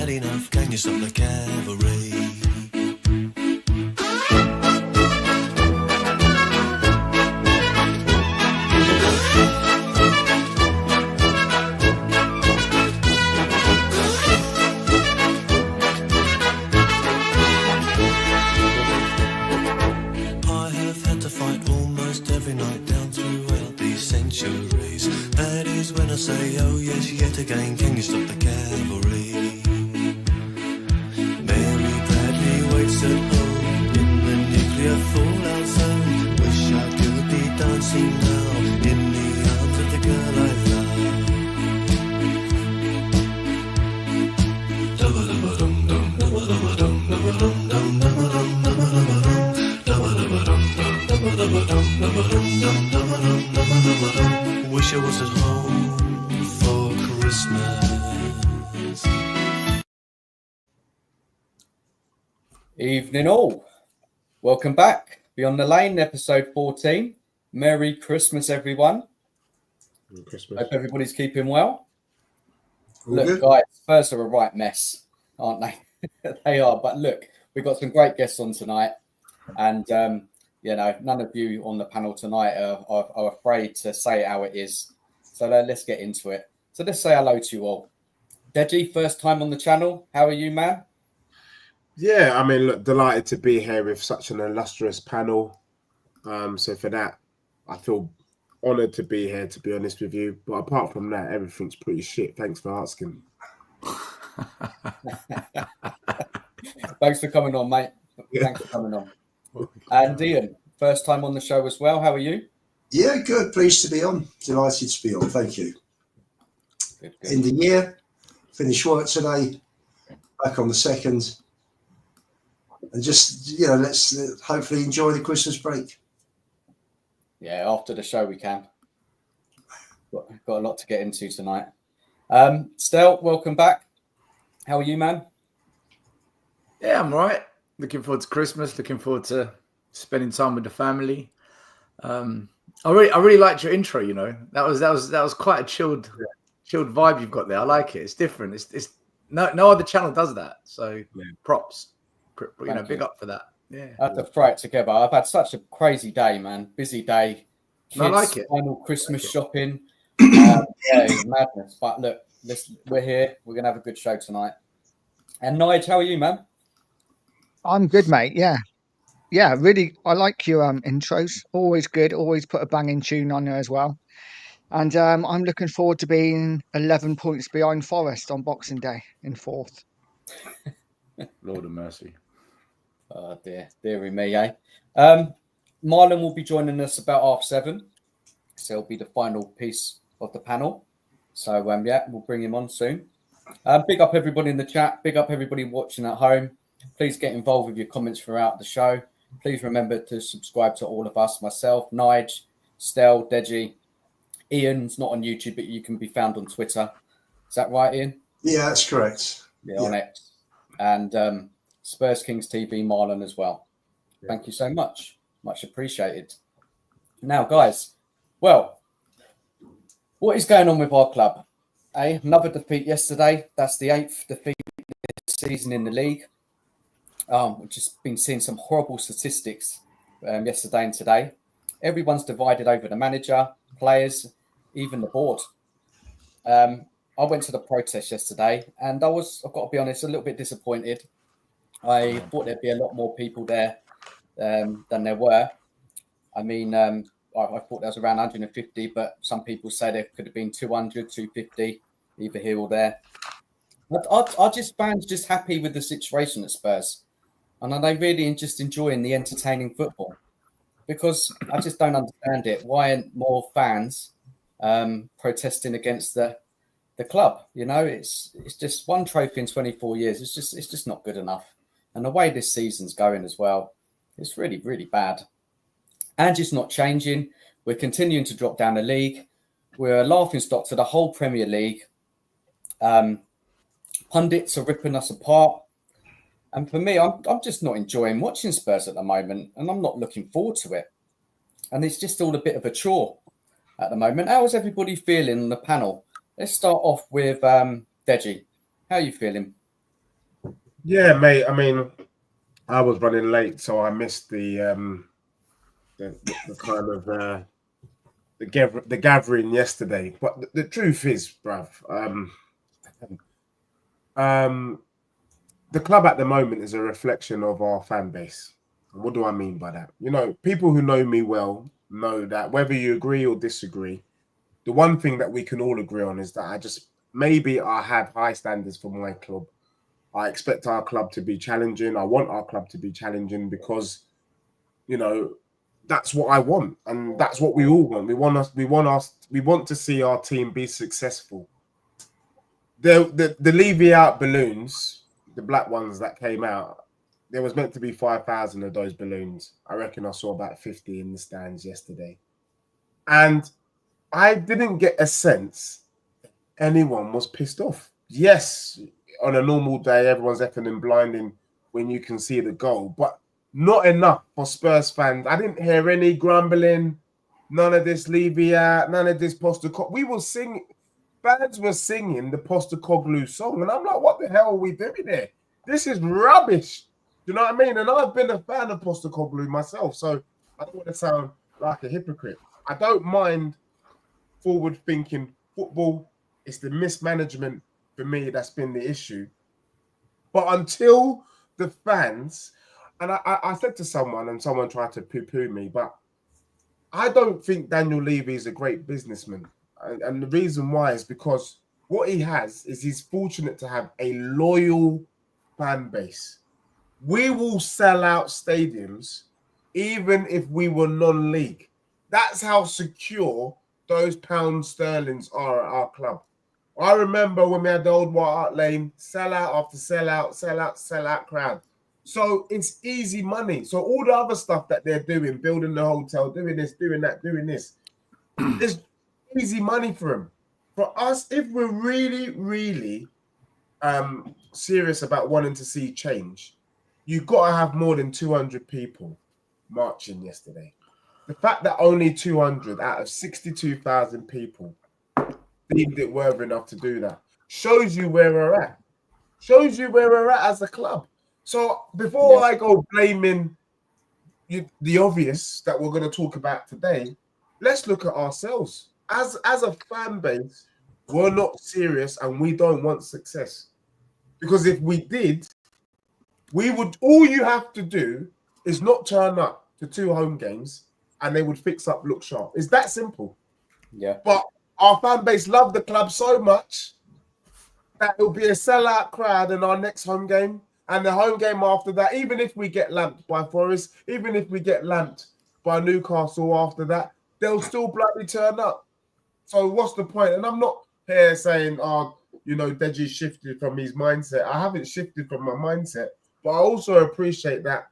had enough, can you stop the cavalry? I have had to fight almost every night down throughout these centuries. That is when I say, oh yes, yet again, can you stop the cavalry? Mary Bradley waits at home in the nuclear fallout zone. Wish I could be dancing now in the arms of the girl I love. Wish I was at home for Christmas. Evening all. Welcome back. Beyond the Lane, episode 14. Merry Christmas, everyone. Merry Christmas. Hope everybody's keeping well. All Look, good? guys, Spurs are a right mess, aren't they? They are. But look, we've got some great guests on tonight. And, you know, none of you on the panel tonight are afraid to say it how it is. So let's get into it. So let's say hello to you all. Deji, first time on the channel. How are you, man? Yeah, I mean, look, delighted to be here with such an illustrious panel. So for that, I feel honoured to be here, to be honest with you. But apart from that, everything's pretty shit. Thanks for asking. Thanks for coming on, mate. Thanks for coming on. And Ian, first time on the show as well. How are you? Yeah, good. Pleased to be on. Delighted to be on. Thank you. Good. End of year. Finished work today. Back on the 2nd. And just, you know, let's hopefully enjoy the Christmas break. Yeah, after the show we can. Got a lot to get into tonight. Stel, welcome back. How are you, man? Yeah, I'm all right. Looking forward to Christmas. Looking forward to spending time with the family. I really liked your intro. You know, that was quite a chilled vibe you've got there. I like it. It's different. It's no other channel does that. So props. You know, big up for that. Yeah, I had to throw it together. I've had such a crazy day, man. Busy day. Kids, I like it. Final Christmas shopping. Yeah, it's madness. But look, we're here. We're gonna have a good show tonight. And Nige, how are you, man? I'm good, mate. Yeah, really. I like your intros. Always good. Always put a banging tune on there as well. And I'm looking forward to being 11 points behind Forest on Boxing Day in 4th. Lord of mercy. Oh dearie me, eh? Marlon will be joining us about 7:30. So he'll be the final piece of the panel. So yeah, we'll bring him on soon. Big up everybody in the chat. Big up everybody watching at home. Please get involved with your comments throughout the show. Please remember to subscribe to all of us, myself, Nige, Stel, Deji. Ian's not on YouTube, but you can be found on Twitter. Is that right, Ian? Yeah, that's correct. Yeah, on X. And Spurs Kings TV, Marlon as well. Yeah. Thank you so much. Much appreciated. Now, guys, well, what is going on with our club? Another defeat yesterday. That's the 8th defeat this season in the league. We've just been seeing some horrible statistics yesterday and today. Everyone's divided over the manager, players, even the board. I went to the protest yesterday and I've got to be honest, a little bit disappointed. I thought there'd be a lot more people there than there were. I mean, I thought there was around 150, but some people say there could have been 200, 250, either here or there. Are just fans just happy with the situation at Spurs? And are they really just enjoying the entertaining football? Because I just don't understand it. Why aren't more fans protesting against the club? You know, it's just one trophy in 24 years. It's just not good enough. And the way this season's going as well, it's really, really bad. Ange is not changing. We're continuing to drop down the league. We're a laughing stock to the whole Premier League. Pundits are ripping us apart. And for me, I'm just not enjoying watching Spurs at the moment, and I'm not looking forward to it. And it's just all a bit of a chore at the moment. How is everybody feeling on the panel? Let's start off with Deji. How are you feeling? Yeah, mate. I mean, I was running late, so I missed the kind of the gathering yesterday. But the truth is, bruv, the club at the moment is a reflection of our fan base. What do I mean by that? You know, people who know me well know that whether you agree or disagree, the one thing that we can all agree on is that I have high standards for my club. I expect our club to be challenging. I want our club to be challenging because, you know, that's what I want, and that's what we all want. We want to see our team be successful. The Levyout balloons, the black ones that came out, there was meant to be 5,000 of those balloons. I reckon I saw about 50 in the stands yesterday, and I didn't get a sense anyone was pissed off. Yes, on a normal day, everyone's effing and blinding when you can see the goal, but not enough for Spurs fans. I didn't hear any grumbling, none of this Levy none of this Postecoglou. Fans were singing the Postecoglou song, and I'm like, what the hell are we doing here? This is rubbish. Do you know what I mean? And I've been a fan of Postecoglou myself, so I don't want to sound like a hypocrite. I don't mind forward-thinking football. It's the mismanagement for me that's been the issue. But until the fans, and I said to someone, and someone tried to poo-poo me, but I don't think Daniel Levy is a great businessman. And the reason why is because what he has is he's fortunate to have a loyal fan base. We will sell out stadiums even if we were non-league. That's how secure those pound sterlings are at our club. I remember when we had the old White Hart Lane, sell out after sell out crowd. So it's easy money. So all the other stuff that they're doing, building the hotel, doing this, doing that, doing this, it's easy money for them. For us, if we're really, really serious about wanting to see change, you've got to have more than 200 people marching yesterday. The fact that only 200 out of 62,000 people deemed it worth enough to do that shows you where we're at. Shows you where we're at as a club. So before I go blaming the obvious that we're going to talk about today, let's look at ourselves. As a fan base, we're not serious and we don't want success. Because if we did, we would. All you have to do is not turn up to 2 home games and they would fix up, look sharp. It's that simple. Yeah. But our fan base love the club so much that it'll be a sellout crowd in our next home game and the home game after that. Even if we get lamped by Forest, even if we get lamped by Newcastle after that, they'll still bloody turn up. So what's the point? And I'm not here saying, Deji shifted from his mindset. I haven't shifted from my mindset, but I also appreciate that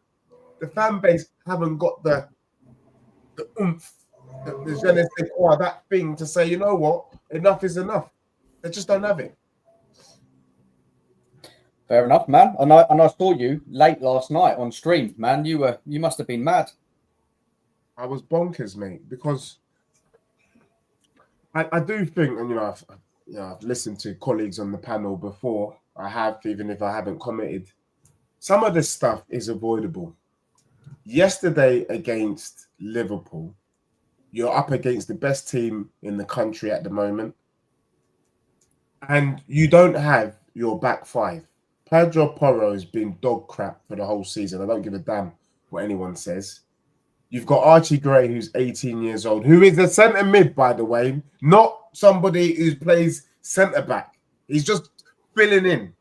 the fan base haven't got the oomph, the je ne sais quoi, that thing to say, you know what, enough is enough. They just don't have it. Fair enough, man. And I saw you late last night on stream, man. You must have been mad. I was bonkers, mate, because I do think, and I've listened to colleagues on the panel before. I have, even if I haven't commented. Some of this stuff is avoidable. Yesterday against Liverpool, you're up against the best team in the country at the moment, and you don't have your back five. Pedro Porro has been dog crap for the whole season. I don't give a damn what anyone says. You've got Archie Gray, who's 18 years old, who is a centre mid, by the way, not somebody who plays centre back. He's just filling in.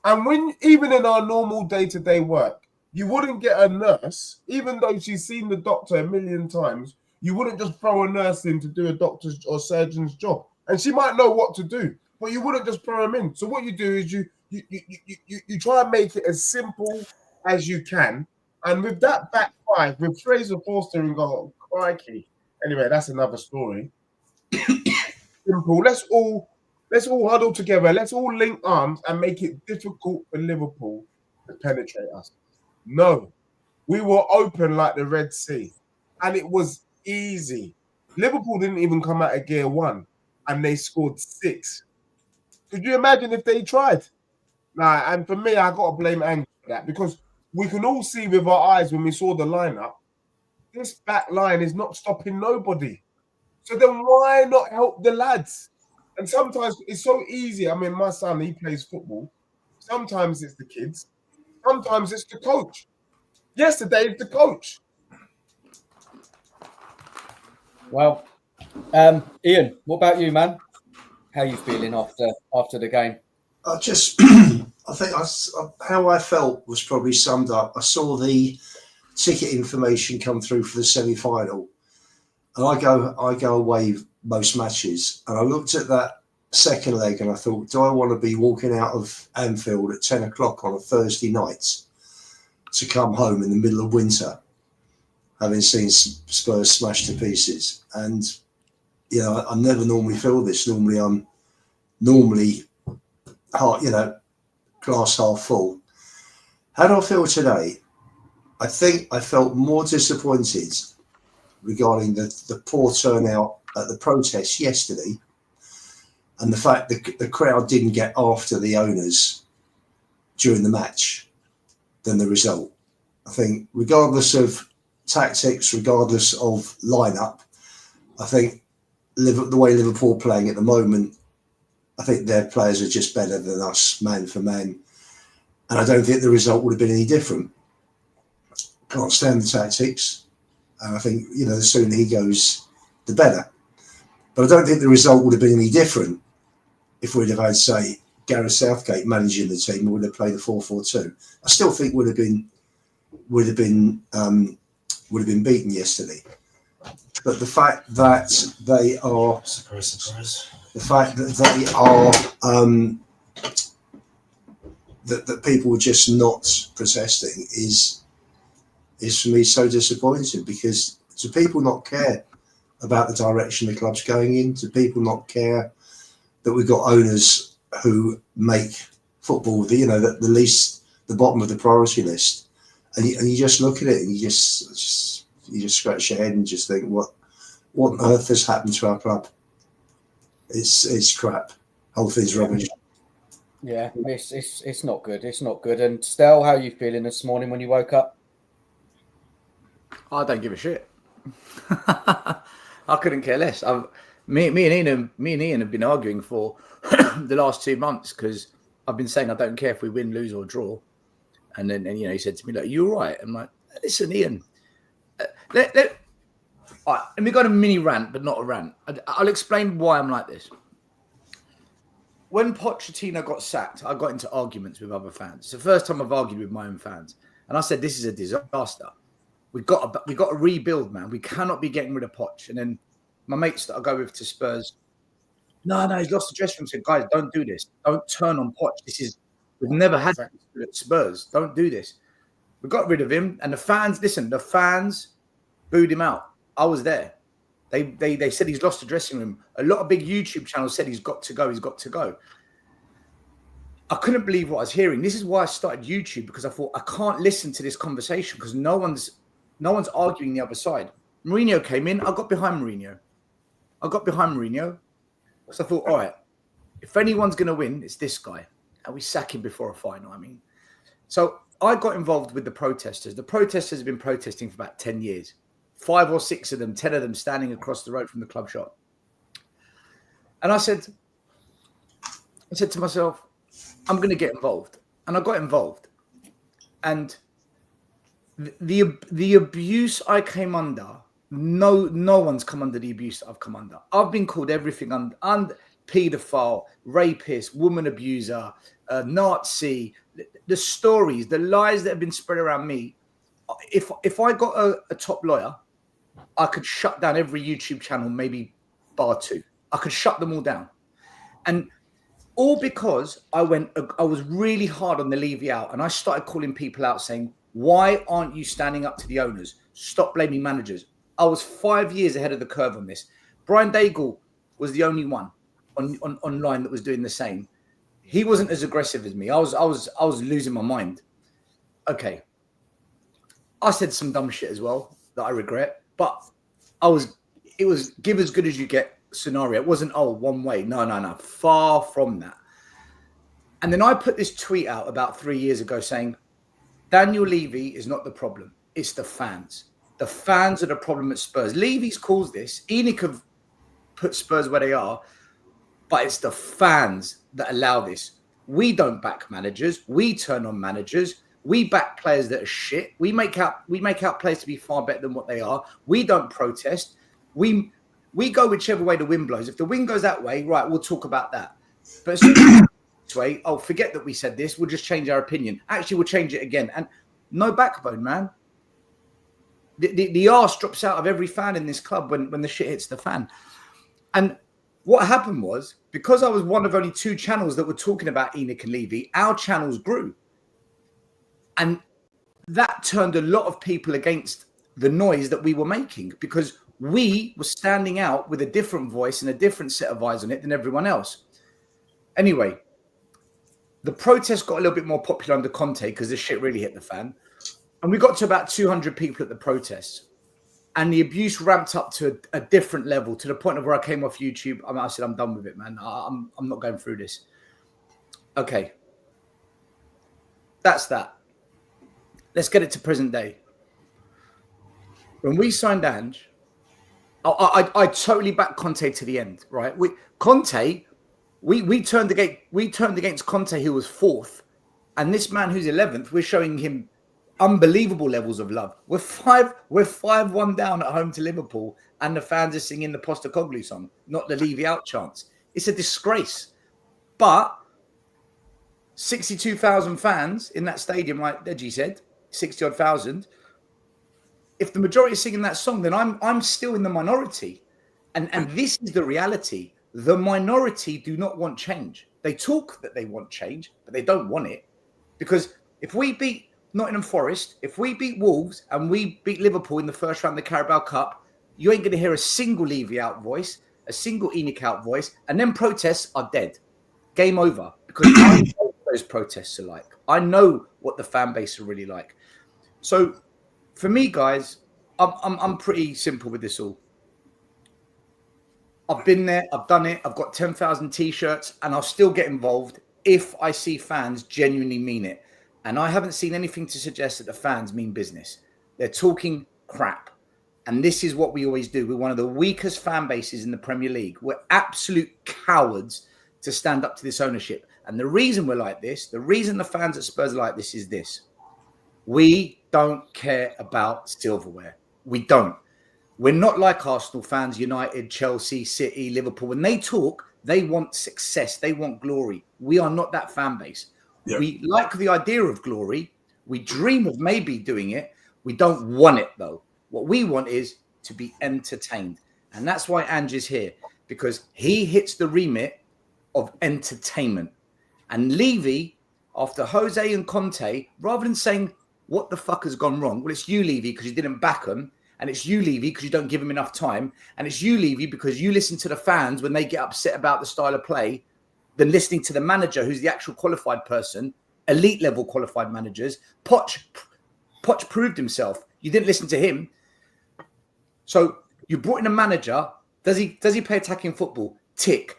And even in our normal day-to-day work, you wouldn't get a nurse, even though she's seen the doctor a million times, you wouldn't just throw a nurse in to do a doctor's or surgeon's job. And she might know what to do, but you wouldn't just throw them in. So what you do is you try and make it as simple as you can. And with that back five, with Fraser Forster and go, crikey. Anyway, that's another story. Simple. Let's all huddle together. Let's all link arms and make it difficult for Liverpool to penetrate us. No, we were open like the Red Sea, and it was easy. Liverpool didn't even come out of gear 1, and they scored 6. Could you imagine if they tried? Nah, and for me, I got to blame Ange for that because we can all see with our eyes when we saw the lineup, this back line is not stopping nobody. So then why not help the lads? And sometimes it's so easy. I mean, my son, he plays football. Sometimes it's the kids. Sometimes it's the coach. Yesterday, it's the coach. Well, Ian, what about you, man? How are you feeling after the game? I just, I think how I felt was probably summed up. I saw the ticket information come through for the semi-final, and I go away most matches, and I looked at that second leg and I thought, do I want to be walking out of Anfield at 10 o'clock on a Thursday night to come home in the middle of winter, having seen Spurs smashed to pieces? And I never normally feel this. Normally I'm glass half full. How do I feel today? I think I felt more disappointed regarding the poor turnout at the protest yesterday, and the fact that the crowd didn't get after the owners during the match than the result. I think regardless of tactics, regardless of lineup, I think the way Liverpool are playing at the moment, I think their players are just better than us, man for man. And I don't think the result would have been any different. Can't stand the tactics. And I think, the sooner he goes, the better. But I don't think the result would have been any different if we'd have had, say, Gareth Southgate managing the team, would have played a 4-4-2. I still think would have been beaten yesterday. But the fact that they are Surprise. the fact that they are that people are just not protesting is for me so disappointing, because do people not care about the direction the club's going in? Do people not care that we've got owners who make football the bottom of the priority list? And you just look at it and you just scratch your head and just think, what on earth has happened to our club? It's crap. Whole thing's rubbish. Yeah, it's not good. It's not good. And Stel, how are you feeling this morning when you woke up? I don't give a shit. I couldn't care less. Me and Ian have been arguing for the last 2 months, because I've been saying I don't care if we win, lose, or draw. And then he said to me, "Look, you're right." I'm like, "Listen, Ian, let me go on a mini rant, but not a rant. I'll explain why I'm like this. When Pochettino got sacked, I got into arguments with other fans. It's the first time I've argued with my own fans, and I said, "This is a disaster. We've got to rebuild, man. We cannot be getting rid of Poch." And then my mates that I go with to Spurs, no, he's lost the dressing room. Said, "Guys, don't do this. Don't turn on Poch. We've never had that at Spurs. Don't do this." We got rid of him, and the fans booed him out. I was there. They said he's lost the dressing room. A lot of big YouTube channels said he's got to go. He's got to go. I couldn't believe what I was hearing. This is why I started YouTube, because I thought I can't listen to this conversation because no one's arguing the other side. Mourinho came in. I got behind Mourinho. Because I thought, all right, if anyone's going to win, it's this guy. And we sack him before a final, So I got involved with the protesters. The protesters have been protesting for about 10 years. 5 or 6 of them, 10 of them standing across the road from the club shop. And I said to myself, I'm going to get involved. And I got involved. And the abuse I came under, no one's come under the abuse that I've come under. I've been called everything under paedophile, rapist, woman abuser, Nazi. The stories, the lies that have been spread around me. If I got a top lawyer, I could shut down every YouTube channel, maybe bar 2. I could shut them all down. And all because I was really hard on the Levyout, and I started calling people out saying, "Why aren't you standing up to the owners? Stop blaming managers." I was 5 years ahead of the curve on this. Brian Daigle was the only one online that was doing the same. He wasn't as aggressive as me. I was losing my mind. Okay. I said some dumb shit as well that I regret, but it was give as good as you get scenario. It wasn't, one way. No. Far from that. And then I put this tweet out about 3 years ago saying, Daniel Levy is not the problem. It's the fans. The fans are the problem at Spurs. Levy's caused this. ENIC have put Spurs where they are, but it's the fans that allow this. We don't back managers. We turn on managers. We back players that are shit. We make out players to be far better than what they are. We don't protest. We go whichever way the wind blows. If the wind goes that way, right, we'll talk about that. But as soon as this way, oh, forget that we said this. We'll just change our opinion. Actually, we'll change it again. And no backbone, man. The arse drops out of every fan in this club when the shit hits the fan. And what happened was, because I was one of only 2 channels that were talking about ENIC and Levy, our channels grew. And that turned a lot of people against the noise that we were making, because we were standing out with a different voice and a different set of eyes on it than everyone else. Anyway, the protest got a little bit more popular under Conte because this shit really hit the fan. And we got to about 200 people at the protests. And the abuse ramped up to a different level, to the point of where I came off YouTube. I said, I'm done with it, man. I'm not going through this. Okay. That's that. Let's get it to present day. When we signed Ange, I totally backed Conte to the end, right? We turned against Conte, who was 4th. And this man who's 11th, we're showing him unbelievable levels of love. We're 5-1 down at home to Liverpool, and the fans are singing the Postecoglou song, not the Levyout chants. It's a disgrace. But 62,000 fans in that stadium, like Deji said, 60-odd thousand. If the majority is singing that song, then I'm still in the minority. And this is the reality. The minority do not want change. They talk that they want change, but they don't want it. Because if we beat Nottingham Forest, if we beat Wolves and we beat Liverpool in the first round of the Carabao Cup, you ain't going to hear a single Levyout voice, a single ENICOUT voice, and then protests are dead. Game over. Because I know what those protests are like. I know what the fan base are really like. So for me, guys, I'm pretty simple with this all. I've been there, I've done it, I've got 10,000 t-shirts, and I'll still get involved if I see fans genuinely mean it. And I haven't seen anything to suggest that the fans mean business. They're talking crap. And this is what we always do. We're one of the weakest fan bases in the Premier League. We're absolute cowards to stand up to this ownership. And the reason we're like this, the reason the fans at Spurs are like this is this. We don't care about silverware. We don't. We're not like Arsenal fans, United, Chelsea, City, Liverpool. When they talk, they want success. They want glory. We are not that fan base. Yep. We like the idea of glory. We dream of maybe doing it. We don't want it, though. What we want is to be entertained. And that's why Ange is here, because he hits the remit of entertainment. And Levy, after Jose and Conte, rather than saying, what the fuck has gone wrong? Well, it's you, Levy, because you didn't back them. And it's you, Levy, because you don't give them enough time. And it's you, Levy, because you listen to the fans when they get upset about the style of play than listening to the manager, who's the actual qualified person, elite level qualified managers. Poch proved himself. You didn't listen to him. So you brought in a manager. Does he play attacking football? Tick.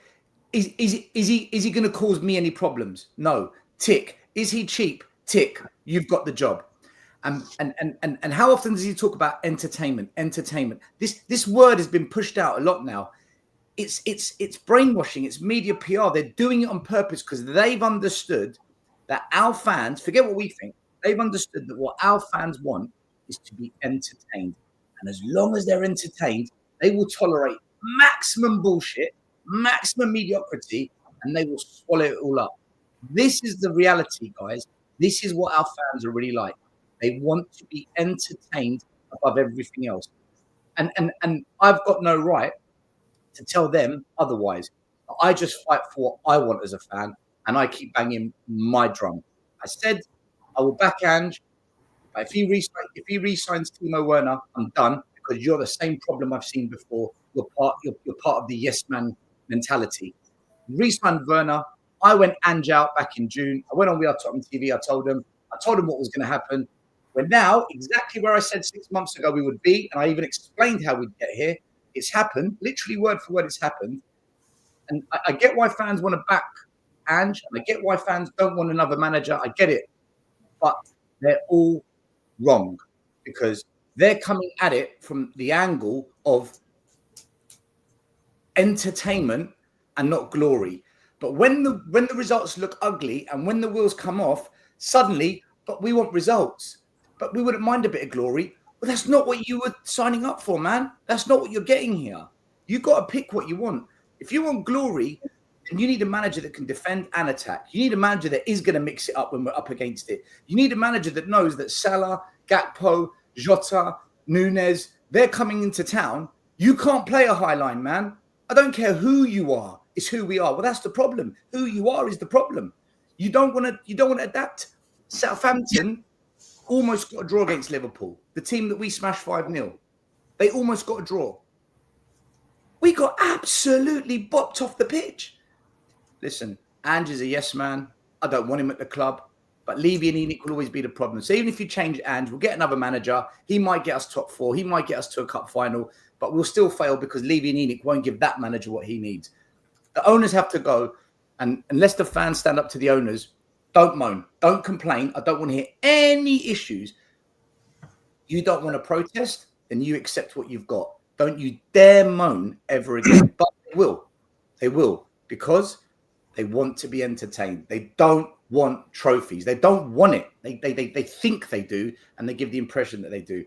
Is he going to cause me any problems? No. Tick. Is he cheap? Tick. You've got the job. And how often does he talk about entertainment? Entertainment. This word has been pushed out a lot now. It's brainwashing. It's media PR. They're doing it on purpose because they've understood that our fans, forget what we think, they've understood that what our fans want is to be entertained. And as long as they're entertained, they will tolerate maximum bullshit, maximum mediocrity, and they will swallow it all up. This is the reality, guys. This is what our fans are really like. They want to be entertained above everything else. And I've got no right to tell them otherwise. I just fight for what I want as a fan, and I keep banging my drum. I said I will back Ange. But if he re-signs Timo Werner, I'm done, because you're the same problem I've seen before. You're part of the yes man mentality. Re-signed Werner. I went Ange out back in June. I went on We Are Tottenham TV. I told him what was going to happen. We're now exactly where I said 6 months ago we would be, and I even explained how we'd get here. It's happened, literally word for word. It's happened, and I get why fans want to back Ange, and I get why fans don't want another manager. I get it. But they're all wrong because they're coming at it from the angle of entertainment and not glory. But when the results look ugly and when the wheels come off, suddenly, but we want results. But we wouldn't mind a bit of glory. But that's not what you were signing up for, man. That's not what you're getting here. You got to pick what you want. If you want glory, then you need a manager that can defend and attack. You need a manager that is going to mix it up when we're up against it. You need a manager that knows that Salah, Gakpo, Jota, Nunez, they're coming into town. You can't play a high line, man. I don't care who you are. It's who we are. Well, that's the problem. Who you are is the problem. You don't want to adapt. Southampton almost got a draw against Liverpool, the team that we smashed 5-0. They almost got a draw. We got absolutely bopped off the pitch. Listen, Ange is a yes man. I don't want him at the club. But Levy and ENIC will always be the problem. So even if you change Ange, we'll get another manager. He might get us top 4. He might get us to a cup final. But we'll still fail because Levy and ENIC won't give that manager what he needs. The owners have to go. And unless the fans stand up to the owners, don't moan. Don't complain. I don't want to hear any issues. You don't want to protest, then you accept what you've got. Don't you dare moan ever again. But they will. They will. Because they want to be entertained. They don't want trophies. They don't want it. They think they do, and they give the impression that they do.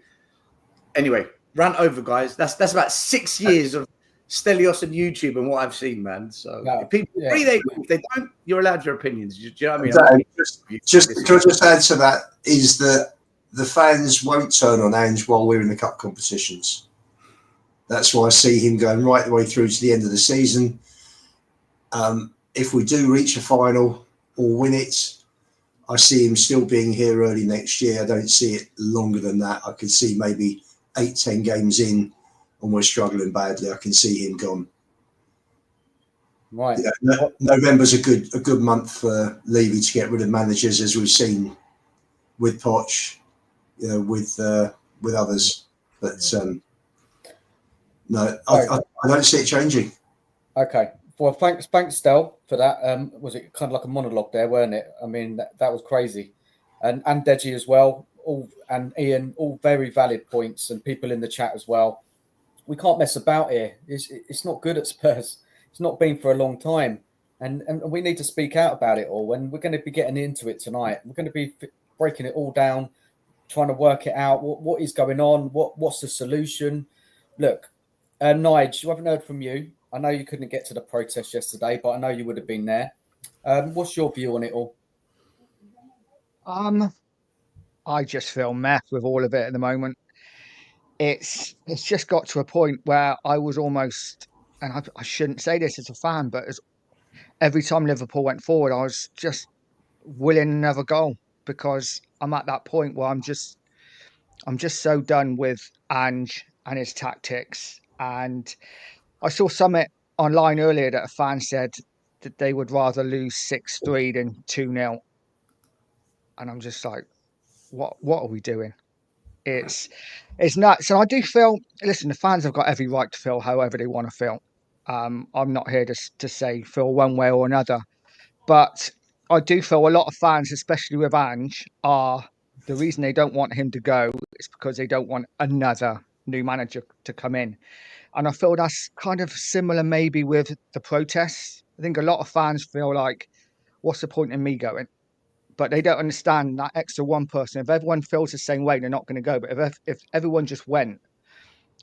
Anyway, rant over, guys. That's about 6 years of Stelios and YouTube and what I've seen, man. So if people agree, they agree. If they don't, you're allowed your opinions. Do you know what I mean? Exactly. Can I just add to that is that the fans won't turn on Ange while we're in the cup competitions. That's why I see him going right the way through to the end of the season. If we do reach a final or win it, I see him still being here early next year. I don't see it longer than that. I could see maybe 8-10 games in and we're struggling badly. I can see him gone. Right. Yeah, November's a good month for Levy to get rid of managers, as we've seen with Poch, with others. But no, I don't see it changing. Okay. Well, thanks, Stel, for that. Was it kind of like a monologue there, weren't it? I mean, that was crazy, and Deji as well, and Ian, all very valid points, and people in the chat as well. We can't mess about here. It's not good at Spurs. It's not been for a long time, and we need to speak out about it all. And we're going to be getting into it tonight. We're going to be breaking it all down, trying to work it out. What is going on? What's the solution? Look, Nige, we haven't heard from you. I know you couldn't get to the protest yesterday, but I know you would have been there. What's your view on it all? I just feel meh with all of it at the moment. It's just got to a point where I was almost, and I shouldn't say this as a fan, but every time Liverpool went forward, I was just willing another goal, because I'm at that point where I'm just so done with Ange and his tactics. And I saw something online earlier that a fan said that they would rather lose 6-3 than 2-0. And I'm just like, what are we doing? It's nuts. And I do feel, listen, the fans have got every right to feel however they want to feel. I'm not here to say feel one way or another. But I do feel a lot of fans, especially with Ange, the reason they don't want him to go is because they don't want another new manager to come in. And I feel that's kind of similar maybe with the protests. I think a lot of fans feel like, what's the point in me going? But they don't understand that extra one person. If everyone feels the same way, they're not going to go. But if everyone just went,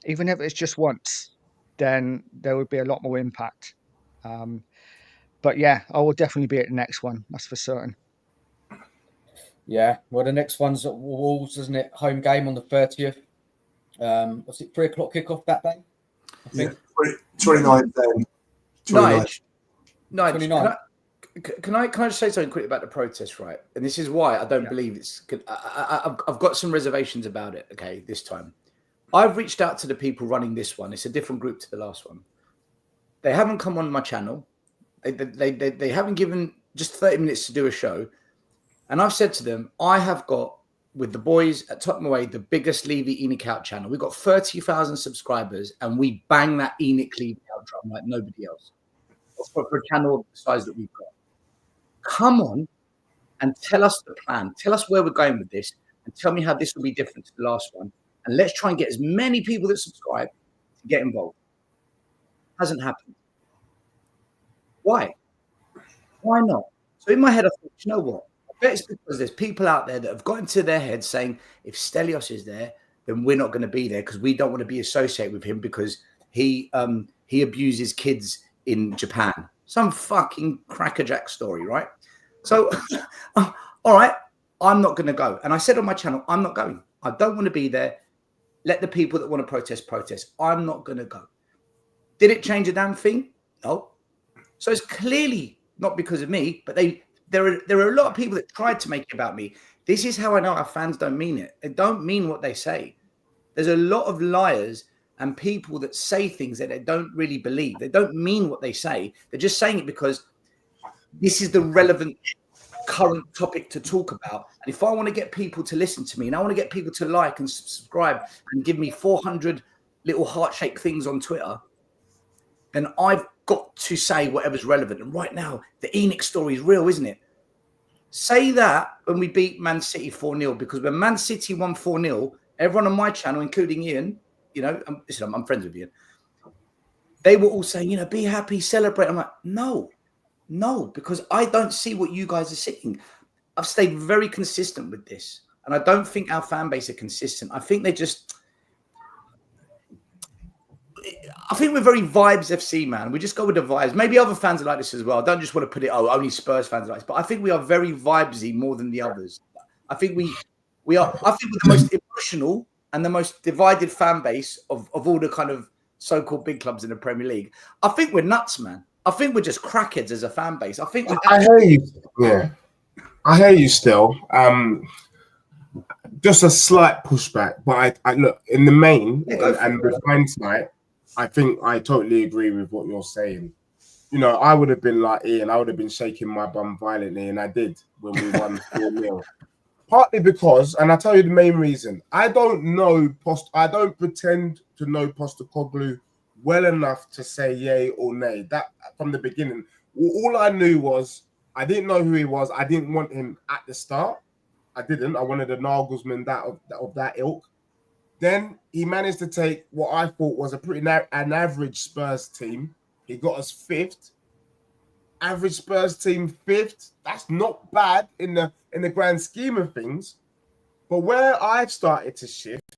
even if it's just once, then there would be a lot more impact. But yeah, I will definitely be at the next one. That's for certain. Yeah, well, the next one's at Wolves, isn't it? Home game on the 30th. Was it 3 o'clock kickoff that day? I think. 29th. 29th. Nige, can I just say something quick about the protest, right? And this is why I don't believe it's good. I've got some reservations about it. Okay, this time I've reached out to the people running this one. It's a different group to the last one. They haven't come on my channel. They haven't given just 30 minutes to do a show. And I've said to them, I have got, with the boys at Tottenham Away, the biggest Levy ENICOUT channel. We've got 30,000 subscribers, and we bang that ENIC Levyout drum like nobody else. For a channel of the size that we've got. come on and tell us the plan. Tell us where we're going with this, and tell me how this will be different to the last one. And let's try and get as many people that subscribe to get involved. Hasn't happened. Why? Why not? So in my head, I thought, you know what? I bet it's because there's people out there that have got into their head saying, if Stelios is there, then we're not going to be there because we don't want to be associated with him because he abuses kids in Japan. Some fucking crackerjack story, right? So, all right, I'm not going to go. And I said on my channel, I'm not going. I don't want to be there. Let the people that want to protest. I'm not going to go. Did it change a damn thing? No. So it's clearly not because of me, but there are a lot of people that tried to make it about me. This is how I know our fans don't mean it. They don't mean what they say. There's a lot of liars and people that say things that they don't really believe. They don't mean what they say. They're just saying it because this is the relevant current topic to talk about. And if I want to get people to listen to me and I want to get people to like and subscribe and give me 400 little heart-shaped things on Twitter, then I've got to say whatever's relevant. And right now, the ENIC story is real, isn't it? Say that when we beat Man City 4-0, because when Man City won 4-0, everyone on my channel, including Ian, you know, I'm friends with Ian, they were all saying, be happy, celebrate. I'm like, no, because I don't see what you guys are seeing. I've stayed very consistent with this. And I don't think our fan base are consistent. I think we're very vibes FC, man. We just go with the vibes. Maybe other fans are like this as well. I don't just want to put it, only Spurs fans are like this. But I think we are very vibesy more than the others. I think we're the most emotional and the most divided fan base of all the kind of so-called big clubs in the Premier League. I think we're nuts, man. I think we're just crackheads as a fan base. I hear you. Yeah. I hear you still. Just a slight pushback. But I look, in the main, and with hindsight, I think I totally agree with what you're saying. I would have been like Ian. I would have been shaking my bum violently, and I did when we won 4-0. Partly because, and I'll tell you the main reason, I don't pretend to know Postecoglou well enough to say yay or nay. That from the beginning, all I knew was I didn't know who he was. I didn't want him at the start. I didn't. I wanted a Nagelsmann of that ilk. Then he managed to take what I thought was an average Spurs team. He got us 5th. Average Spurs team 5th. That's not bad in the grand scheme of things. But where I've started to shift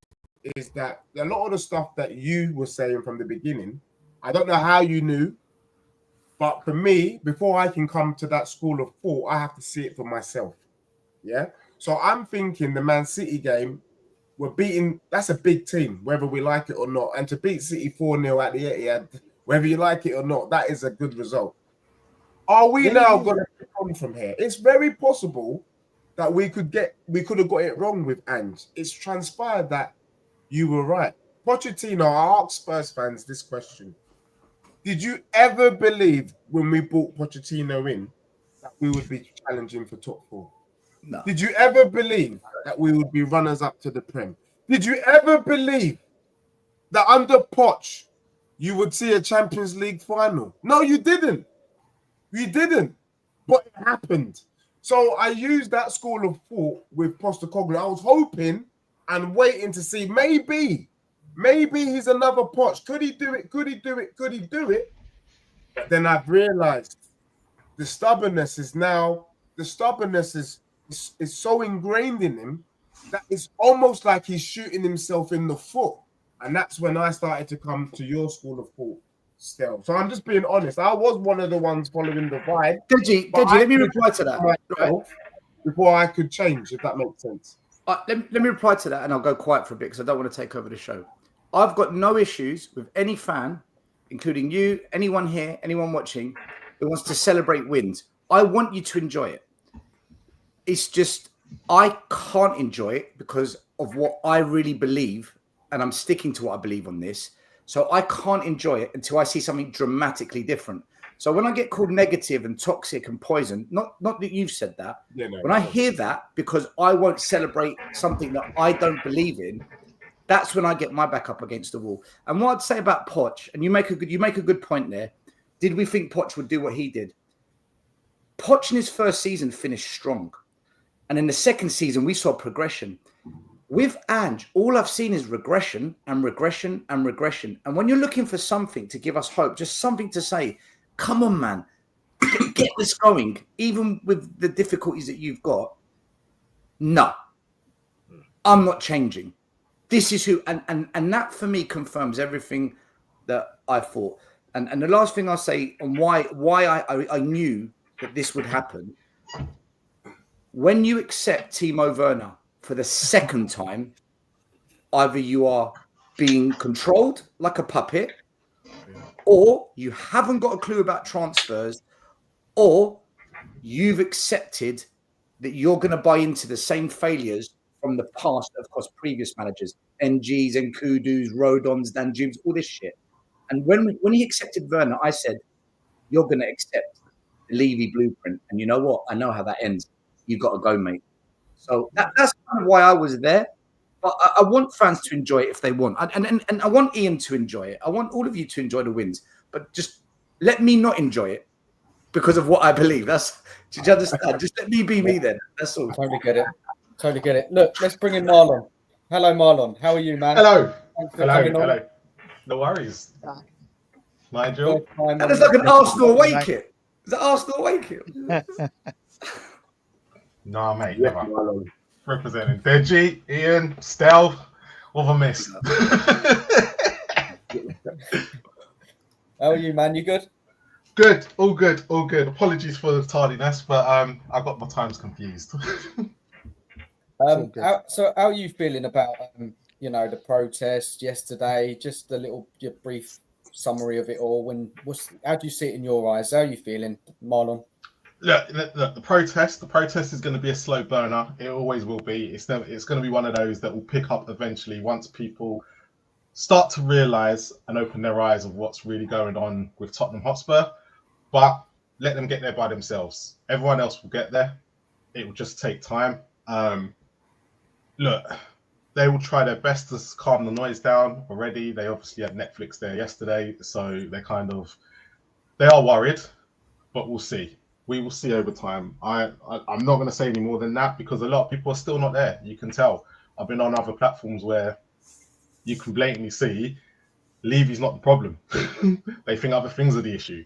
is that a lot of the stuff that you were saying from the beginning, I don't know how you knew, but for me, before I can come to that school of thought, I have to see it for myself. Yeah. So I'm thinking the Man City game, we're beating, that's a big team, whether we like it or not. And to beat City 4-0 at the Etihad, whether you like it or not, that is a good result. Are we now going to pick on from here? It's very possible that we could have got it wrong with Ange. It's transpired that you were right. Pochettino, I asked Spurs fans this question. Did you ever believe when we brought Pochettino in that we would be challenging for top 4? No. Did you ever believe that we would be runners up to the Prem? Did you ever believe that under Poch you would see a Champions League final? No, you didn't. You didn't. But it happened. So I used that school of thought with Postecoglou. I was hoping and waiting to see maybe he's another Poch. Could he do it? Could he do it? Could he do it? But then I've realized the stubbornness is so ingrained in him that it's almost like he's shooting himself in the foot. And that's when I started to come to your school of thought, Stel. So I'm just being honest. I was one of the ones following the vibe. Deji, let me reply to that. Before I could change, if that makes sense. Let me reply to that, and I'll go quiet for a bit because I don't want to take over the show. I've got no issues with any fan, including you, anyone here, anyone watching, who wants to celebrate wins. I want you to enjoy it. It's just I can't enjoy it because of what I really believe, and I'm sticking to what I believe on this. So I can't enjoy it until I see something dramatically different. So when I get called negative and toxic and poison, not that you've said that, when I hear that because I won't celebrate something that I don't believe in, that's when I get my back up against the wall. And what I'd say about Poch, and you make a good point there. Did we think Poch would do what he did? Poch in his first season finished strong. And in the second season, we saw progression. With Ange, all I've seen is regression and regression and regression. And when you're looking for something to give us hope, just something to say, come on, man, get this going, even with the difficulties that you've got. No, I'm not changing. This is who, and that for me confirms everything that I thought. And the last thing I'll say on why I knew that this would happen, when you accept Timo Werner for the second time, either you are being controlled like a puppet, or you haven't got a clue about transfers, or you've accepted that you're going to buy into the same failures from the past, of course, previous managers, NGs, Nkudus, Rodons, Danjums, all this shit. And when he accepted Werner, I said, you're going to accept the Levy blueprint. And you know what? I know how that ends. You've got to go, mate. So that's kind of why I was there. But I want fans to enjoy it if they want. And I want Ian to enjoy it. I want all of you to enjoy the wins. But just let me not enjoy it because of what I believe. Do you understand? Just let me be me then. That's all. Totally get it. Totally get it. Look, let's bring in Marlon. Hello, Marlon. How are you, man? Hello. Hello. No worries. Nigel. That is like an Arsenal away kit. Is that Arsenal away kit? Nah, mate. Never. Representing Deji, Ian, Stel. What have I missed? How are you, man? You good? Good. All good. All good. Apologies for the tardiness, but I got my times confused. How are you feeling about the protest yesterday? Just your brief summary of it all. How do you see it in your eyes? How are you feeling, Marlon? Look, the protest is going to be a slow burner. It always will be. It's going to be one of those that will pick up eventually once people start to realise and open their eyes of what's really going on with Tottenham Hotspur. But let them get there by themselves. Everyone else will get there. It will just take time. Look, they will try their best to calm the noise down already. They obviously had Netflix there yesterday, so they are worried, but we'll see. We will see over time. I'm not going to say any more than that because a lot of people are still not there. You can tell. I've been on other platforms where you can blatantly see Levy's not the problem. They think other things are the issue.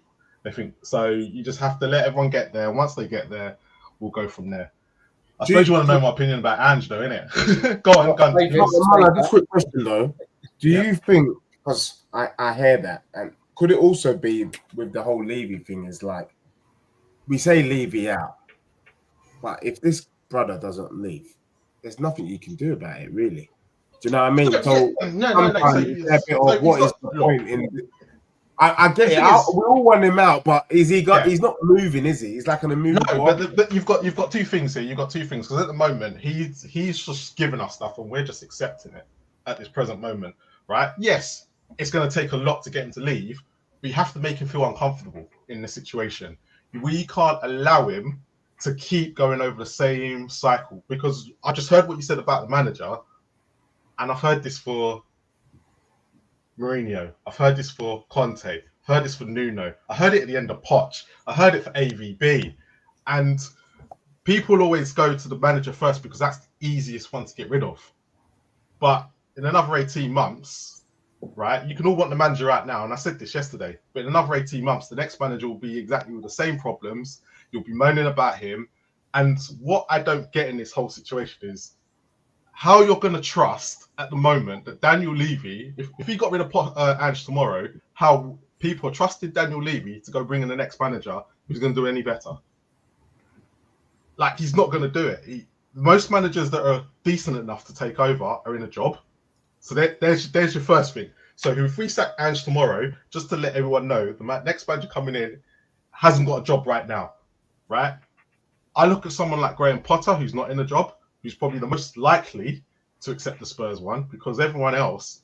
So you just have to let everyone get there. Once they get there, we'll go from there. I suppose you want to know my opinion about Ange, though, innit? Go on. Just a quick question, though. Do you think, because I hear that, and could it also be with the whole Levy thing is like, we say Levy out, but if this brother doesn't leave, there's nothing you can do about it, really. Do you know what I mean? So, what is the point in? I get it. We all want him out, but he's not moving, is he? He's like an immovable. No, but you've got two things here. You've got two things because at the moment he's just giving us stuff and we're just accepting it at this present moment, right? Yes, it's going to take a lot to get him to leave. We have to make him feel uncomfortable in the situation. We can't allow him to keep going over the same cycle because I just heard what you said about the manager, and I've heard this for Mourinho. I've heard this for Conte. I've heard this for Nuno. I heard it at the end of Poch. I heard it for AVB. And people always go to the manager first because that's the easiest one to get rid of. But in another 18 months, right, you can all want the manager out now. And I said this yesterday, but in another 18 months, the next manager will be exactly with the same problems. You'll be moaning about him. And what I don't get in this whole situation is how you're going to trust at the moment that Daniel Levy, if he got rid of Ange tomorrow, how people trusted Daniel Levy to go bring in the next manager who's going to do any better. Like, he's not going to do it. Most managers that are decent enough to take over are in a job. So there's your first thing. So if we sack Ange tomorrow, just to let everyone know, the next manager coming in hasn't got a job right now, right? I look at someone like Graham Potter, who's not in a job, who's probably the most likely to accept the Spurs one, because everyone else,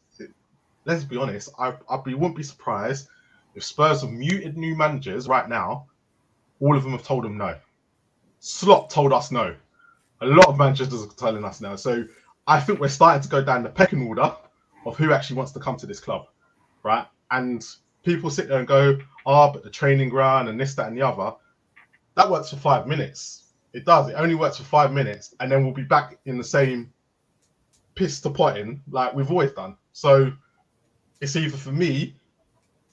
let's be honest, I wouldn't be surprised if Spurs have muted new managers right now. All of them have told them no. Slot told us no. A lot of managers are telling us no. So I think we're starting to go down the pecking order of who actually wants to come to this club, right? And people sit there and go, but the training ground and this, that, and the other. that works for 5 minutes. It does. It only works for 5 minutes, and then we'll be back in the same piss to potting like we've always done. So it's either for me.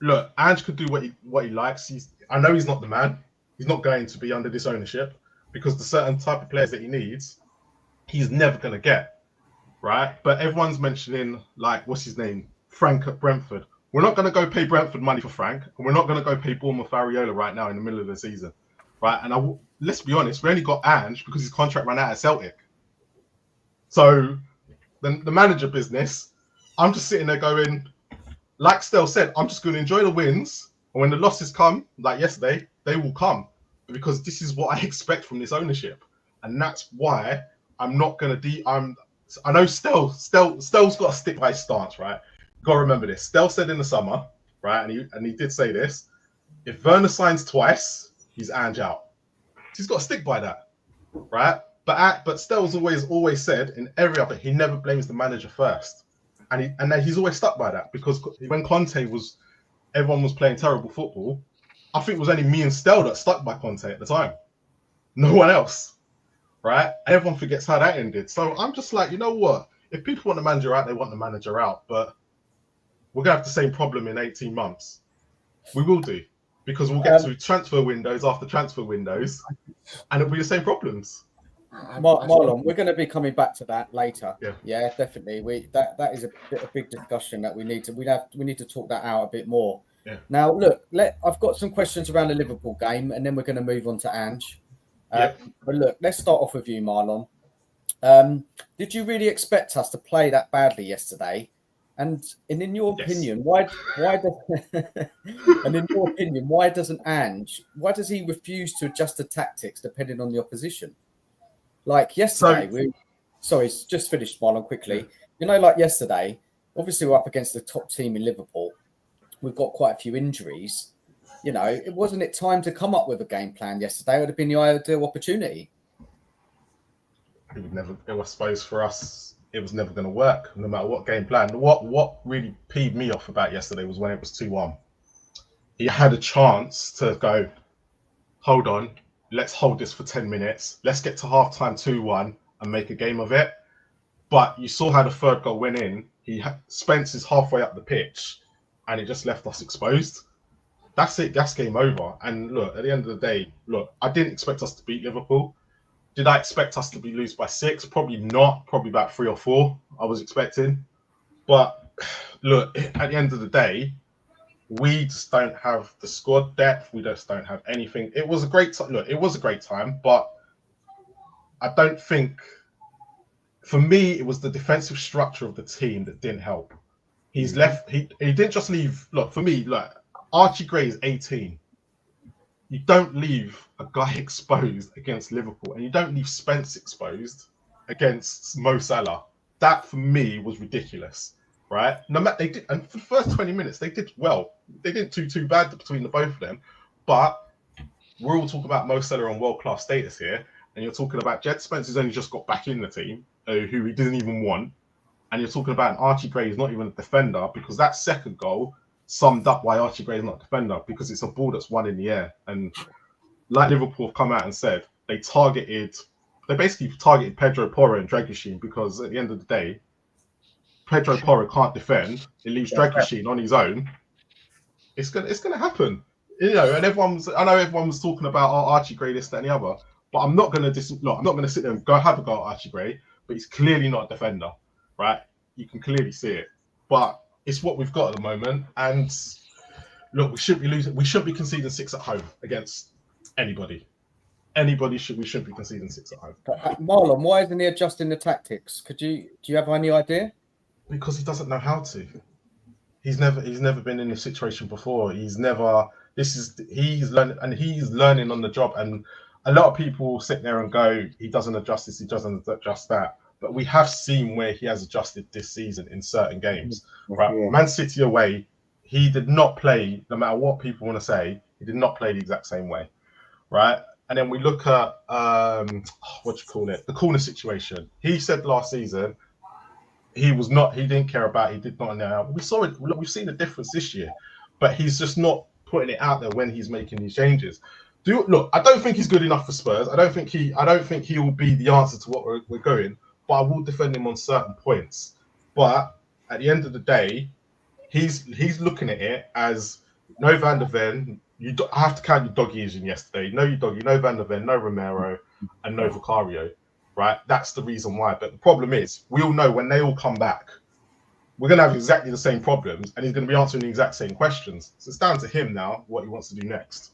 Look, Ange could do what he likes. I know he's not the man. He's not going to be under this ownership because the certain type of players that he needs, he's never going to get, right? But everyone's mentioning, like, what's his name? Frank at Brentford. We're not going to go pay Brentford money for Frank, and we're not going to go pay Bournemouth Ariola right now in the middle of the season, right? And let's be honest, we only got Ange because his contract ran out at Celtic. So the manager business, I'm just sitting there going, like Stel said, I'm just going to enjoy the wins. And when the losses come, like yesterday, they will come. Because this is what I expect from this ownership. And that's why I'm not going to... I know Stel's got to stick by his stance, right? You've got to remember this. Stel said in the summer, right, and he did say this, if Werner signs twice, he's Ange out. He's got to stick by that, right? But Stel's always said in every other, he never blames the manager first. And then he's always stuck by that, because when Conte everyone was playing terrible football, I think it was only me and Stel that stuck by Conte at the time. No one else, right? And everyone forgets how that ended. So I'm just like, you know what? If people want the manager out, they want the manager out. But we're going to have the same problem in 18 months. We will do, because we'll get to transfer windows after transfer windows, and it'll be the same problems. Marlon, we're going to be coming back to that later. Yeah, Definitely. That is a big discussion that we need to talk that out a bit more. Yeah. Now, look, I've got some questions around the Liverpool game, and then we're going to move on to Ange. But look, let's start off with you, Marlon. Did you really expect us to play that badly yesterday? And in your opinion, why doesn't Ange? Why does he refuse to adjust the tactics depending on the opposition? Like yesterday, just finished, Marlon, quickly. You know, like yesterday, obviously we're up against the top team in Liverpool. We've got quite a few injuries. You know, it wasn't it time to come up with a game plan yesterday? It would have been the ideal opportunity. I suppose for us, it was never going to work, no matter what game plan. What really peeved me off about yesterday was when it was 2-1. He had a chance to go, hold on, let's hold this for 10 minutes. Let's get to halftime 2-1 and make a game of it. But you saw how the third goal went in. Spence is halfway up the pitch, and it just left us exposed. That's it. That's game over. And look, at the end of the day, I didn't expect us to beat Liverpool. Did I expect us to lose by 6? Probably not. Probably about 3 or 4 I was expecting. But look, at the end of the day, we just don't have the squad depth. We just don't have anything. It was a great time. Look, it was a great time, but I don't think, for me, it was the defensive structure of the team that didn't help. He's left. He didn't just leave. Look, for me, Archie Gray is 18. You don't leave a guy exposed against Liverpool, and you don't leave Spence exposed against Mo Salah. That, for me, was ridiculous. Right? No matter they did, and for the first 20 minutes they did well. They didn't do too bad between the both of them, but we're all talking about Mo Salah on world-class status here, and you're talking about Jed Spence, who's only just got back in the team, who he didn't even want, and you're talking about an Archie Gray who's not even a defender, because that second goal summed up why Archie Gray is not a defender, because it's a ball that's won in the air. And like Liverpool have come out and said, they basically targeted Pedro Porro and Dragusin, because at the end of the day, Pedro Porro can't defend. It leaves Dragusin on his own. It's gonna happen, you know. And I know everyone was talking about Archie Gray, this, that, and the other. But I'm not gonna sit there and go have a go at Archie Gray. But he's clearly not a defender, right? You can clearly see it. But it's what we've got at the moment. And look, we shouldn't be losing. We shouldn't be conceding 6 at home against anybody. We shouldn't be conceding 6 at home. Marlon, why isn't he adjusting the tactics? Do you have any idea? Because he doesn't know how to. He's never been in this situation before. He's learning on the job. And a lot of people sit there and go, he doesn't adjust this, he doesn't adjust that. But we have seen where he has adjusted this season in certain games. Right? Yeah. Man City away, he did not play, no matter what people want to say, he did not play the exact same way. Right? And then we look at the corner situation. He said last season, he didn't care about, he did not know. We saw it, we've seen the difference this year, but he's just not putting it out there when he's making these changes. Look, I don't think he's good enough for Spurs. I don't think he will be the answer to what we're going. But I will defend him on certain points. But at the end of the day, he's looking at it as no Van der Ven. I have to count your doggies in yesterday. No, your doggy, no Van der Ven, no Romero, and no Vicario. Right? That's the reason why. But the problem is, we all know when they all come back, we're going to have exactly the same problems, and he's going to be answering the exact same questions. So it's down to him now what he wants to do next.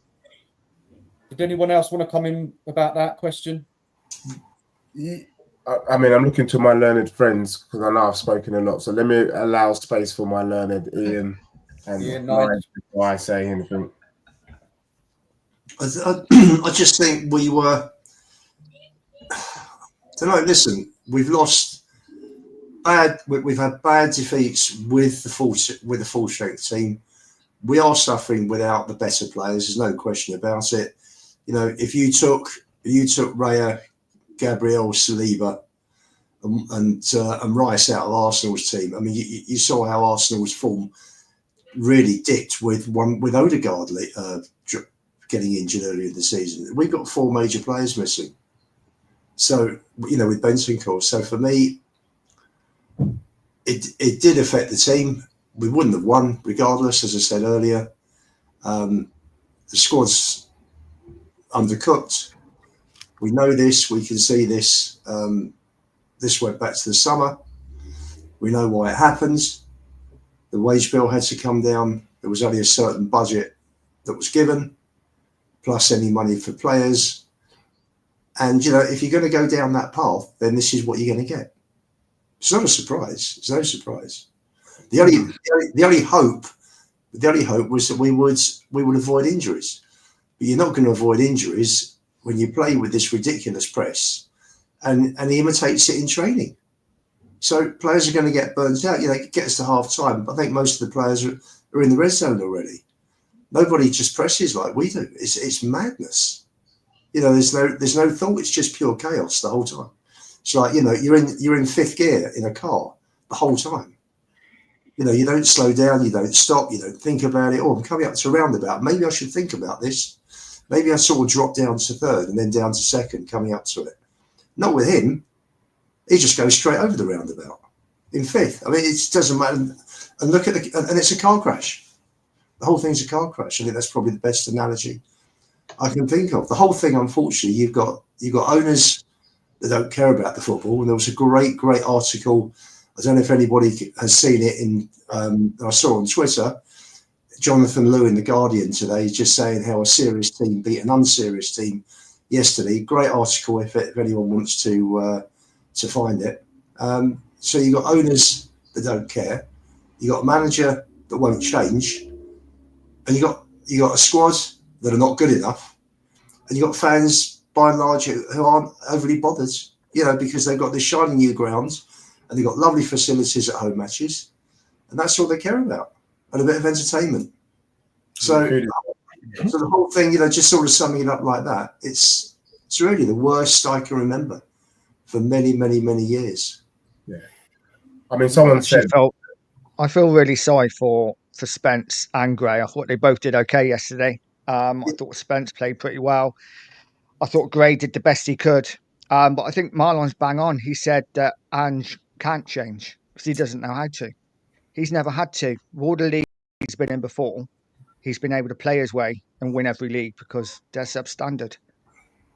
Did anyone else want to come in about that question? I mean, I'm looking to my learned friends because I know I've spoken a lot. So let me allow space for my learned Ian and Nige before I say anything. I just think we were. Tonight, listen, we've lost bad. We've had bad defeats with the full strength team. We are suffering without the better players. There's no question about it. You know, if you took Raya, Gabriel, Saliba, and Rice out of Arsenal's team, I mean, you saw how Arsenal's form really dipped with Odegaard getting injured earlier in the season. We've got 4 major players missing. So, you know, with Bentancur. So for me, it did affect the team. We wouldn't have won regardless, as I said earlier. The squad's undercooked. We know this. We can see this. This went back to the summer. We know why it happens. The wage bill had to come down. There was only a certain budget that was given, plus any money for players. And, you know, if you're going to go down that path, then this is what you're going to get. It's not a surprise. It's no surprise. The only hope was that we would avoid injuries. But you're not going to avoid injuries when you play with this ridiculous press and he imitates it in training. So players are going to get burnt out. You know, it gets to half time. I think most of the players are in the red zone already. Nobody just presses like we do. It's madness. You know, there's no thought. It's just pure chaos the whole time. It's like, you know, you're in fifth gear in a car the whole time. You know, you don't slow down, you don't stop, you don't think about it. Oh, I'm coming up to a roundabout. Maybe I should think about this. Maybe I sort of drop down to third and then down to second coming up to it. Not with him. He just goes straight over the roundabout in fifth. I mean, it doesn't matter. And look at and it's a car crash. The whole thing's a car crash. I think that's probably the best analogy I can think of. The whole thing, unfortunately, you've got owners that don't care about the football. And there was a great article. I don't know if anybody has seen it I saw on Twitter. Jonathan Lew in The Guardian today just saying how a serious team beat an unserious team yesterday. Great article if anyone wants to find it. So you've got owners that don't care. You've got a manager that won't change. And you got a squad that are not good enough. And you've got fans, by and large, who aren't overly bothered, you know, because they've got this shiny new ground and they've got lovely facilities at home matches. And that's all they care about. And a bit of entertainment. So the whole thing, you know, just sort of summing it up like that, it's really the worst I can remember for many, many, many years. Yeah. I mean, someone said... I feel really sorry for Spence and Gray. I thought they both did okay yesterday. I thought Spence played pretty well. I thought Gray did the best he could. But I think Marlon's bang on. He said that Ange can't change because he doesn't know how to. He's never had to. All the leagues he's been in before, he's been able to play his way and win every league because they're substandard.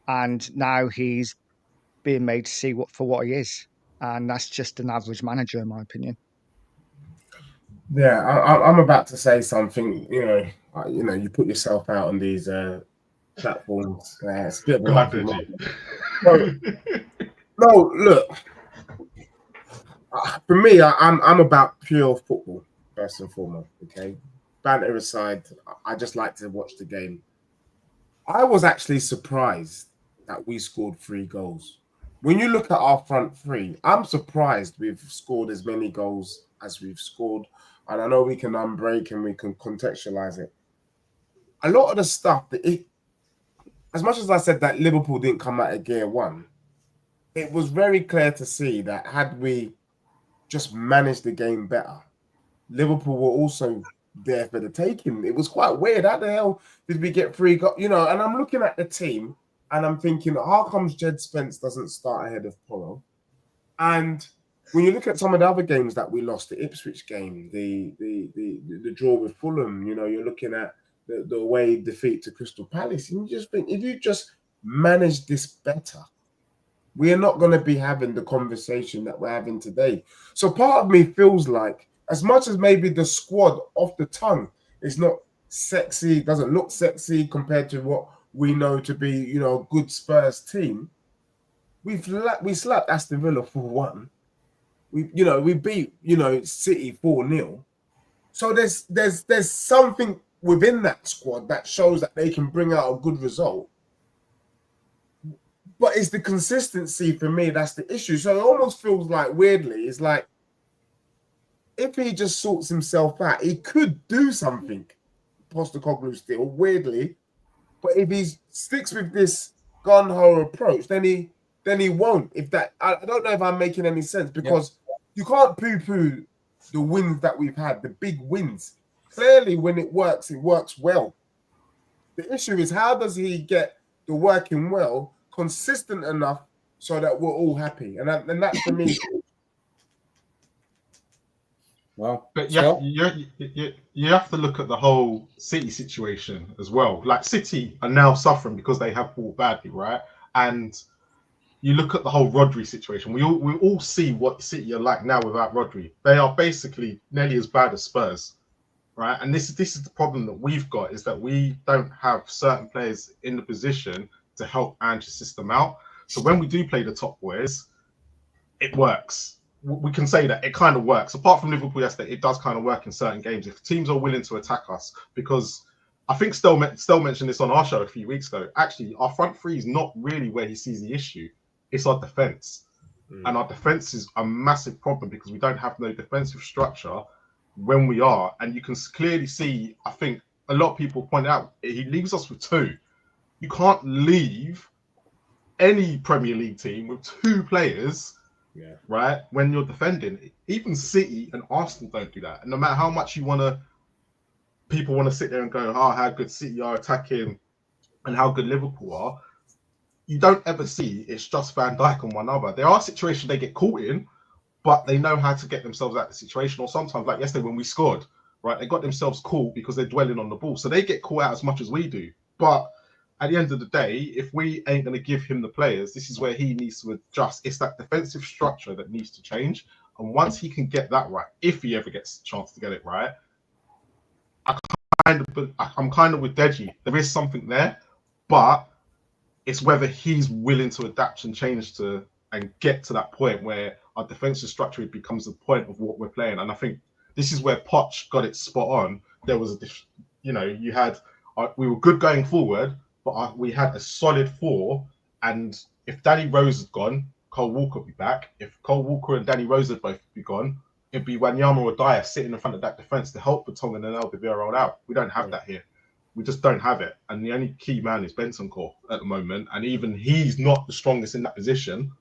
And now he's being made to see what he is. And that's just an average manager, in my opinion. Yeah, I'm about to say something. You know, you put yourself out on these platforms. It's a bit of no, look. For me, I'm about pure football first and foremost. Okay, banter aside, I just like to watch the game. I was actually surprised that we scored 3 goals. When you look at our front three, I'm surprised we've scored as many goals as we've scored. And I know we can unbreak and we can contextualize it. A lot of the stuff as much as I said that Liverpool didn't come out of gear 1, it was very clear to see that had we just managed the game better, Liverpool were also there for the taking. It was quite weird. How the hell did we get 3 goals? You know, and I'm looking at the team and I'm thinking, how comes Jed Spence doesn't start ahead of Porro? And when you look at some of the other games that we lost, the Ipswich game, the draw with Fulham, you know, you're looking at the away defeat to Crystal Palace, and you just think, if you just manage this better, we are not going to be having the conversation that we're having today. So part of me feels like, as much as maybe the squad off the tongue is not sexy, doesn't look sexy compared to what we know to be, you know, a good Spurs team, we slapped Aston Villa 4-1. We beat, you know, City 4-0. So there's something within that squad that shows that they can bring out a good result. But it's the consistency for me that's the issue. So it almost feels like, weirdly, it's like, if he just sorts himself out, he could do something, Postecoglou still, weirdly. But if he sticks with this gun-ho approach, then he won't. I don't know if I'm making any sense, because you can't poo-poo the wins that we've had, the big wins. Clearly, when it works well. The issue is, how does he get the working well consistent enough so that we're all happy? And that for me. Well, but you have to look at the whole City situation as well. Like, City are now suffering because they have fought badly, right? And you look at the whole Rodri situation. We all see what City are like now without Rodri. They are basically nearly as bad as Spurs, right? And this is the problem that we've got, is that we don't have certain players in the position to help Ange's system out. So when we do play the top boys, it works. We can say that it kind of works. Apart from Liverpool yesterday, it does kind of work in certain games if teams are willing to attack us. Because I think Stel mentioned this on our show a few weeks ago. Actually, our front three is not really where he sees the issue. It's our defence. And our defence is a massive problem because we don't have no defensive structure when we are. And you can clearly see, I think a lot of people point out, he leaves us with 2. You can't leave any Premier League team with 2 players, right, when you're defending. Even City and Arsenal don't do that. And no matter how much people want to sit there and go, oh, how good City are attacking and how good Liverpool are, you don't ever see it's just Van Dijk on one other. There are situations they get caught in, but they know how to get themselves out of the situation. Or sometimes, like yesterday when we scored, right, they got themselves caught because they're dwelling on the ball. So they get caught out as much as we do. But at the end of the day, if we ain't going to give him the players, this is where he needs to adjust. It's that defensive structure that needs to change. And once he can get that right, if he ever gets a chance to get it right, I'm kind of with Deji. There is something there, but it's whether he's willing to adapt and change and get to that point where our defensive structure becomes the point of what we're playing. And I think this is where Poch got it spot on. There was we were good going forward, but we had a solid 4. And if Danny Rose had gone, Cole Walker would be back. If Cole Walker and Danny Rose had both be gone, it'd be Wanyama or Dyer sitting in front of that defense to help Vertonghen and Alderweireld out. We don't have that here. We just don't have it. And the only key man is Bentancur at the moment. And even he's not the strongest in that position,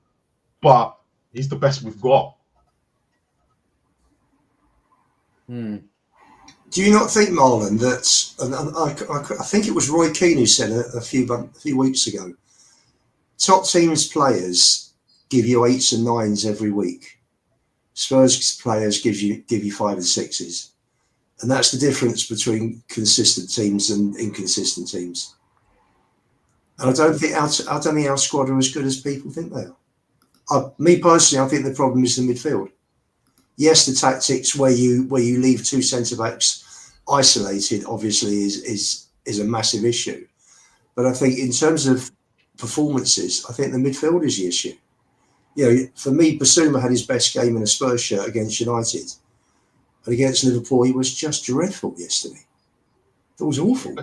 but he's the best we've got. Do you not think, Marlon, that, and I think it was Roy Keane who said a few weeks ago, top teams players give you 8s and 9s every week. Spurs players give you 5 and 6s. And that's the difference between consistent teams and inconsistent teams. And I don't think our squad are as good as people think they are. Me personally, I think the problem is the midfield. Yes, the tactics where you leave 2 centre backs isolated obviously is a massive issue. But I think in terms of performances, I think the midfield is the issue. You know, for me, Basuma had his best game in a Spurs shirt against United. And against Liverpool, he was just dreadful yesterday. It was awful.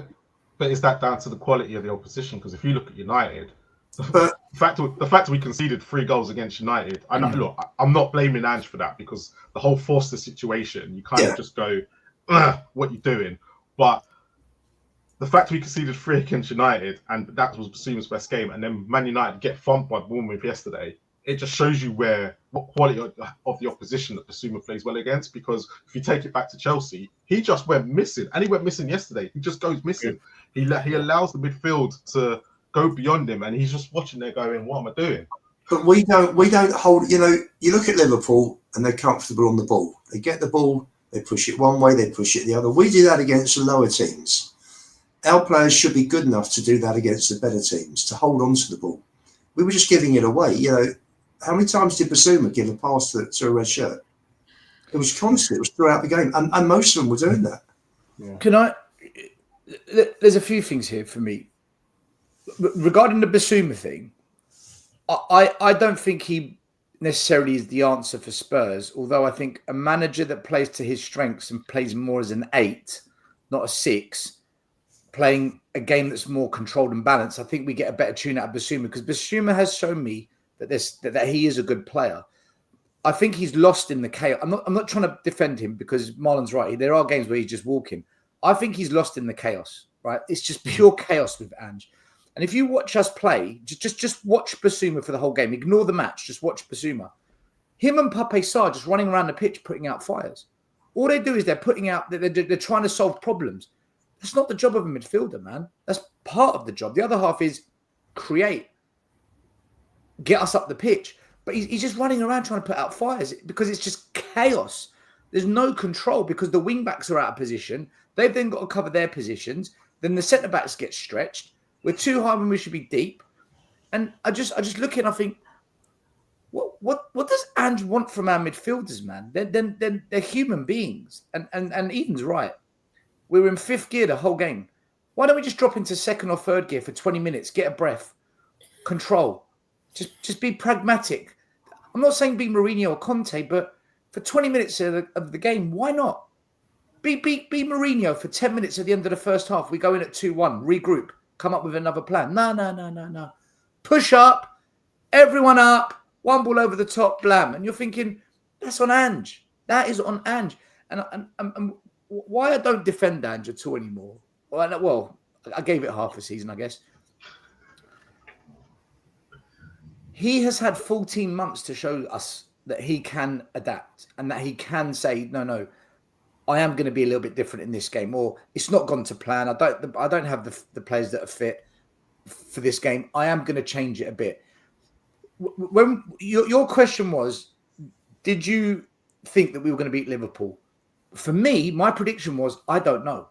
But is that down to the quality of the opposition? Because if you look at United, the fact we conceded 3 goals against United, look, I'm not blaming Ange for that, because the whole Forster situation, you kind of just go, what you doing? But the fact we conceded 3 against United, and that was Basuma's best game, and then Man United get thumped by Bournemouth yesterday, it just shows you where what quality of the opposition that Basuma plays well against. Because if you take it back to Chelsea, he just went missing, and he went missing yesterday. He just goes missing. He allows the midfield to go beyond him, and he's just watching there going, "What am I doing?" But we don't hold. You look at Liverpool and they're comfortable on the ball. They get the ball, they push it one way, they push it the other. We do that against the lower teams. Our players should be good enough to do that against the better teams, to hold on to the ball. We were just giving it away. How many times did Basuma give a pass to a red shirt? It was constant. It was throughout the game, and most of them were doing that. Yeah. There's a few things here for me regarding the Basuma thing. I don't think he necessarily is the answer for Spurs, although I think a manager that plays to his strengths and plays more as an 8, not a 6, playing a game that's more controlled and balanced, I think we get a better tune out of Basuma, because Basuma has shown me that he is a good player. I think he's lost in the chaos. I'm not trying to defend him, because Marlon's right. There are games where he's just walking. I think he's lost in the chaos, right? It's just pure chaos with Ange. And if you watch us play, just watch Basuma for the whole game. Ignore the match. Just watch Basuma. Him and Pape Sarr just running around the pitch, putting out fires. All they do is they're trying to solve problems. That's not the job of a midfielder, man. That's part of the job. The other half is create, get us up the pitch. But he's just running around trying to put out fires because it's just chaos. There's no control because the wing-backs are out of position. They've then got to cover their positions. Then the centre-backs get stretched. We're too high when we should be deep. And I just look at it and I think, what does Ange want from our midfielders, man? They're human beings. And Eden's right. We were in 5th gear the whole game. Why don't we just drop into 2nd or 3rd gear for 20 minutes, get a breath, control, just be pragmatic. I'm not saying be Mourinho or Conte, but for 20 minutes of the game, why not? Be Mourinho for 10 minutes at the end of the first half. We go in at 2-1, regroup, come up with another plan. No. Push up, everyone up, one ball over the top, blam. And you're thinking, that's on Ange. That is on Ange. And why I don't defend Ange at all anymore, well, I gave it half a season, I guess. He has had 14 months to show us that he can adapt and that he can say, no, I am going to be a little bit different in this game, or it's not gone to plan. I don't have the players that are fit for this game. I am going to change it a bit. When your question was, did you think that we were going to beat Liverpool? For me, my prediction was, I don't know.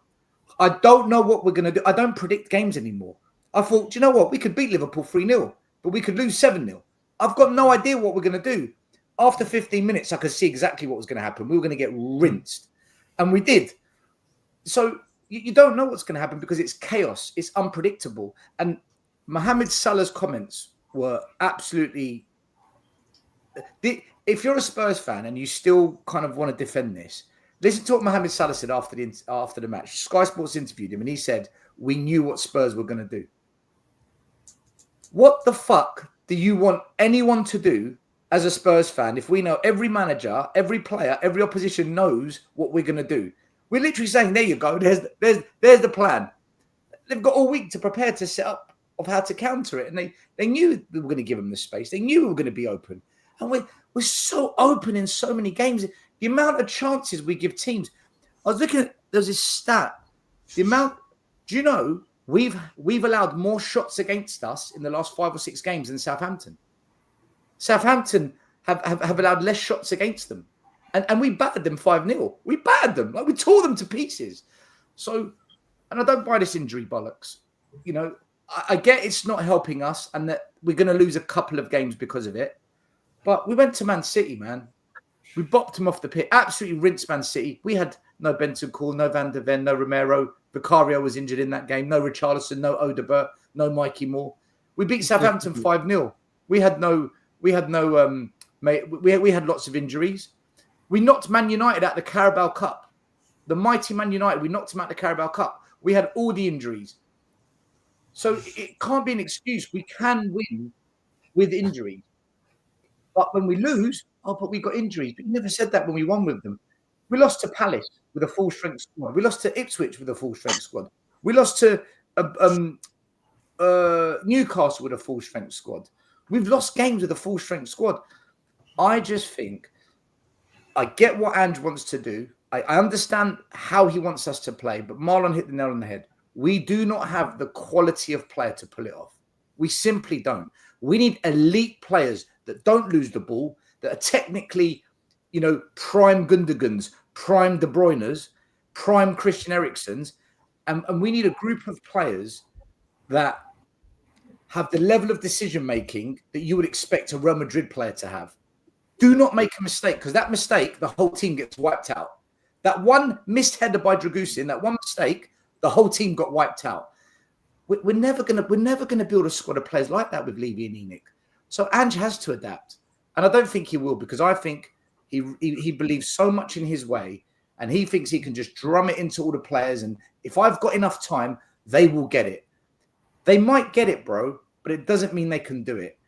I don't know what we're going to do. I don't predict games anymore. I thought, do you know what? We could beat Liverpool 3-0, but we could lose 7-0. I've got no idea what we're going to do. After 15 minutes, I could see exactly what was going to happen. We were going to get rinsed. And we did. So you don't know what's going to happen because it's chaos. It's unpredictable. And Mohamed Salah's comments were absolutely... If you're a Spurs fan and you still kind of want to defend this, listen to what Mohamed Salah said after the match. Sky Sports interviewed him and he said, we knew what Spurs were going to do. What the fuck do you want anyone to do as a Spurs fan if we know every manager, every player, every opposition knows what we're going to do? We're literally saying, there you go, there's the plan. They've got all week to prepare to set up of how to counter it. And they knew we were going to give them the space. They knew we were going to be open. And we're so open in so many games. The amount of chances we give teams. I was looking at, there's this stat. The amount, do you know, we've allowed more shots against us in the last 5 or 6 games than Southampton. Southampton have allowed less shots against them. And we battered them 5-0. We battered them. Like, we tore them to pieces. So, and I don't buy this injury bollocks. You know, I get it's not helping us and that we're going to lose a couple of games because of it. But we went to Man City, man. We bopped them off the pitch. Absolutely rinsed Man City. We had no Bentancur, no Van der Ven, no Romero. Vicario was injured in that game. No Richarlison, no Odegaard, no Mikey Moore. We beat Southampton 5-0. We had lots of injuries. We knocked Man United out the Carabao Cup. The mighty Man United, we knocked them out the Carabao Cup. We had all the injuries. So it can't be an excuse. We can win with injuries. But when we lose, but we got injuries. But you never said that when we won with them. We lost to Palace with a full-strength squad. We lost to Ipswich with a full-strength squad. We lost to Newcastle with a full-strength squad. We've lost games with a full-strength squad. I just think I get what Ange wants to do. I understand how he wants us to play, but Marlon hit the nail on the head. We do not have the quality of player to pull it off. We simply don't. We need elite players that don't lose the ball, that are technically, prime Gundogan's, prime De Bruyne's, prime Christian Eriksen's. And we need a group of players that have the level of decision-making that you would expect a Real Madrid player to have. Do not make a mistake, because that mistake, the whole team gets wiped out. That one missed header by Dragusin, that one mistake, the whole team got wiped out. We're never gonna build a squad of players like that with Levy and ENIC. So Ange has to adapt, and I don't think he will, because I think he believes so much in his way, and he thinks he can just drum it into all the players. And if I've got enough time, they will get it. They might get it, bro, but it doesn't mean they can do it.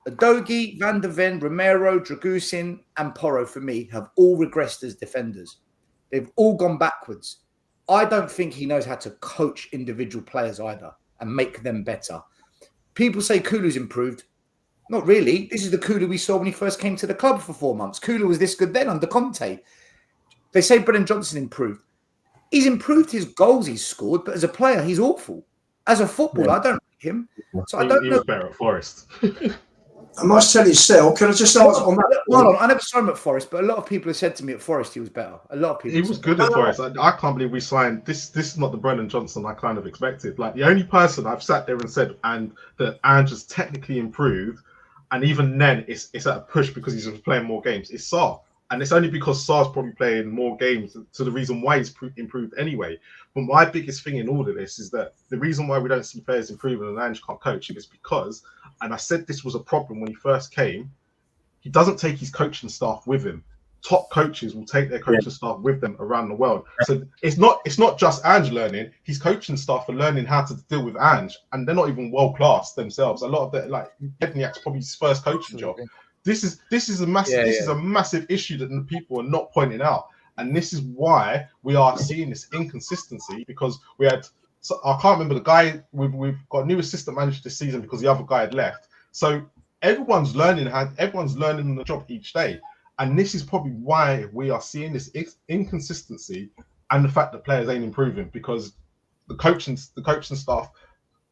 Adogi, Van de Ven, Romero, Dragusin, and Porro, for me, have all regressed as defenders. They've all gone backwards. I don't think he knows how to coach individual players either and make them better. People say Kulu's improved. Not really. This is the Kulu we saw when he first came to the club for 4 months. Kulu was this good then under Conte. They say Brennan Johnson improved. He's improved his goals he's scored, but as a player, he's awful. As a footballer, I don't like him. So I don't know. He was better at Forest. I must tell you, Stel, can I just ask on that? Marlon, I never saw him at Forest, but a lot of people have said to me at Forest he was better. A lot of people. He was good at Forest. I can't believe we signed this. This is not the Brennan Johnson I kind of expected. Like, the only person I've sat there and said that Ange has technically improved, and even then it's at a push because he's playing more games, is Sarr. And it's only because Sarr's probably playing more games to the reason why he's improved anyway. But my biggest thing in all of this is that the reason why we don't see players improving and Ange can't coach is because, and I said this was a problem when he first came, he doesn't take his coaching staff with him. Top coaches will take their coaching staff with them around the world. So it's not just Ange learning. His coaching staff are learning how to deal with Ange, and they're not even world class themselves. A lot of them, like Edniak's probably his first coaching job. This is a massive issue that the people are not pointing out, and this is why we are seeing this inconsistency. Because we had, I can't remember the guy. We've got a new assistant manager this season because the other guy had left. So everyone's learning the job each day, and this is probably why we are seeing this inconsistency and the fact that players ain't improving, because the coaching staff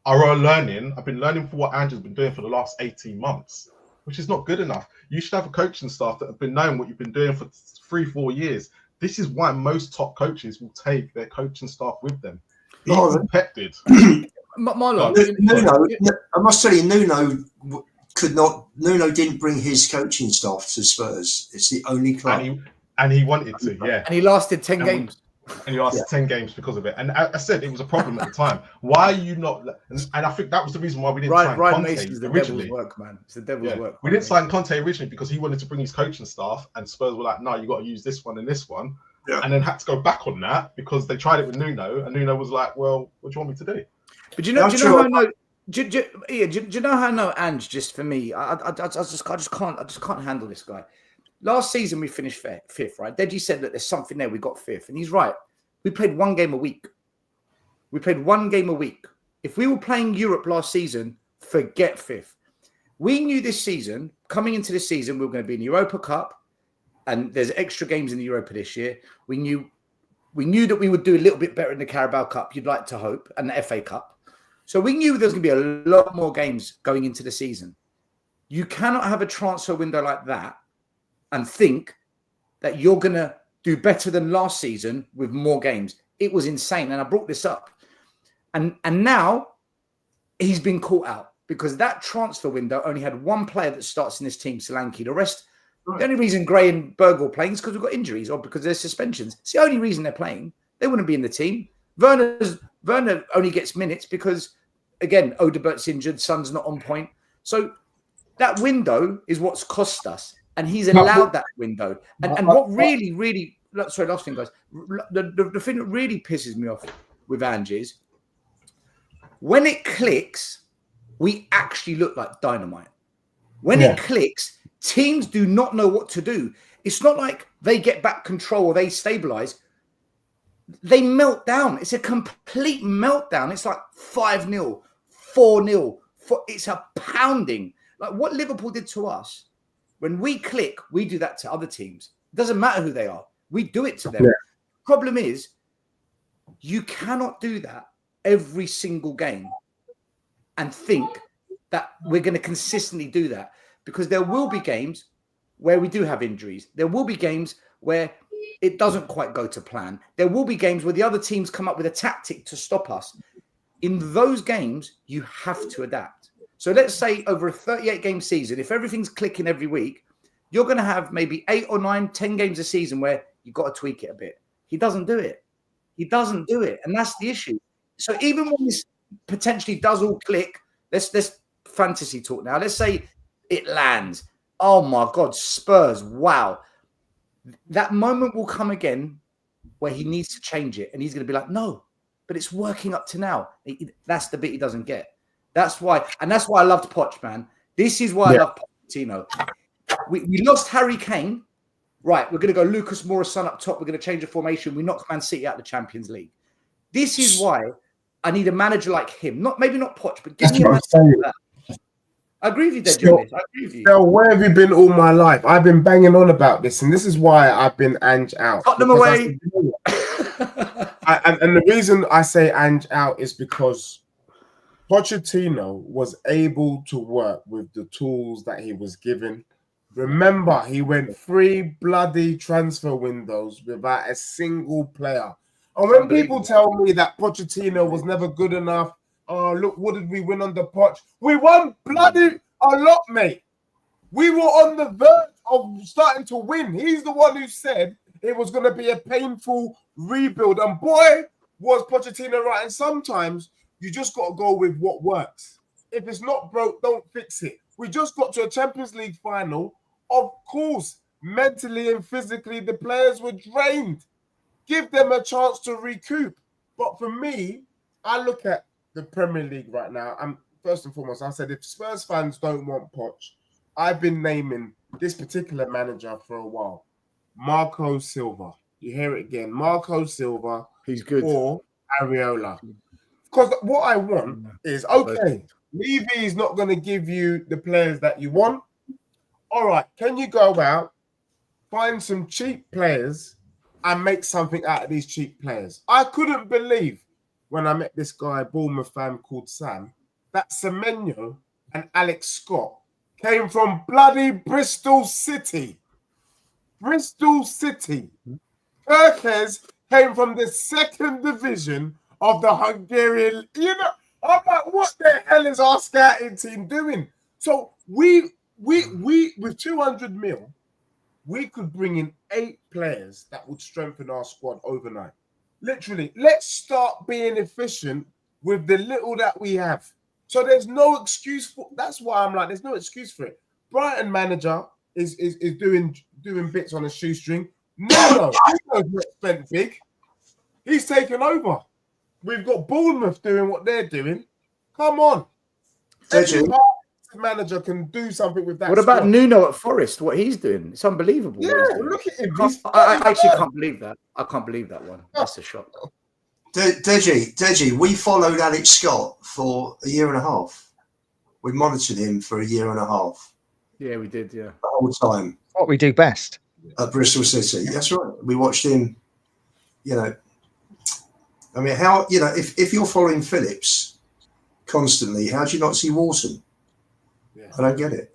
are learning. I've been learning for what Ange has been doing for the last 18 months. Which is not good enough. You should have a coaching staff that have been knowing what you've been doing for 3-4 years. This is why most top coaches will take their coaching staff with them. Even Pep did. Marlon, Nuno, I must tell you, Nuno didn't bring his coaching staff to Spurs. It's the only club. And he wanted to, yeah. And he lasted 10 games. And he lasted 10 games because of it. And I said it was a problem at the time. Why are you not? And I think that was the reason why we didn't sign Conte Mason's the originally. Devil's work, man. It's the devil's work. We didn't sign Conte originally because he wanted to bring his coaching staff, and Spurs were like, "No, you got to use this one and this one," and then had to go back on that because they tried it with Nuno, and Nuno was like, "Well, what do you want me to do?" But do you know how I know? Do you know how I know Ange? Just for me, I just can't handle this guy. Last season we finished fifth, right? Deji said that there's something there. We got fifth, and he's right. We played one game a week. If we were playing Europe last season, forget fifth. We knew this season, coming into this season, we were going to be in the Europa Cup, and there's extra games in the Europa this year. We knew that we would do a little bit better in the Carabao Cup, you'd like to hope, and the FA Cup. So we knew there was going to be a lot more games going into the season. You cannot have a transfer window like that and think that you're going to do better than last season with more games. It was insane. And I brought this up. And now he's been caught out because that transfer window only had one player that starts in this team, Solanke. The rest, the only reason Gray and Berg were playing is because we've got injuries or because there's suspensions. It's the only reason they're playing. They wouldn't be in the team. Werner only gets minutes because, again, Odebert's injured, Son's not on point. So that window is what's cost us. And he's allowed that window. And what really, sorry, last thing, guys. The thing that really pisses me off with Ange is when it clicks, we actually look like dynamite. When it clicks, teams do not know what to do. It's not like they get back control or they stabilize. They melt down. It's a complete meltdown. It's like 5-0, 4-0. It's a pounding. Like what Liverpool did to us When we click, we do that to other teams. It doesn't matter who they are. We do it to them. Yeah. Problem is, you cannot do that every single game and think that we're going to consistently do that, because there will be games where we do have injuries. There will be games where it doesn't quite go to plan. There will be games where the other teams come up with a tactic to stop us. In those games, you have to adapt. So let's say over a 38-game season, if everything's clicking every week, you're going to have maybe 8 or 9, 10 games a season where you've got to tweak it a bit. He doesn't do it. He doesn't do it. And that's the issue. So even when this potentially does all click, let's fantasy talk now. Let's say it lands. Oh my God, Spurs. Wow. That moment will come again where he needs to change it. And he's going to be like, no, but it's working up to now. That's the bit he doesn't get. That's why. And that's why I loved Poch, man. This is why I love Pochettino. We lost Harry Kane. Right, we're going to go Lucas Moura's son up top. We're going to change the formation. We knocked Man City out of the Champions League. This is why I need a manager like him. Maybe not Poch, but give me a manager like that. I agree with you, DejiSpurs. I agree with you. Stel, where have you been all my life? I've been banging on about this, and this is why I've been Ange out. Tottenham away. And the reason I say Ange out is because Pochettino was able to work with the tools that he was given. Remember, he went 3 bloody transfer windows without a single player. And when people tell me that Pochettino was never good enough, oh, look, what did we win under Poch? We won bloody a lot, mate. We were on the verge of starting to win. He's the one who said it was going to be a painful rebuild. And boy, was Pochettino right. And sometimes you just got to go with what works. If it's not broke, don't fix it. We just got to a Champions League final. Of course, mentally and physically, the players were drained. Give them a chance to recoup. But for me, I look at the Premier League right now. And first and foremost, I said, if Spurs fans don't want Poch, I've been naming this particular manager for a while. Marco Silva. You hear it again. Marco Silva. He's good. Or Areola. Because what I want is, okay, Levy is not going to give you the players that you want. All right, can you go out, find some cheap players and make something out of these cheap players? I couldn't believe when I met this guy, Bournemouth fan called Sam, that Semenyo and Alex Scott came from bloody Bristol City. Bristol City. Perkes came from the 2nd division of the Hungarian. You know, I'm like, what the hell is our scouting team doing? So we with 200 mil, we could bring in 8 players that would strengthen our squad overnight. Literally, let's start being efficient with the little that we have. So there's no excuse for. That's why I'm like, there's no excuse for it. Brighton manager is doing bits on a shoestring. No, he's not spent big. He's taken over. We've got Bournemouth doing what they're doing. Come on. Manager can do something with that. What about Nuno at Forest? What he's doing? It's unbelievable. Yeah, look at him. I actually can't believe that. I can't believe that one. That's a shock. Deji, we followed Alex Scott for a year and a half. We monitored him for a year and a half. Yeah, we did. Yeah, the whole time. What we do best at Bristol City. That's right. We watched him. You know, I mean, how if you're following Phillips constantly, how do you not see Wharton? I don't get it.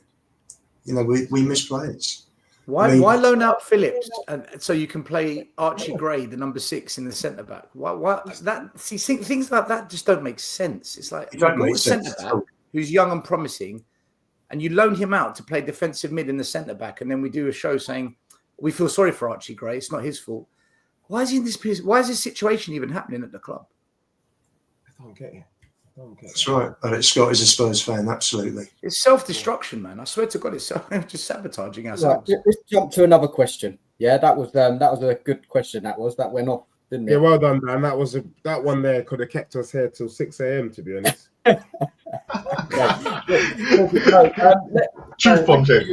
You know, we miss players. Why loan out Phillips and so you can play Archie Gray, the number 6 in the centre back? Why that? See, things like that just don't make sense. It's like you've got a centre back who's young and promising, and you loan him out to play defensive mid in the centre back, and then we do a show saying we feel sorry for Archie Gray. It's not his fault. Why is he in this? Why is this situation even happening at the club? I don't get it. That's right. Alex Scott is a Spurs fan, absolutely. It's self-destruction, man. I swear to God, it's just sabotaging ourselves. Right, let's jump to another question. Yeah, that was a good question. That went off, didn't it? Yeah, well done, Dan. That one there could have kept us here till 6 a.m. to be honest. Truth bomb, Jay.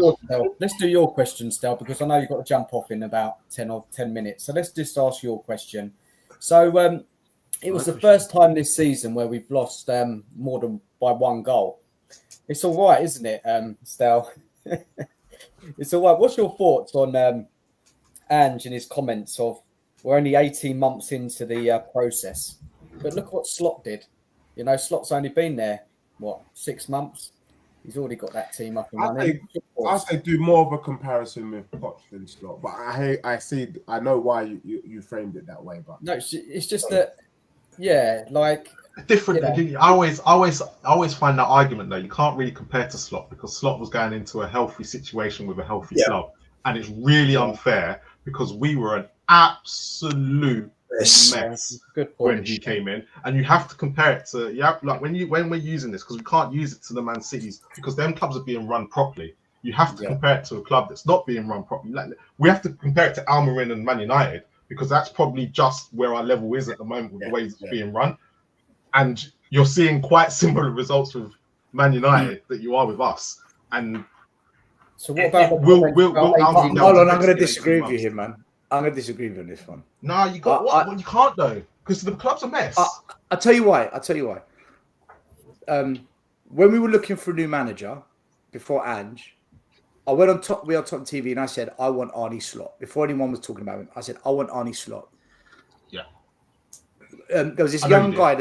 Let's do your question, Stel, because I know you've got to jump off in about 10 minutes. So let's just ask your question. So it was the first time this season where we've lost more than by 1 goal. It's all right, isn't it, Stel? It's all right. What's your thoughts on Ange and his comments of we're only 18 months into the process, but look what Slot did. You know, Slot's only been there, 6 months? He's already got that team up and running. I say do more of a comparison with Poch than Slot, but I know why you framed it that way. But no, it's just that, yeah, like different. You know, I always find that argument though. You can't really compare to Slot because Slot was going into a healthy situation with a healthy club, and it's really unfair because we were an absolute mess when he came in, and you have to compare it to like when we're using this because we can't use it to the Man Cities because them clubs are being run properly. You have to compare it to a club that's not being run properly. Like, we have to compare it to Almiron and Man United because that's probably just where our level is at the moment with the way it's being run. And you're seeing quite similar results with Man United that you are with us. And so what about Marlon, I'm going to disagree with you here, man. I'm going to disagree with you on this one. No, you got you can't though, because the club's a mess. I'll tell you why. When we were looking for a new manager before Ange, I went on Tottenham TV and I said, I want Arne Slot. Before anyone was talking about him, I said, I want Arne Slot. Yeah. There was this young guy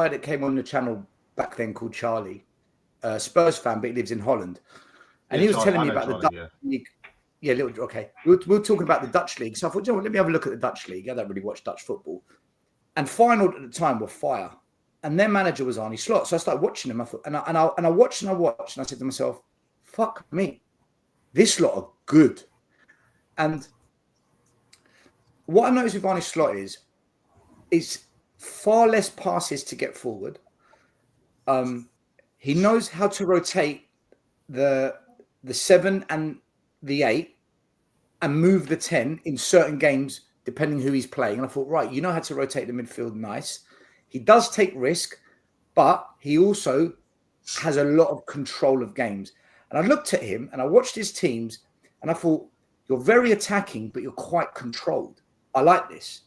that came on the channel back then called Charlie, Spurs fan, but he lives in Holland. And he was telling me about the Dutch league. Yeah, okay. We were talking about the Dutch league. So I thought, let me have a look at the Dutch league. I don't really watch Dutch football. And Feyenoord at the time were fire. And their manager was Arne Slot. So I started watching him. I thought, and I watched. And I said to myself, fuck me. This lot are good. And what I noticed with Arne Slot is far less passes to get forward. He knows how to rotate the 7 and the 8 and move the 10 in certain games, depending who he's playing. And I thought, right, you know how to rotate the midfield nice. He does take risk, but he also has a lot of control of games. And I looked at him and I watched his teams and I thought, you're very attacking, but you're quite controlled. I like this.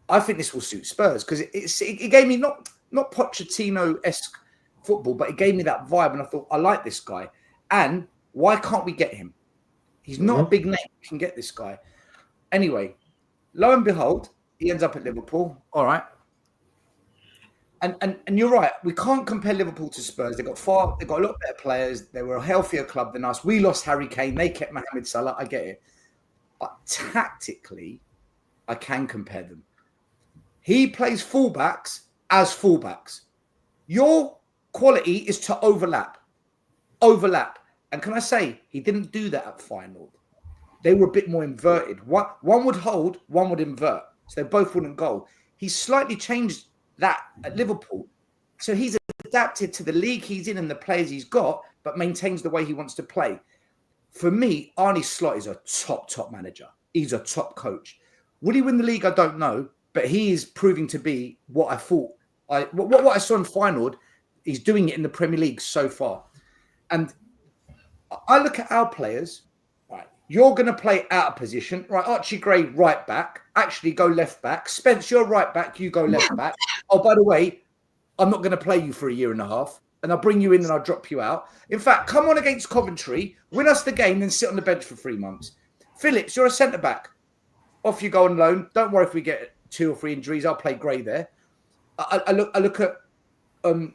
I think this will suit Spurs because it gave me not Pochettino-esque football, but it gave me that vibe. And I thought, I like this guy. And why can't we get him? He's not a big name. We can get this guy. Anyway, lo and behold, he ends up at Liverpool. All right. And you're right. We can't compare Liverpool to Spurs. They've got a lot better players. They were a healthier club than us. We lost Harry Kane. They kept Mohamed Salah. I get it. But tactically, I can compare them. He plays fullbacks as fullbacks. Your quality is to overlap. And can I say, he didn't do that at Feyenoord. They were a bit more inverted. One would hold, one would invert. So they both wouldn't go. He slightly changed that at Liverpool. So he's adapted to the league he's in and the players he's got, but maintains the way he wants to play. For me, Arne Slot is a top manager. He's a top coach. Will he win the league? I don't know. But he is proving to be what I thought. What I saw in Feyenoord, he's doing it in the Premier League so far. And I look at our players, right? You're going to play out of position, right? Archie Gray, right back. Actually, go left back. Spence, you're right back. You go left back. Oh, by the way, I'm not going to play you for a year and a half. And I'll bring you in and I'll drop you out. In fact, come on against Coventry, win us the game, then sit on the bench for 3 months. Phillips, you're a centre-back. Off you go on loan. Don't worry if we get 2 or 3 injuries. I'll play Gray there. I look at the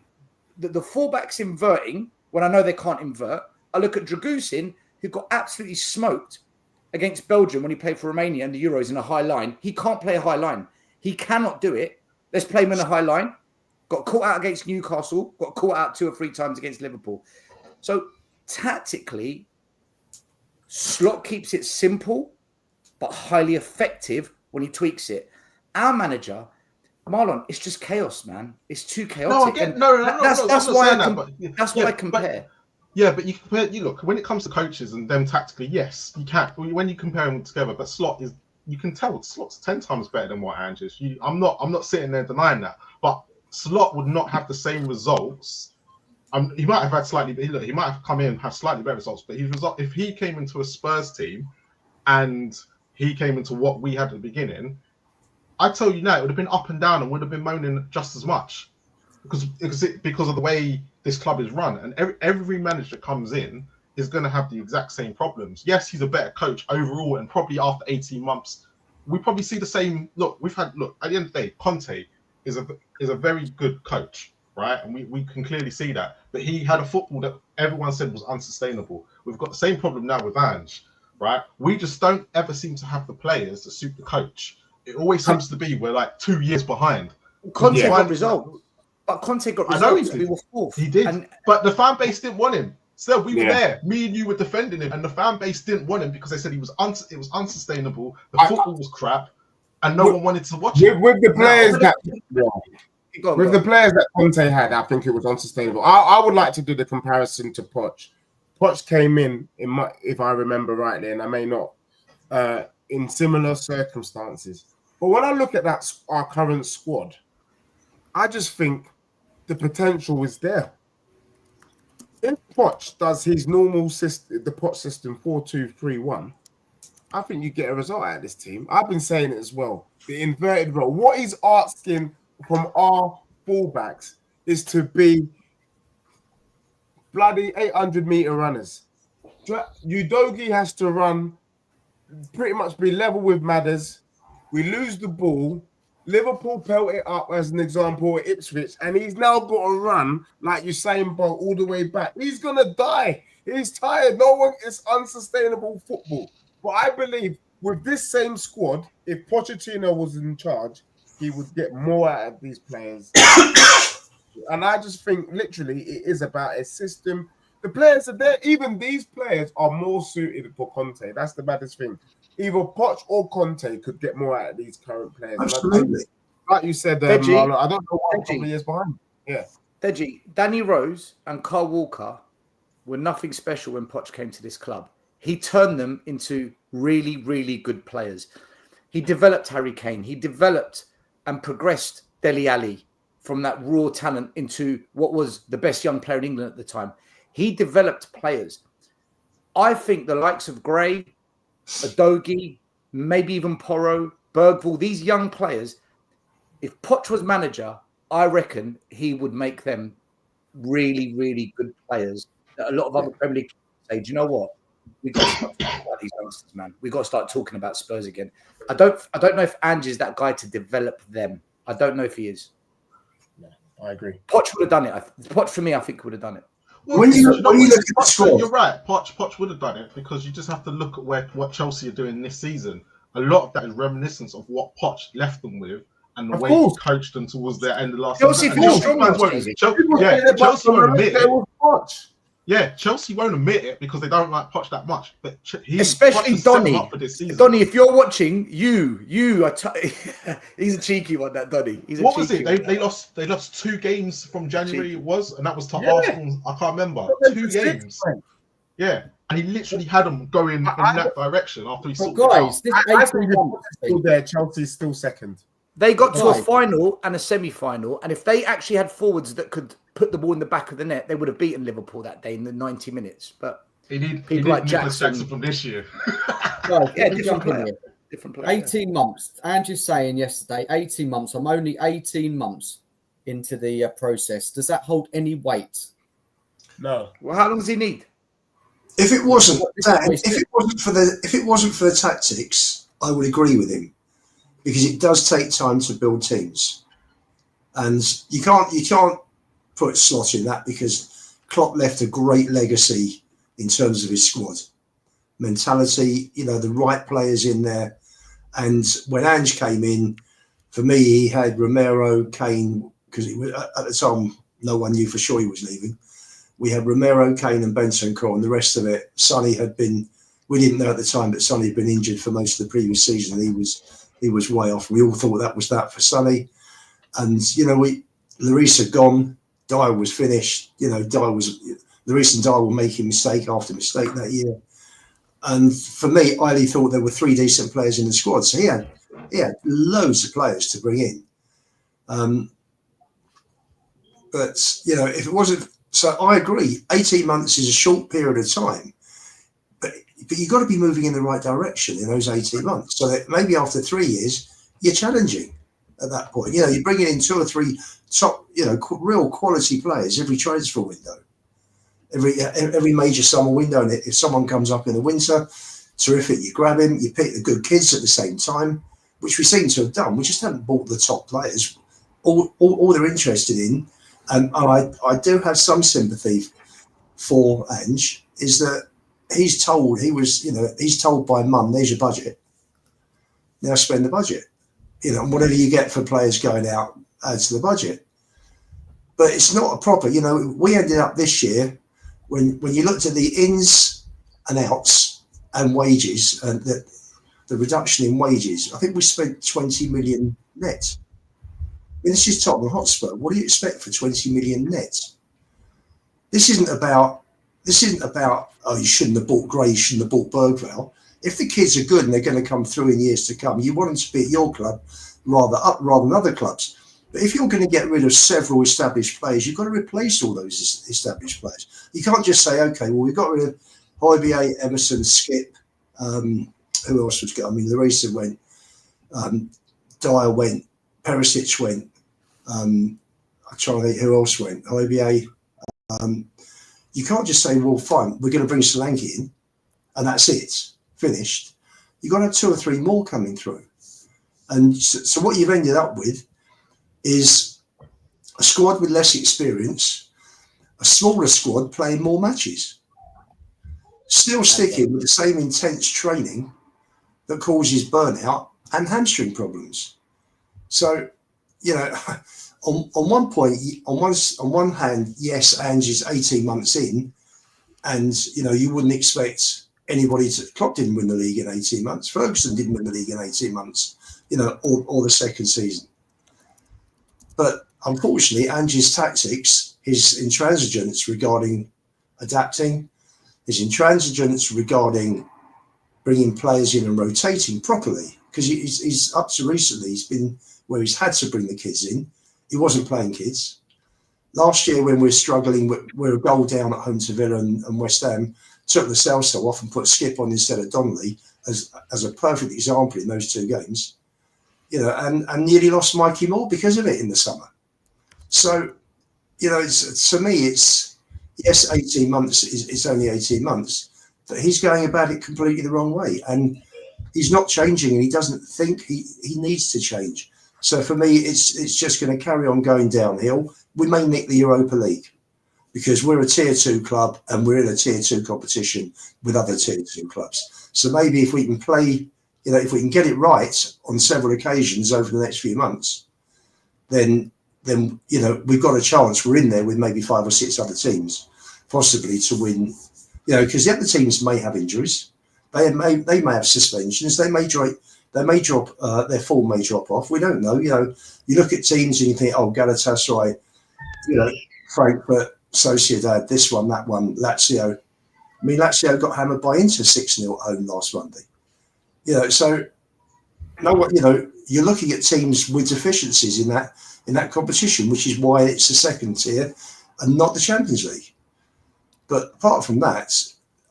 fullbacks inverting when I know they can't invert. I look at Dragusin, who got absolutely smoked against Belgium when he played for Romania in the Euros in a high line. He can't play a high line. He cannot do it. Let's play him in a high line. Got caught out against Newcastle. Got caught out 2 or 3 times against Liverpool. So tactically, Slot keeps it simple, but highly effective when he tweaks it. Our manager, Marlon, it's just chaos, man. It's too chaotic. That's why I compare. Yeah, but you look when it comes to coaches and them tactically, yes, you can. When you compare them together, but Slot is, you can tell Slot's 10 times better than what Ange is. I'm not sitting there denying that, but Slot would not have the same results. He might have had he might have come in and have slightly better results, but if he came into a Spurs team and he came into what we had at the beginning, I tell you now, it would have been up and down and would have been moaning just as much because of the way this club is run. And every manager that comes in is going to have the exact same problems. Yes, he's a better coach overall, and probably after 18 months, we probably see the same. Look, at the end of the day, Conte is a very good coach, right? And we can clearly see that. But he had a football that everyone said was unsustainable. We've got the same problem now with Ange, right? We just don't ever seem to have the players to suit the coach. It always seems to be we're like 2 years behind. Conte got results. But Conte got results. I know he did. We were fourth. He did. But the fan base didn't want him. Still, we were there. Me and you were defending him, and the fan base didn't want him because they said it was unsustainable. The football was crap, and no one wanted to watch it. With the players the players that Conte had, I think it was unsustainable. I would like to do the comparison to Poch. Poch came in if I remember rightly, and I may not, in similar circumstances. But when I look at our current squad, I just think the potential is there. If Poch does his normal system, the Poch system 4-2-3-1, I think you get a result out of this team. I've been saying it as well. The inverted role. What he's asking from our fullbacks is to be bloody 800-meter runners. Udogie has to run, pretty much be level with Madders. We lose the ball. Liverpool pelt it up as an example at Ipswich, and he's now got to run like Usain Bolt all the way back. He's going to die. He's tired. It's unsustainable football. But I believe with this same squad, if Pochettino was in charge, he would get more out of these players. And I just think literally it is about a system. The players are there. Even these players are more suited for Conte. That's the baddest thing. Either Poch or Conte could get more out of these current players. Absolutely. Like you said, Marlon, I don't know what a couple of years behind. Yeah. Deji, Danny Rose and Carl Walker were nothing special when Poch came to this club. He turned them into really, really good players. He developed Harry Kane. He developed and progressed Dele Alli from that raw talent into what was the best young player in England at the time. He developed players. I think the likes of Gray, Udogie, maybe even Porro, Bergvall, these young players, if Poch was manager, I reckon he would make them really, really good players. A lot of other Premier League say, do you know what? We've got to start talking about these youngsters, man. We've got to start talking about Spurs again. I don't know if Ange is that guy to develop them. I don't know if he is. No, I agree. Poch would have done it. Poch, for me, I think would have done it. Well, when you look at the squad, you're right. Poch would have done it because you just have to look at what Chelsea are doing this season. A lot of that is reminiscence of what Poch left them with and the way he coached them towards their end of last season. Chelsea won't admit it. Yeah, Chelsea won't admit it because they don't like Poch that much. But especially Donny. Donny, if you're watching, he's a cheeky one. That Donny. What was it? They lost 2 games from January. It was, and that was to Arsenal. I can't remember 2 games. Yeah, and he literally had them going in that direction after he saw. Guys, this 18 months still there. Chelsea's still second. They got to a final and a semi-final, and if they actually had forwards that could put the ball in the back of the net, they would have beaten Liverpool that day in the 90 minutes. But people like Jackson from this year. Different player. 18 months. Andrew's saying yesterday, 18 months. I'm only 18 months into the process. Does that hold any weight? No. Well, how long does he need? If it wasn't for the tactics, I would agree with him. Because it does take time to build teams, and you can't put Slot in that because Klopp left a great legacy in terms of his squad mentality. The right players in there, and when Ange came in, for me he had Romero, Kane, because at the time no one knew for sure he was leaving. We had Romero, Kane, and Bentancur, and the rest of it. Sonny had been. We didn't know at the time, but Sonny had been injured for most of the previous season. He was way off. We all thought that was that for Sonny. And, Lloris had gone. Dyer was finished. Lloris and Dyer were making mistake after mistake that year. And for me, I only thought there were 3 decent players in the squad. So he had loads of players to bring in. But, if it wasn't... So I agree. 18 months is a short period of time. But you've got to be moving in the right direction in those 18 months. So that maybe after 3 years, you're challenging at that point. You're bringing in 2 or 3 top, real quality players every transfer window. every major summer window. And if someone comes up in the winter, terrific, you grab him, you pick the good kids at the same time, which we seem to have done. We just haven't bought the top players. All they're interested in, and I do have some sympathy for Ange, is that he's told by mum, there's your budget. Now spend the budget. And whatever you get for players going out adds to the budget. But it's not a proper, we ended up this year when you looked at the ins and outs and wages and the reduction in wages, I think we spent 20 million net. This is Tottenham Hotspur. What do you expect for 20 million net? This isn't about, oh, you shouldn't have bought Gray, you shouldn't have bought Bergvall. If the kids are good and they're going to come through in years to come, you want them to be at your club rather than other clubs. But if you're going to get rid of several established players, you've got to replace all those established players. You can't just say, okay, well, we've got rid of Højbjerg, Emerson, Skip. Who else was good? I mean, Larissa went, Dyer went, Perisic went. I'm trying to think who else went. Højbjerg. You can't just say, well, fine, we're going to bring Solanke in, and that's it, finished. You've got to have 2 or 3 more coming through. And so what you've ended up with is a squad with less experience, a smaller squad playing more matches, still sticking with the same intense training that causes burnout and hamstring problems. So, on one point, on one hand, yes, Ange is 18 months in, and you wouldn't expect anybody to. Klopp didn't win the league in 18 months. Ferguson didn't win the league in 18 months. Or the second season. But unfortunately, Ange's tactics, his intransigence regarding adapting, his intransigence regarding bringing players in and rotating properly, because he's up to recently, he's been where he's had to bring the kids in. He wasn't playing kids. Last year, when we're struggling, we're a goal down at home to Villa and West Ham, took the Celso off and put Skip on instead of Donnelly as a perfect example in those 2 games. And nearly lost Mikey Moore because of it in the summer. So, to me, it's, yes, 18 months, it's only 18 months, but he's going about it completely the wrong way. And he's not changing, and he doesn't think he needs to change. So for me, it's just going to carry on going downhill. We may nick the Europa League because we're a tier 2 club and we're in a tier 2 competition with other tier 2 clubs. So maybe if we can play, if we can get it right on several occasions over the next few months, then we've got a chance. We're in there with maybe 5 or 6 other teams, possibly to win. Because the other teams may have injuries, they may have suspensions, they may drop their form may drop off. We don't know. You look at teams and you think, oh, Galatasaray, Frankfurt, Sociedad, this one, that one, Lazio. I mean, Lazio got hammered by Inter 6-0 at home last Monday. So you're looking at teams with deficiencies in that competition, which is why it's the second tier and not the Champions League. But apart from that,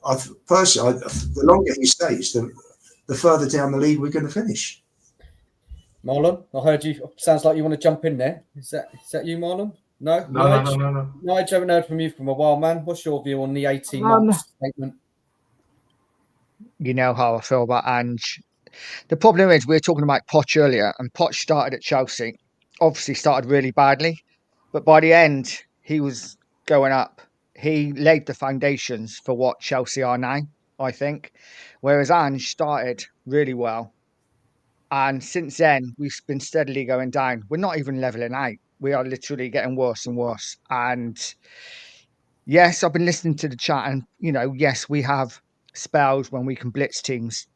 the longer he stays, the further down the league we're going to finish. Marlon, I heard you. Sounds like you want to jump in there. Is that you, Marlon? No. No. Nige, haven't heard from you from a while, man. What's your view on the 18 months statement? You know how I feel about Ange. The problem is we were talking about Poch earlier, and Poch started at Chelsea. Obviously started really badly, but by the end he was going up. He laid the foundations for what Chelsea are now, I think. Whereas Ange started really well, and since then we've been steadily going down. We're not even leveling out. We are literally getting worse and worse. And yes, I've been listening to the chat, and yes, we have spells when we can blitz teams,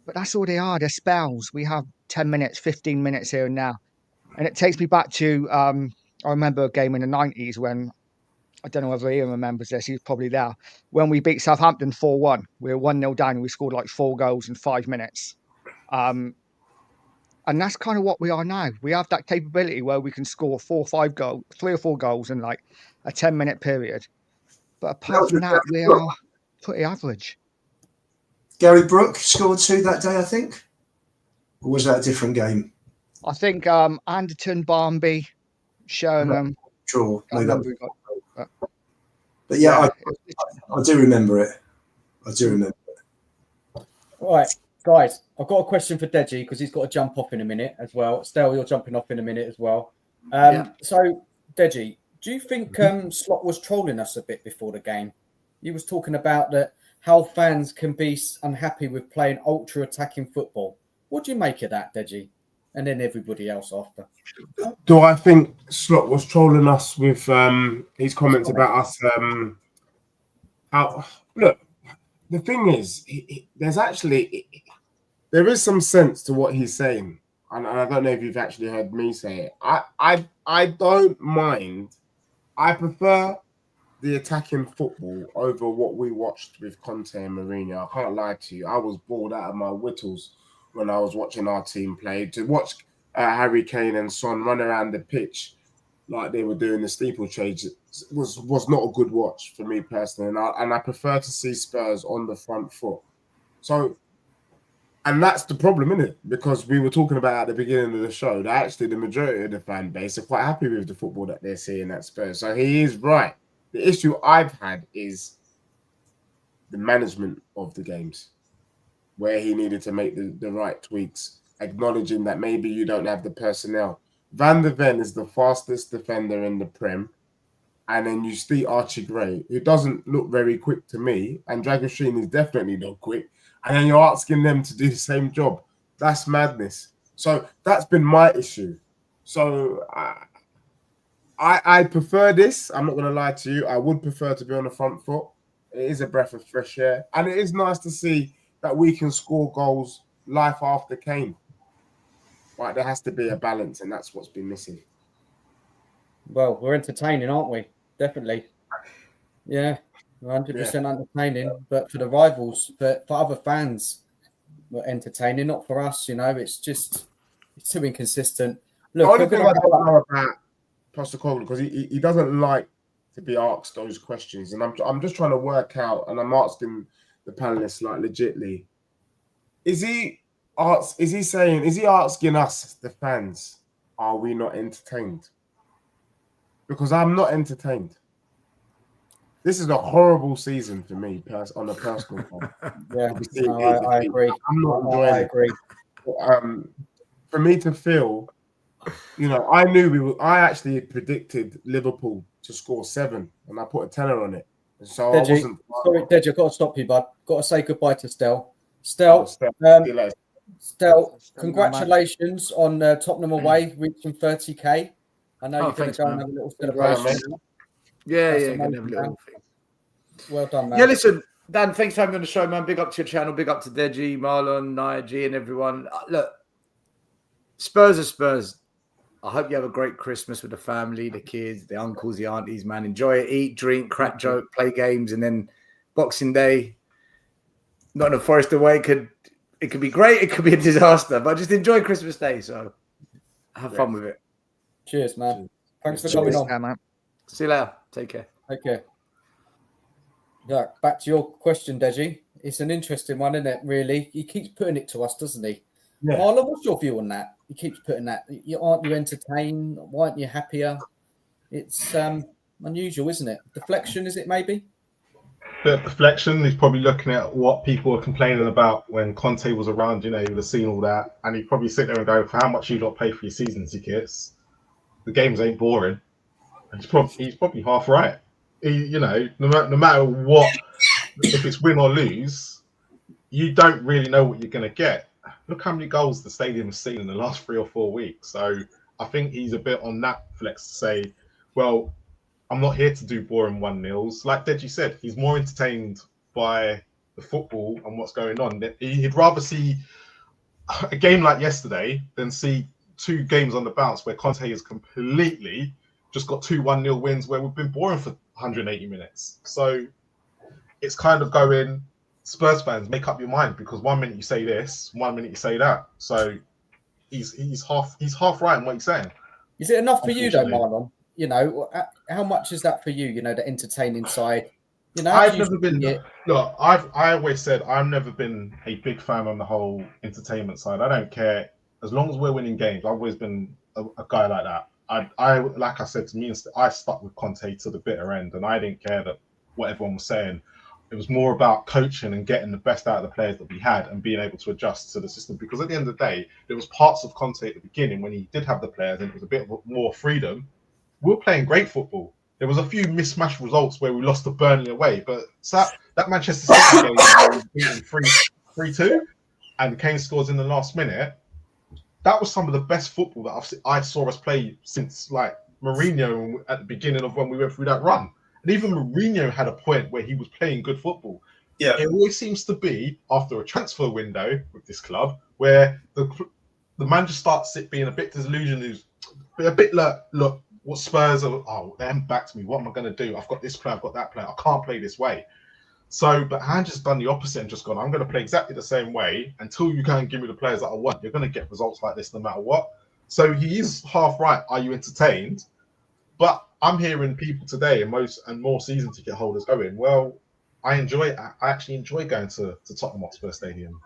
but that's all they are. They're spells. We have 10 minutes, 15 minutes here and now. And it takes me back to, I remember a game in the 90s when, I don't know whether Ian remembers this, he's probably there, when we beat Southampton 4-1. We were 1-0 down and we scored like 4 goals in 5 minutes. And that's kind of what we are now. We have that capability where we can score 3 or 4 goals in like a 10-minute period. But apart from that, we are pretty average. Gary Brook scored 2 that day, I think. Or was that a different game? I think Anderton, Barnby, Sheringham. Sure. But yeah, Yeah. I do remember it. I do remember. All right, guys, I've got a question for Deji because he's got to jump off in a minute as well. Stel, you're jumping off in a minute as well. So, Deji, do you think Slot was trolling us a bit before the game? He was talking about how fans can be unhappy with playing ultra attacking football. What do you make of that, Deji? And then everybody else after. Do I think Slot was trolling us with his comments about us? Look, the thing is, there is some sense to what he's saying, and I don't know if you've actually heard me say it. I don't mind. I prefer the attacking football over what we watched with Conte and Mourinho. I can't lie to you. I was bored out of my whittles when I was watching our team play. To watch Harry Kane and Son run around the pitch like they were doing the steeplechase was not a good watch for me personally. And I prefer to see Spurs on the front foot. So, and that's the problem, isn't it? Because we were talking about at the beginning of the show that actually the majority of the fan base are quite happy with the football that they're seeing at Spurs. So he is right. The issue I've had is the management of the games, where he needed to make the right tweaks, acknowledging that maybe you don't have the personnel. Van der Ven is the fastest defender in the Prem, and then you see Archie Gray, who doesn't look very quick to me, and Dragoshin is definitely not quick, and then you're asking them to do the same job. That's madness. So that's been my issue. So I prefer this. I'm not going to lie to you. I would prefer to be on the front foot. It is a breath of fresh air. And it is nice to see that we can score goals life after Kane. Right, there has to be a balance, and that's what's been missing. Well, we're entertaining, aren't we? Definitely. Yeah, 100% entertaining. But for the rivals, for other fans, we're entertaining. Not for us, it's just it's too inconsistent. Look, the only thing I don't know about Postecoglou, because he doesn't like to be asked those questions, and I'm just trying to work out, and I'm asking the panelists like legitly, is he asking us, the fans, are we not entertained? Because I'm not entertained. This is a horrible season for me on a personal point. Yeah, I agree. I'm not enjoying I agree. For me to feel, I actually predicted Liverpool to score 7, and I put a tenner on it. So Deji, I wasn't. Sorry, Deji, I've got to stop you, bud. Got to say goodbye to Stel. Stel, congratulations on Tottenham away, reaching 30k. I know you're going to go and have a little celebration. Yeah, going to have a little thing. Well done, man. Yeah, listen, Dan, thanks for having me on the show, man. Big up to your channel. Big up to Deji, Marlon, Nige, and everyone. Look, Spurs are Spurs. I hope you have a great Christmas with the family, the kids, the uncles, the aunties, man. Enjoy it, eat, drink, crack joke, play games, and then Boxing Day, Nottingham Forest away it could be great, it could be a disaster, but just enjoy Christmas Day. So have fun with it. Cheers, man. Thanks for coming on. Man. See you later. Take care. Take care. Yeah, back to your question, Deji. It's an interesting one, isn't it, really? He keeps putting it to us, doesn't he? Yeah. Marlon, what's your view on that? He keeps putting that. Aren't you entertained? Why aren't you happier? It's unusual, isn't it? Deflection, is it maybe? Bit of deflection. He's probably looking at what people were complaining about when Conte was around. He would have seen all that, and he'd probably sit there and go, "For how much you lot pay for your season tickets? The games ain't boring." And he's probably half right. No matter what, if it's win or lose, you don't really know what you're going to get. Look how many goals the stadium has seen in the last 3 or 4 weeks. So I think he's a bit on that flex to say, well, I'm not here to do boring 1-0s. Like Deji said, he's more entertained by the football and what's going on. He'd rather see a game like yesterday than see 2 games on the bounce where Conte has completely just got 2 1-0 wins where we've been boring for 180 minutes. So it's kind of going, Spurs fans, make up your mind, because 1 minute you say this, 1 minute you say that. So he's half right in what he's saying. Is it enough for you though, Marlon? How much is that for you? The entertaining side. I've never been. Look, I always said I've never been a big fan on the whole entertainment side. I don't care as long as we're winning games. I've always been a guy like that. I like I said to me, I stuck with Conte to the bitter end, and I didn't care that what everyone was saying. It was more about coaching and getting the best out of the players that we had and being able to adjust to the system. Because at the end of the day, there was parts of Conte at the beginning when he did have the players and it was a bit more freedom. We were playing great football. There was a few mismatched results where we lost to Burnley away, but that Manchester City game, we were beaten 3-2, and Kane scores in the last minute. That was some of the best football that I saw us play since like Mourinho at the beginning of when we went through that run. And even Mourinho had a point where he was playing good football. Yeah. It always seems to be after a transfer window with this club where the manager starts being a bit disillusioned, a bit like, look, what Spurs are, they haven't backed me. What am I going to do? I've got this player, I've got that player. I can't play this way. So, but Ange has done the opposite and just gone, I'm going to play exactly the same way until you can give me the players that I want. You're going to get results like this no matter what. So he is half right. Are you entertained? But I'm hearing people today and more season ticket holders going, well, I actually enjoy going to Tottenham Hotspur Stadium.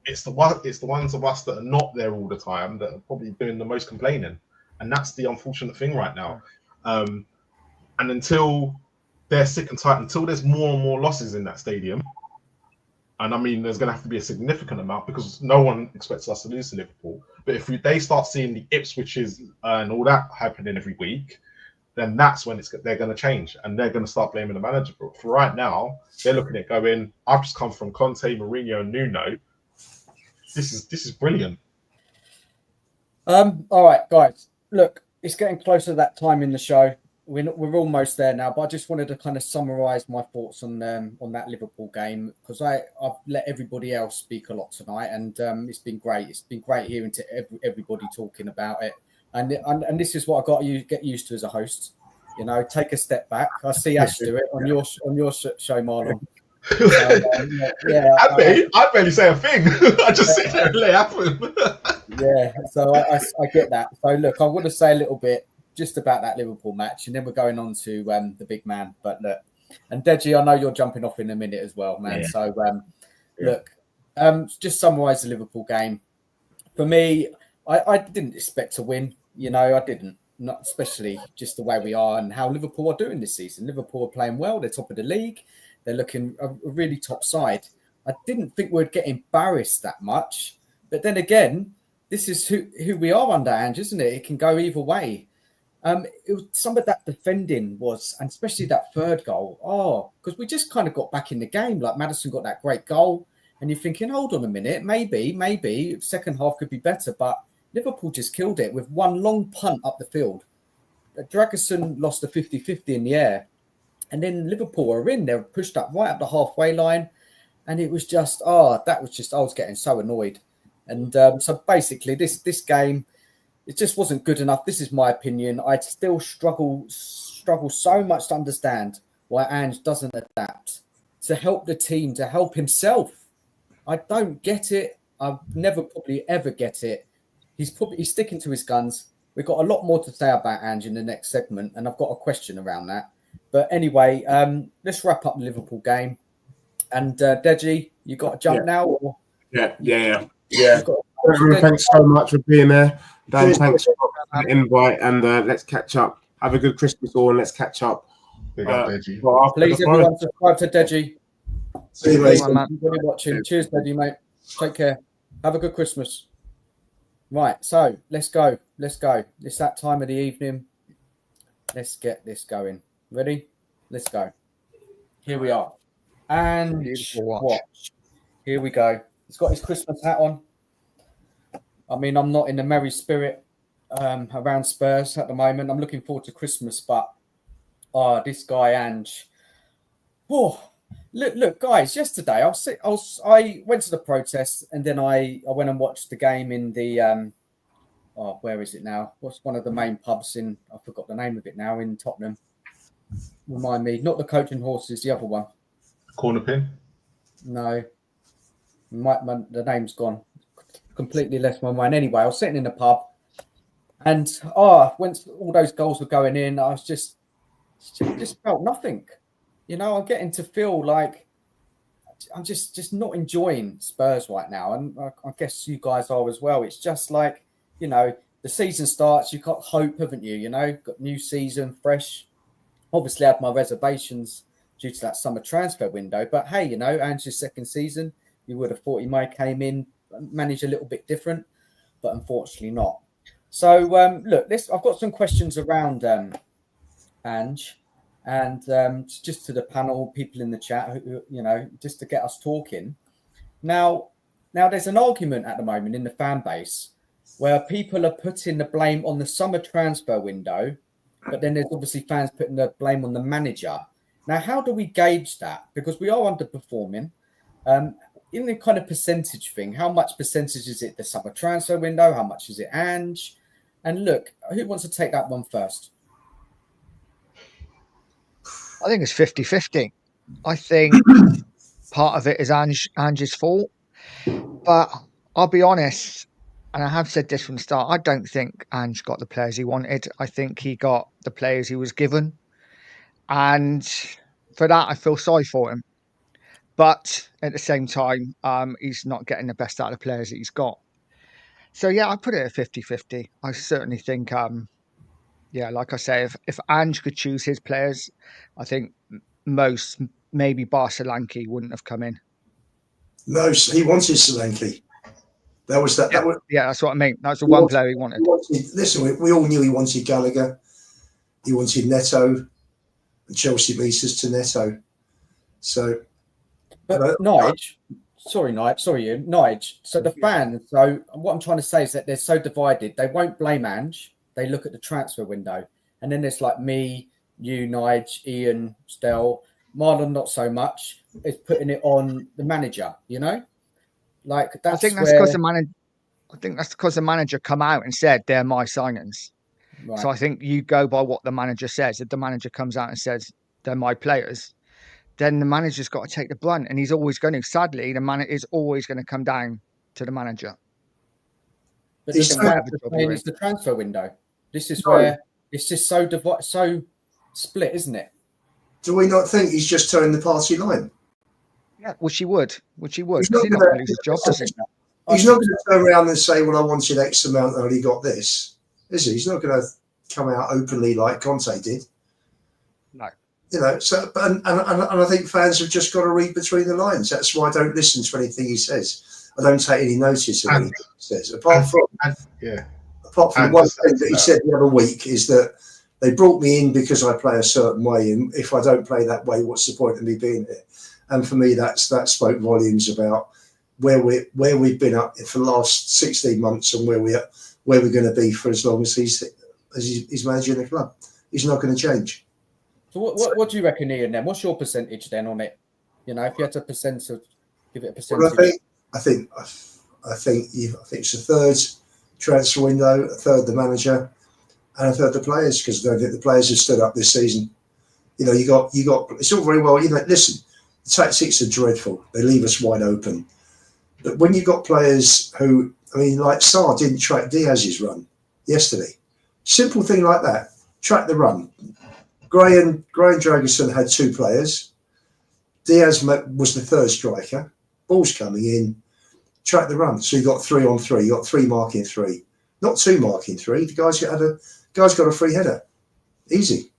It's the ones of us that are not there all the time that are probably doing the most complaining. And that's the unfortunate thing right now. And until they're sick and tight, until there's more and more losses in that stadium, and I mean, there's going to have to be a significant amount because no one expects us to lose to Liverpool. But if they start seeing the Ipswiches and all that happening every week, then that's when they're going to change and they're going to start blaming the manager. But for right now, they're looking at going, I've just come from Conte, Mourinho, and Nuno. This is brilliant. All right, guys. Look, it's getting closer to that time in the show. We're almost there now, but I just wanted to kind of summarise my thoughts on that Liverpool game because I've let everybody else speak a lot tonight, and it's been great. It's been great hearing to everybody talking about it, and this is what I got you get used to as a host. You know, take a step back. I see Ash do it on your show, Marlon. I barely say a thing. I just sit there and let it happen. Yeah, so I get that. So look, I want to say a little bit just about that Liverpool match, and then we're going on to the big man. But look, and Deji, I know you're jumping off in a minute as well, man. Yeah. So look, just summarise the Liverpool game. For me, I didn't expect to win. You know, I didn't. Not especially just the way we are and how Liverpool are doing this season. Liverpool are playing well. They're top of the league. They're looking a really top side. I didn't think we'd get embarrassed that much. But then again, this is who we are under Ange, isn't it? It can go either way. Some of that defending was, and especially that third goal. Because we just kind of got back in the game. Like Maddison got that great goal. And you're thinking, hold on a minute, maybe second half could be better. But Liverpool just killed it with one long punt up the field. Dragerson lost the 50-50 in the air. And then Liverpool were in. They were pushed up right up the halfway line. And it was just, I was getting so annoyed. And so basically this game, it just wasn't good enough. This is my opinion. I still struggle so much to understand why Ange doesn't adapt to help the team, to help himself. I don't get it. I'll never probably ever get it. He's sticking to his guns. We've got a lot more to say about Ange in the next segment, and I've got a question around that. But anyway, let's wrap up the Liverpool game. And Deji, you got to jump now? Or? Yeah. Everyone, thanks so much for being there. Dan, thanks for the invite, and let's catch up. Have a good Christmas all, and let's catch up. Big up, Deji. Please, everyone, subscribe to Deji. See you later. Everybody watching. Cheers, Deji, mate. Take care. Have a good Christmas. Right, so let's go. It's that time of the evening. Let's get this going. Ready? Let's go. Here we are. And watch. Here we go. He's got his Christmas hat on. I mean, I'm not in the merry spirit around Spurs at the moment. I'm looking forward to Christmas, but this guy Ange. Oh, look, guys. Yesterday, I went to the protest, and then I went and watched the game in the where is it now? What's one of the main pubs in? I forgot the name of it now in Tottenham. Remind me, not the Coach and Horses, the other one. Corner Pin? No. The name's gone. Completely left my mind. Anyway, I was sitting in the pub and when all those goals were going in, I was just felt nothing. You know, I'm getting to feel like I'm just not enjoying Spurs right now. And I guess you guys are as well. It's just like, you know, the season starts, you've got hope, haven't you? You know, got new season, fresh. Obviously, I had my reservations due to that summer transfer window. But hey, you know, Ange's second season, you would have thought he might have came in, managed a little bit different, but unfortunately not. So look, I've got some questions around Ange, and just to the panel, people in the chat, who, you know, just to get us talking. Now, there's an argument at the moment in the fan base where people are putting the blame on the summer transfer window, but then there's obviously fans putting the blame on the manager. Now, how do we gauge that? Because we are underperforming. In the kind of percentage thing, how much percentage is it the summer transfer window? How much is it Ange? And look, who wants to take that one first? I think it's 50-50. I think part of it is Ange's fault. But I'll be honest, and I have said this from the start, I don't think Ange got the players he wanted. I think he got the players he was given. And for that, I feel sorry for him. But at the same time, he's not getting the best out of the players that he's got. So, yeah, I put it at 50-50. I certainly think, yeah, like I say, if Ange could choose his players, I think most, maybe Barsolanke wouldn't have come in. No, he wanted Solanke. That was that. Yeah, that was, yeah, that's what I mean. That's the one player he wanted. Listen, we all knew he wanted Gallagher. He wanted Neto, and Chelsea beat us to Neto. So, but Nige, sorry, Nige. So the fans. So what I'm trying to say is that they're so divided. They won't blame Ange. They look at the transfer window, and then there's like me, you, Nige, Ian, Stel, Marlon. Not so much. Is putting it on the manager. You know. Like that's I think that's because the manager. I think that's because the manager come out and said they're my signings. Right. So I think you go by what the manager says. If the manager comes out and says they're my players, then the manager's got to take the brunt, and he's always going to. Sadly, the manager is always going to come down to the manager. But it's the transfer window. This is where it's just so split, isn't it? Do we not think he's just towing the party line? Yeah, which he would. He's not going to lose his job, does he? He's not going to turn around and say, well, I wanted X amount and only got this, is he? He's not going to come out openly like Conte did. No. You know, so and I think fans have just got to read between the lines. That's why I don't listen to anything he says. I don't take any notice of anything he says. Apart from the one thing that he said the other week is that they brought me in because I play a certain way, and if I don't play that way, what's the point of me being here? And for me, that spoke volumes about where we've been up for the last 16 months and where we're going to be for as long as he's managing the club. He's not going to change. So what do you reckon, Ian? Then what's your percentage then on it? You know, if you had to give it a percentage. Well, I think it's a third transfer window, a third the manager, and a third the players, because I don't think the players have stood up this season. You know, you got. It's all very well. You know, listen. The tactics are dreadful. They leave us wide open. But when you've got players who, I mean, like Sarr didn't track Diaz's run yesterday. Simple thing like that. Track the run. Gray and Dragerson had two players. Diaz was the third striker. Ball's coming in. Track the run. So you got 3 on 3. You got 3 marking 3. Not 2 marking 3. The guy's got a free header. Easy.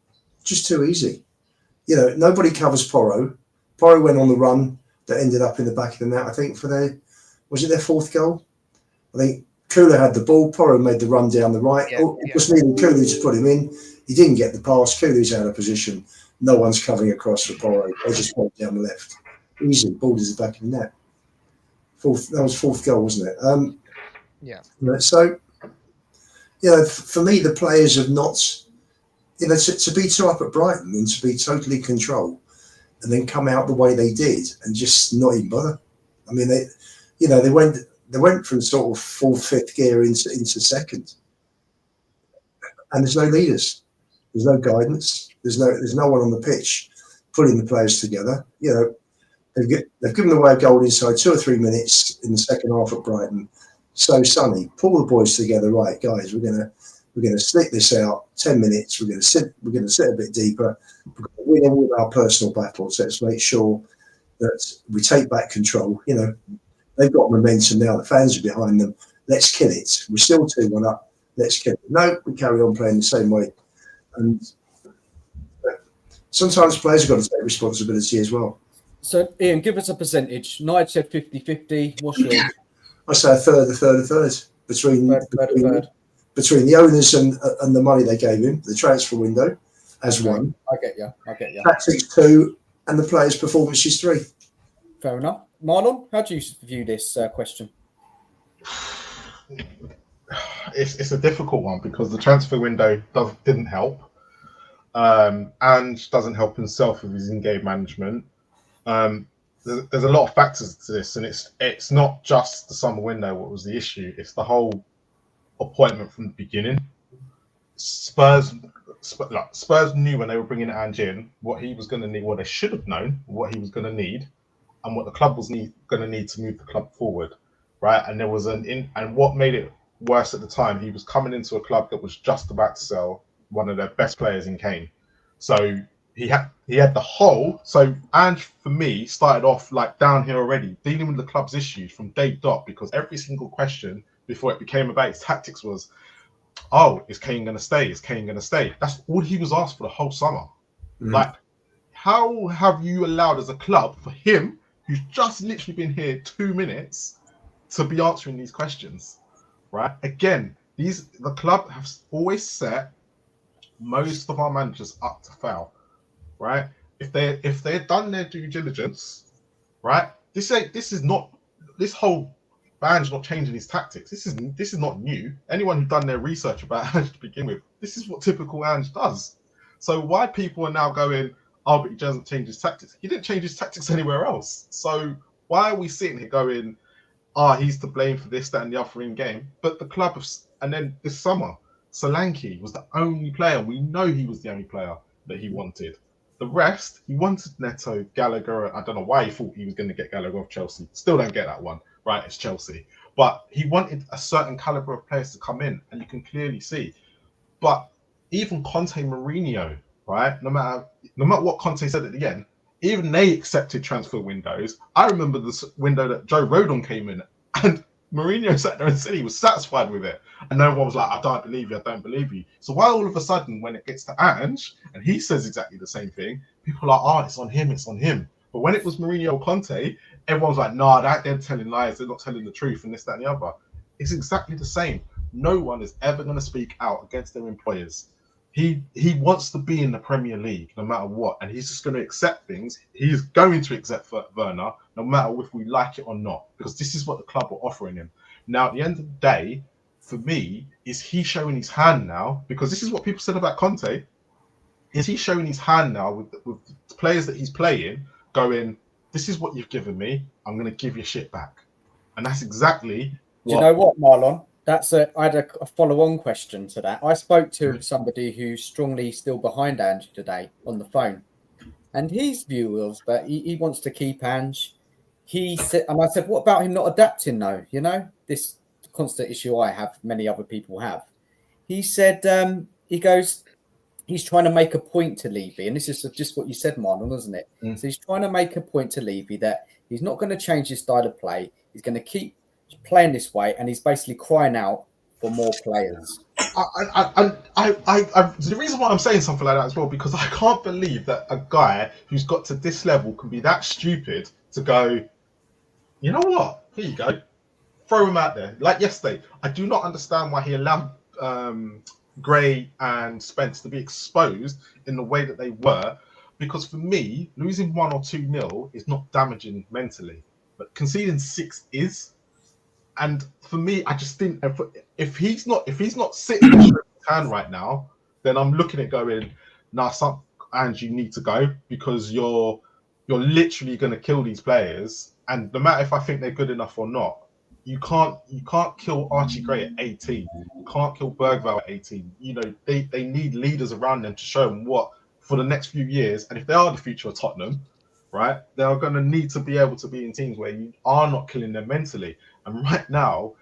Just too easy. You know, nobody covers Porro. Porro went on the run that ended up in the back of the net, I think, for their fourth goal? I think Kula had the ball. Porro made the run down the right. It was needed Kulu to put him in. He didn't get the pass. Kulu's out of position. No one's covering across for Porro. They just went down the left. Easy. Ball is the back of the net. That was fourth goal, wasn't it? Yeah. So, you know, for me, the players have not, you know, to be so up at Brighton and to be totally controlled and then come out the way they did and just not even bother. I mean, they went from sort of fourth, fifth gear into second, and there's no leaders, there's no guidance, there's no one on the pitch putting the players together. You know, they've given away a goal inside 2 or 3 minutes in the second half at Brighton. So Sonny, pull the boys together, right, guys? We're gonna stick this out 10 minutes. We're gonna sit a bit deeper. We're gonna win all our personal battles. Let's make sure that we take back control. You know, they've got momentum now. The fans are behind them. Let's kill it. We're still 2-1 up. Let's kill it. No, we carry on playing the same way. And sometimes players have got to take responsibility as well. So, Ian, give us a percentage. Nige said 50-50. What's yours? I say a third between the owners and the money they gave him, the transfer window as one. I get you. Tactics 2, and the players' performances 3. Fair enough. Marlon, how do you view this question? It's a difficult one because the transfer window didn't help. Ange doesn't help himself with his in-game management. There's a lot of factors to this, and it's not just the summer window what was the issue. It's the whole appointment from the beginning. Spurs knew when they were bringing Ange in what he was going to need, what they should have known, what he was going to need, and what the club was going to need to move the club forward, right? And there was and what made it worse at the time, he was coming into a club that was just about to sell one of their best players in Kane. So he had the whole. So Ange, for me, started off like down here already, dealing with the club's issues from day dot, because every single question before it became about his tactics was, oh, is Kane going to stay? Is Kane going to stay? That's all he was asked for the whole summer. Like, how have you allowed as a club for him, who's just literally been here 2 minutes, to be answering these questions, right? Again, the club have always set most of our managers up to fail, right? If they had done their due diligence, right? This whole Ange not changing his tactics. This is not new. Anyone who's done their research about Ange to begin with, this is what typical Ange does. So why people are now going, oh, but he doesn't change his tactics? He didn't change his tactics anywhere else. So why are we sitting here going, he's to blame for this, that, and the other in game? But the club and then this summer, Solanke was the only player. We know he was the only player that he wanted. The rest, he wanted Neto, Gallagher. I don't know why he thought he was going to get Gallagher off Chelsea. Still don't get that one. Right, it's Chelsea. But he wanted a certain caliber of players to come in, and you can clearly see. But even Conte, Mourinho, right? No matter what Conte said at the end, even they accepted transfer windows. I remember this window that Joe Rodon came in, and Mourinho sat there and said he was satisfied with it. And no one was like, I don't believe you. So why all of a sudden, when it gets to Ange, and he says exactly the same thing, people are like, it's on him. But when it was Mourinho or Conte, everyone's like, they're telling lies, they're not telling the truth, and this, that, and the other. It's exactly the same. No one is ever going to speak out against their employers. He wants to be in the Premier League no matter what, and he's just going to accept things. He's going to accept Werner no matter if we like it or not, because this is what the club are offering him. Now, at the end of the day, for me, is he showing his hand now? Because this is what people said about Conte. Is he showing his hand now with the players that he's playing, going, this is what you've given me, I'm going to give your shit back? And that's exactly what... Do you know what, Marlon? I had a follow-on question to that. I spoke to somebody who's strongly still behind Ange today on the phone. And his view was that he wants to keep Ange. He said, and I said, what about him not adapting though? You know, this constant issue I have, many other people have. He said, he goes, he's trying to make a point to Levy. And this is just what you said, Marlon, isn't it? So he's trying to make a point to Levy that he's not going to change his style of play. He's going to keep playing this way, and he's basically crying out for more players. The reason why I'm saying something like that as well, because I can't believe that a guy who's got to this level can be that stupid to go, you know what? Here you go. Throw him out there. Like yesterday, I do not understand why he allowed Gray and Spence to be exposed in the way that they were, because for me, losing 1 or 2-0 is not damaging mentally, but conceding 6 is. And for me, I just think if he's not sitting in his hand right now, then I'm looking at going, Ange, you need to go, because you're literally going to kill these players. And no matter if I think they're good enough or not, you can't kill Archie Gray at 18. You can't kill Bergvall at 18. You know, they need leaders around them to show them what for the next few years. And if they are the future of Tottenham, right, they are going to need to be able to be in teams where you are not killing them mentally. And right now,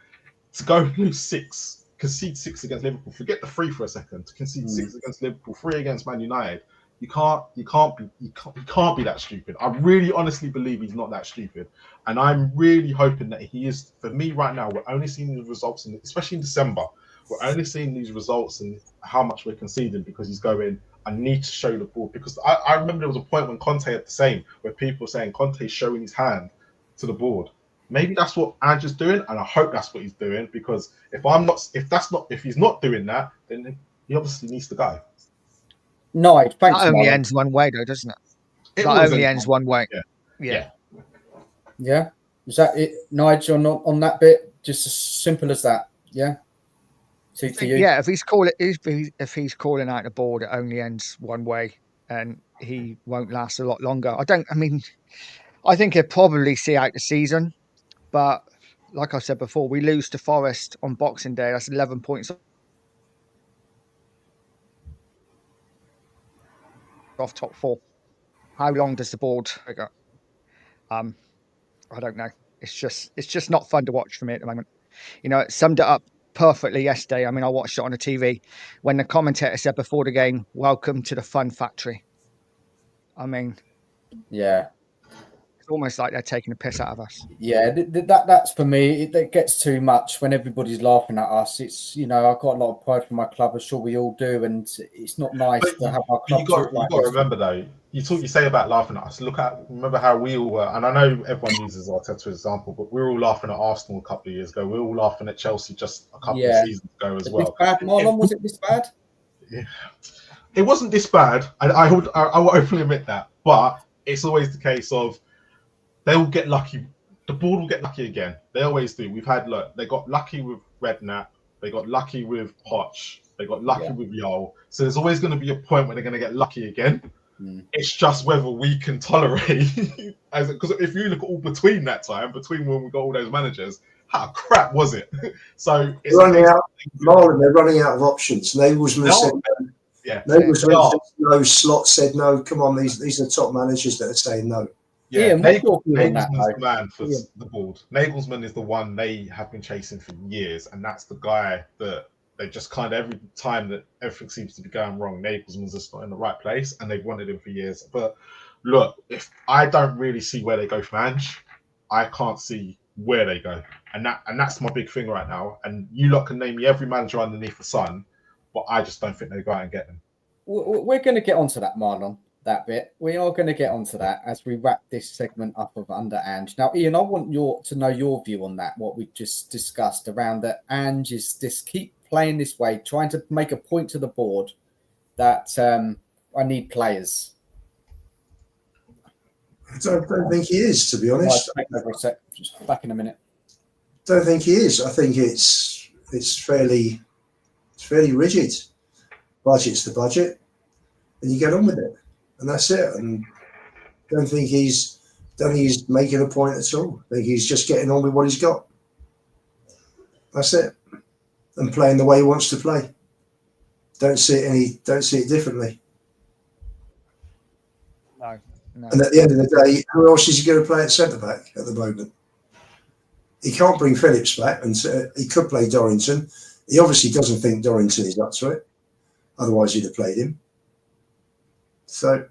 to go lose 6, concede 6 against Liverpool, forget the 3 for a second, to concede 6 against Liverpool, 3 against Man United, you can't be that stupid. I really honestly believe he's not that stupid. And I'm really hoping that he is. For me right now, we're only seeing the results, especially in December, we're only seeing these results and how much we're conceding because he's going, I need to show the ball, because I remember there was a point when Conte had the same, where people were saying Conte's showing his hand to the board. Maybe that's what Ange is doing, and I hope that's what he's doing, because if he's not doing that, then he obviously needs to go. No, thanks, That only Marlon. ends one way, though, doesn't it? It That always only ends ends one way. Yeah. Yeah, is that it, Nige? On that bit, just as simple as that. Yeah. See for you. Yeah, if he's calling out the board, it only ends one way, and he won't last a lot longer. I think he'll probably see out the season, but like I said before, we lose to Forest on Boxing Day. That's 11 points off top four. How long does the board figure? I don't know. It's just not fun to watch for me at the moment. It summed it up perfectly yesterday. I watched it on the TV when the commentator said before the game, "Welcome to the fun factory." Yeah. It's almost like they're taking a piss out of us. Yeah, that's for me. It gets too much when everybody's laughing at us. It's I've got a lot of pride for my club. I'm sure we all do, and it's not nice to have our club. You got to remember though. You say about laughing at us. Remember how we all were, and I know everyone uses Arteta as an example, but we were all laughing at Arsenal a couple of years ago. We were all laughing at Chelsea just a couple of seasons ago as well. This bad, Marlon? Was it this bad? Yeah. It wasn't this bad. I will openly admit that, but it's always the case of they will get lucky. The board will get lucky again. They always do. They got lucky with Redknapp. They got lucky with Poch. They got lucky with Yol. So there's always going to be a point where they're going to get lucky again. It's just whether we can tolerate. Because if you look at all between that time, between when we got all those managers, how crap was it? So it's Marlon, they're running out of options. Nagelsmann said no. Yeah. Nagelsmann said no. Slot said no. Come on, these are the top managers that are saying no. Yeah, Nagelsmann's the man for the board. Nagelsmann is the one they have been chasing for years, and that's the guy that they just kind of every time that everything seems to be going wrong, Nagelsmann's just not in the right place, and they've wanted him for years. But look, if I don't really see where they go for Ange, I can't see where they go, and that's my big thing right now. And you lot can name me every manager underneath the sun, but I just don't think they go out and get them. We're going to get onto that, Marlon. That bit. We are going to get onto that as we wrap this segment up of Under Ange. Now, Ian, I want to know your view on that, what we just discussed around that Ange is just keep playing this way, trying to make a point to the board that I need players. I don't think he is, to be honest. Just back in a minute. Don't think he is. I think it's fairly rigid. Budget's the budget, and you get on with it. And that's it. And don't think he's making a point at all. I think he's just getting on with what he's got. That's it. And playing the way he wants to play. Don't see it differently. No. And at the end of the day, who else is he going to play at centre back at the moment? He can't bring Phillips back, and he could play Dorrington. He obviously doesn't think Dorrington is up to it. Otherwise, he'd have played him. So,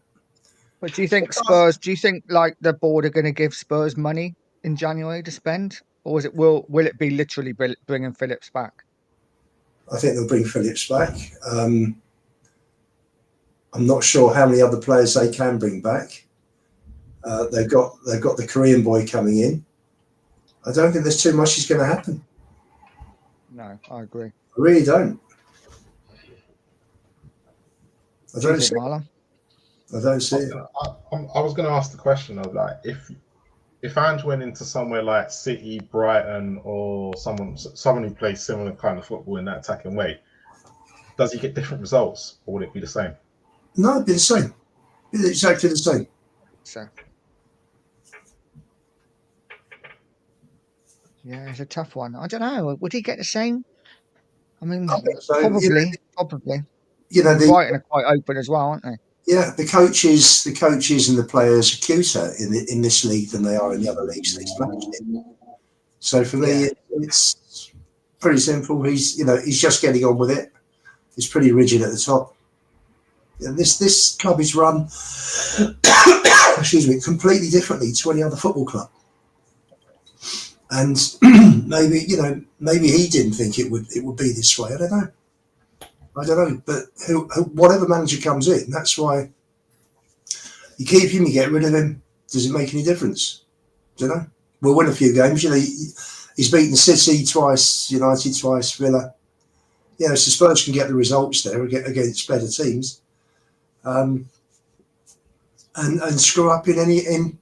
but do you think Spurs? Do you think like the board are going to give Spurs money in January to spend, or will it be literally bringing Phillips back? I think they'll bring Phillips back. I'm not sure how many other players they can bring back. They've got the Korean boy coming in. I don't think there's too much is going to happen. No, I agree. I really don't. I don't see Marlon. I don't see it. I was going to ask the question of like if Ange went into somewhere like City, Brighton, or someone who plays similar kind of football in that attacking way, does he get different results, or would it be the same? No, it'd be the same. It'd be exactly the same. So, yeah, it's a tough one. I don't know. Would he get the same? I mean, so. Probably. Brighton are quite open as well, aren't they? Yeah, the coaches and the players are cuter in this league than they are in the other leagues that he's managed in. So for me, it's pretty simple. He's just getting on with it. It's pretty rigid at the top. And this club is run, completely differently to any other football club. And maybe he didn't think it would be this way. I don't know. I don't know, but whatever manager comes in, that's why you keep him, you get rid of him. Does it make any difference? Don't know. We'll win a few games. You know, he's beaten City twice, United twice, Villa. You know, so Spurs can get the results there against better teams, and screw up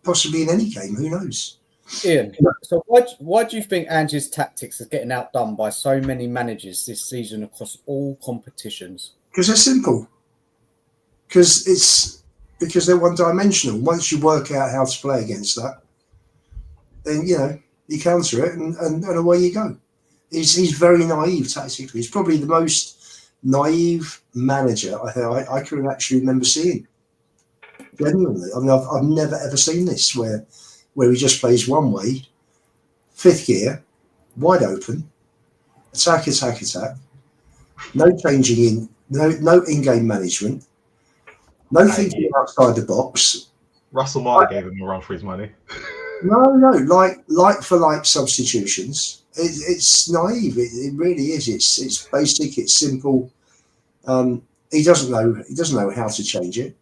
possibly in any game. Who knows? Ian, so why do you think Ange's tactics is getting outdone by so many managers this season across all competitions? Because they're simple. Because they're one-dimensional. Once you work out how to play against that, then you counter it and away you go. He's very naive tactically. He's probably the most naive manager I can actually remember seeing. Genuinely, I mean, I've never ever seen this where he just plays one way, fifth gear, wide open, attack, no changing in, no in-game management, no thinking outside the box. Russell Martin gave him a run for his money. No, like for like substitutions. It's naive. It really is. It's basic. It's simple. He doesn't know how to change it.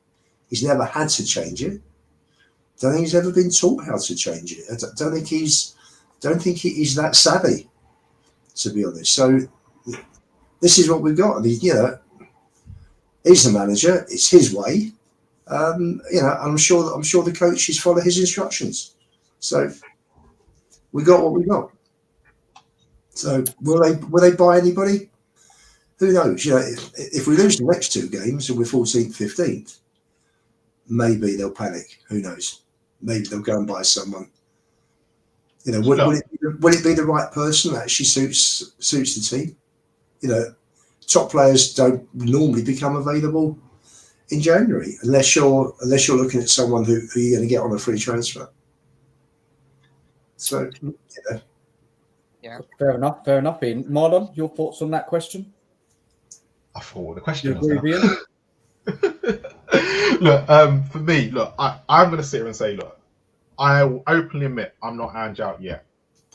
He's never had to change it. Don't think he's ever been taught how to change it. I don't think he's that savvy, to be honest. So this is what we've got. I mean, he's the manager. It's his way. I'm sure the coaches follow his instructions. So we got what we got. So will they buy anybody? Who knows? If we lose the next two games and we're 14th, 15th, maybe they'll panic. Who knows? Maybe they'll go and buy someone. Will it be the right person that actually suits the team? Top players don't normally become available in January unless you're looking at someone who you're going to get on a free transfer. So, Yeah. Fair enough. Ian. Marlon, your thoughts on that question? I forgot what the question You agree was. Look, for me, I'm going to sit here and say, I will openly admit I'm not Ange out yet,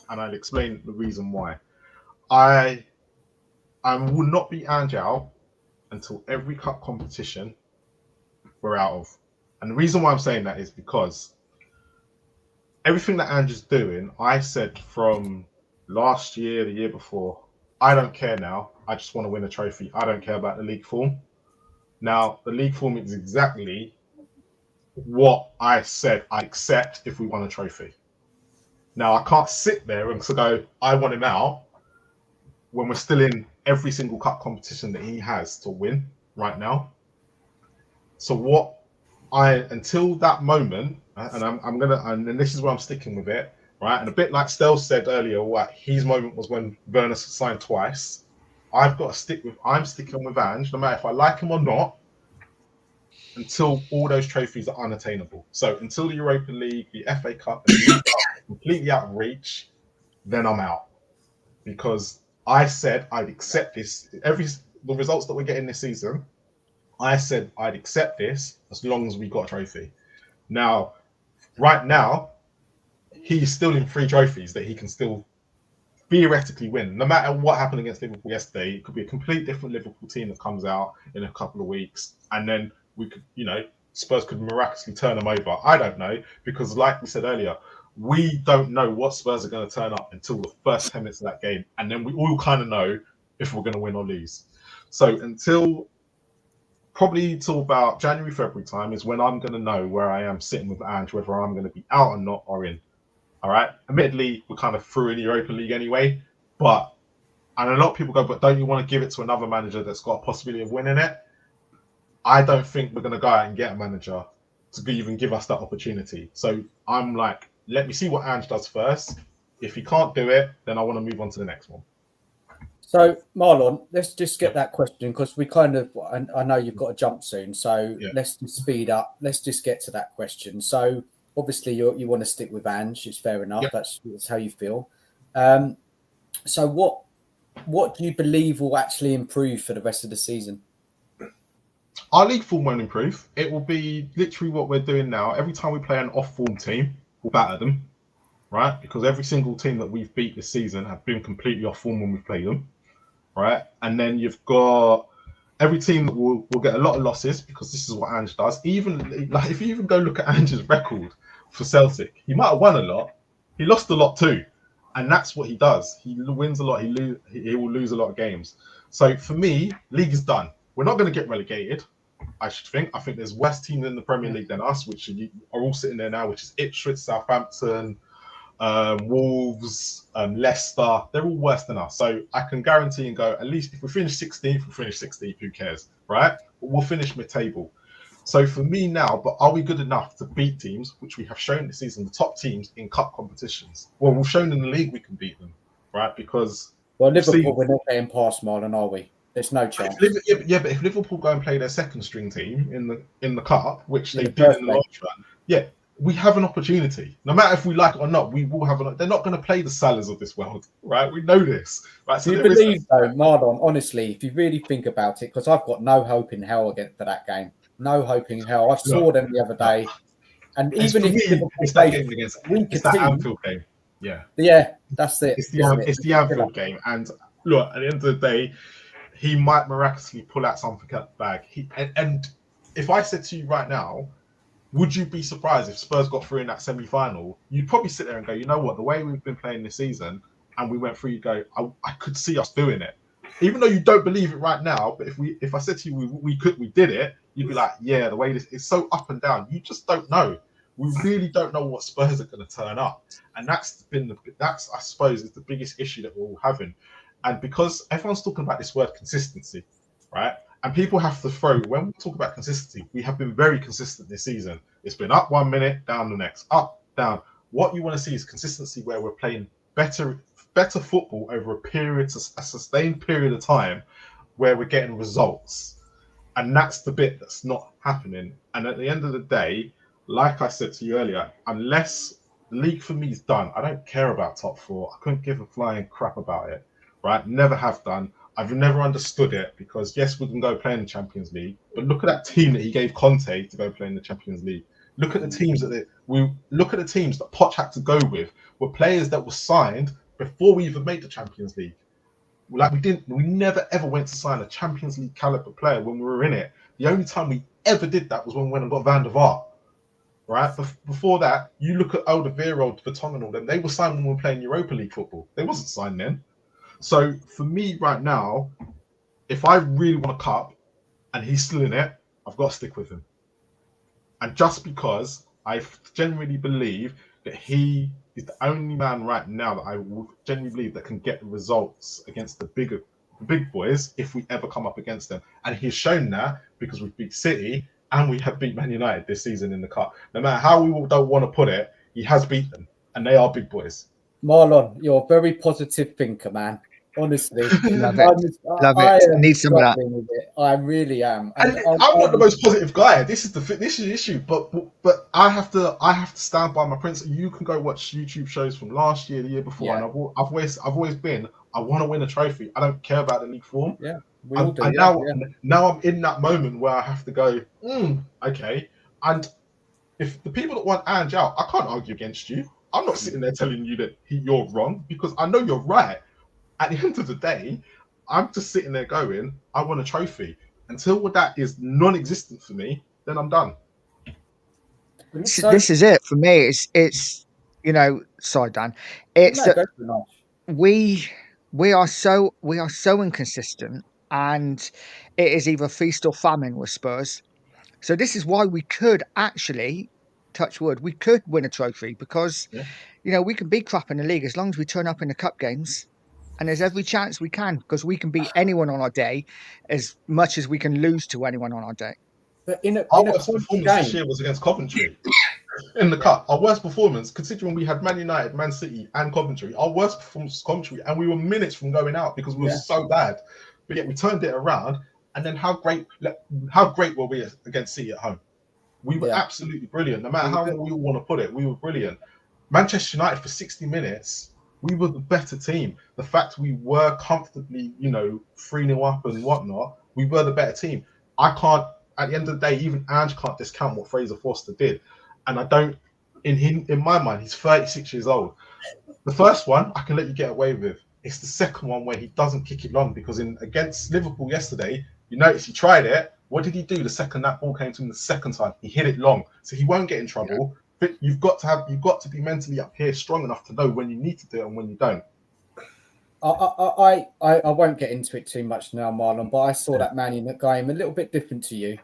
and I'll explain the reason why. I will not be Ange out until every cup competition we're out of, and the reason why I'm saying that is because everything that Ange is doing, I said from last year, the year before, I don't care now. I just want to win a trophy. I don't care about the league form. Now, the league form is exactly what I said I accept if we won a trophy. Now, I can't sit there and go, I want him out when we're still in every single cup competition that he has to win right now. So until that moment, and this is where I'm sticking with it, right? And a bit like Stel said earlier, his moment was when Werner signed twice. I'm sticking with Ange, no matter if I like him or not, until all those trophies are unattainable. So until the Europa League, the FA Cup, and the League Cup are completely out of reach, then I'm out. Because I said I'd accept this. The results that we're getting this season, I said I'd accept this as long as we got a trophy. Now, right now, he's still in 3 trophies that he can still theoretically win. No matter what happened against Liverpool yesterday, it could be a complete different Liverpool team that comes out in a couple of weeks, and then we could, Spurs could miraculously turn them over. I don't know, because like we said earlier, we don't know what Spurs are going to turn up until the first 10 minutes of that game, and then we all kind of know if we're going to win or lose. So probably till about January, February time is when I'm going to know where I am sitting with Ange, whether I'm going to be out or not or in. All right. Admittedly, we're kind of through in the Europa League anyway, and a lot of people go, but don't you want to give it to another manager that's got a possibility of winning it? I don't think we're going to go out and get a manager to even give us that opportunity. So I'm like, let me see what Ange does first. If he can't do it, then I want to move on to the next one. So, Marlon, let's just get that question because we I know you've got to jump soon. So Let's just speed up. Let's just get to that question. So, obviously, you want to stick with Ange. It's fair enough. Yep. That's how you feel. So, what do you believe will actually improve for the rest of the season? Our league form won't improve. It will be literally what we're doing now. Every time we play an off-form team, we'll batter them, right? Because every single team that we've beat this season have been completely off form when we've played them, right? And then you've got every team will get a lot of losses because this is what Ange does. Even like if you even go look at Ange's record for Celtic, he might have won a lot, he lost a lot too, and that's what he does. He wins a lot, he will lose a lot of games. So for me, league is done. We're not going to get relegated. I should think. I think there's worse teams in the Premier League than us, which are all sitting there now, which is Ipswich, Southampton, Wolves, Leicester. They're all worse than us. So I can guarantee and go, at least if we finish 16th, we'll finish 16th. Who cares, right? But we'll finish mid-table. So for me now, but are we good enough to beat teams, which we have shown this season, the top teams in cup competitions? Well, we've shown in the league we can beat them, right? Because Liverpool, we're not getting past Marlon, are we? There's no chance. But if Liverpool go and play their second string team in the cup, which they did in the last run, we have an opportunity. No matter if we like it or not, we will have an. They're not going to play the Salahs of this world, right? We know this, right? So do you believe, though, Marlon? Honestly, if you really think about it, because I've got no hope in hell for that game. No hope in hell. I saw them the other day, and even if Liverpool it's that game against that Anfield game, yeah, that's it. It's the Anfield game, and look, at the end of the day, he might miraculously pull out something out the bag. And if I said to you right now, would you be surprised if Spurs got through in that semi-final? You'd probably sit there and go, you know what, the way we've been playing this season and we went through, you go, I could see us doing it. Even though you don't believe it right now, but if I said to you we did it, you'd be like, yeah, the way this is so up and down. You just don't know. We really don't know what Spurs are going to turn up. And that's I suppose is the biggest issue that we're all having. And because everyone's talking about this word consistency, right? And people have to throw, when we talk about consistency, we have been very consistent this season. It's been up 1 minute, down the next, up, down. What you want to see is consistency where we're playing better football over a sustained period of time where we're getting results. And that's the bit that's not happening. And at the end of the day, like I said to you earlier, unless the league for me is done, I don't care about top four. I couldn't give a flying crap about it. Right, never have done. I've never understood it because yes, we can go play in the Champions League, but look at that team that he gave Conte to go play in the Champions League. Look at the teams that Poch had to go with were players that were signed before we even made the Champions League. Like we never ever went to sign a Champions League caliber player when we were in it. The only time we ever did that was when we went and got Van der Vaart. Right, before that, you look at Alderweireld, Vertonghen, and all them. They were signed when we were playing Europa League football. They wasn't signed then. So for me right now, if I really want a cup and he's still in it, I've got to stick with him. And just because I genuinely believe that he is the only man right now that I would genuinely believe that can get the results against the big boys if we ever come up against them. And he's shown that because we beat City and we have beat Man United this season in the cup. No matter how we don't want to put it, he has beat them and they are big boys. Marlon, you're a very positive thinker, man. Honestly, love it. I need some of that. I really am. And I'm not the most positive guy. This is the issue. But I have to stand by my principle. You can go watch YouTube shows from last year, the year before, and I've always been. I want to win a trophy. I don't care about the league form. Yeah, we all do. Now I'm in that moment where I have to go. Okay. And if the people that want Ange out, I can't argue against you. I'm not sitting there telling you that you're wrong because I know you're right. At the end of the day, I'm just sitting there going, I want a trophy. Until that is non-existent for me, then I'm done. This is it for me. It's sorry, Dan. It's that we are so inconsistent, and it is either feast or famine with Spurs. So this is why we could actually, touch wood, we could win a trophy because we can be crap in the league as long as we turn up in the cup games. And there's every chance we can because we can beat anyone on our day as much as we can lose to anyone on our day. But our worst performance this year was against Coventry in the cup. Our worst performance, considering we had Man United, Man City, and Coventry, our worst performance was Coventry, and we were minutes from going out because we were so bad. But yet we turned it around. And then how great were we against City at home? We were absolutely brilliant. No matter how we all want to put it, we were brilliant. Manchester United for 60 minutes. We were the better team. The fact we were comfortably, 3-0 up and whatnot, we were the better team. At the end of the day, even Ange can't discount what Fraser Forster did. And I don't, in my mind, he's 36 years old. The first one, I can let you get away with. It's the second one where he doesn't kick it long because against Liverpool yesterday, You notice he tried it. What did he do the second that ball came to him the second time? He hit it long, so he won't get in trouble. Yeah. But you've got to be mentally up here strong enough to know when you need to do it and when you don't. I won't get into it too much now, Marlon, but I saw that Man United game a little bit different to you.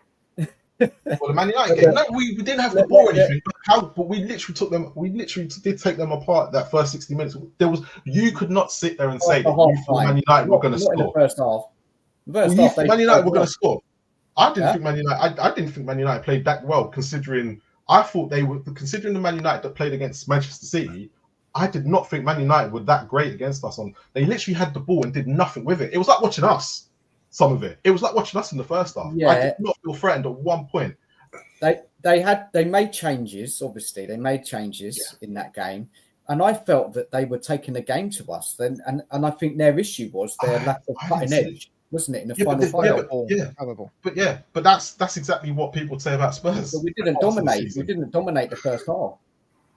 Well, the Man United game, no, we didn't have the ball or anything. But we literally took them. We literally did take them apart that first 60 minutes. You could not sit there and say that you thought Man United were going to score. In the first half. Man United were going to score. I didn't think Man United. I didn't think Man United played that well, considering I thought they were considering the Man United that played against Manchester City. I did not think Man United were that great against us. They literally had the ball and did nothing with it. It was like watching us. Some of it. It was like watching us in the first half. Yeah. I did not feel threatened at one point. They made changes. Obviously, they made changes in that game, and I felt that they were taking the game to us. Then, and I think their issue was their lack of cutting edge, wasn't it? In the final. But that's exactly what people say about Spurs. But we didn't dominate. We didn't dominate the first half.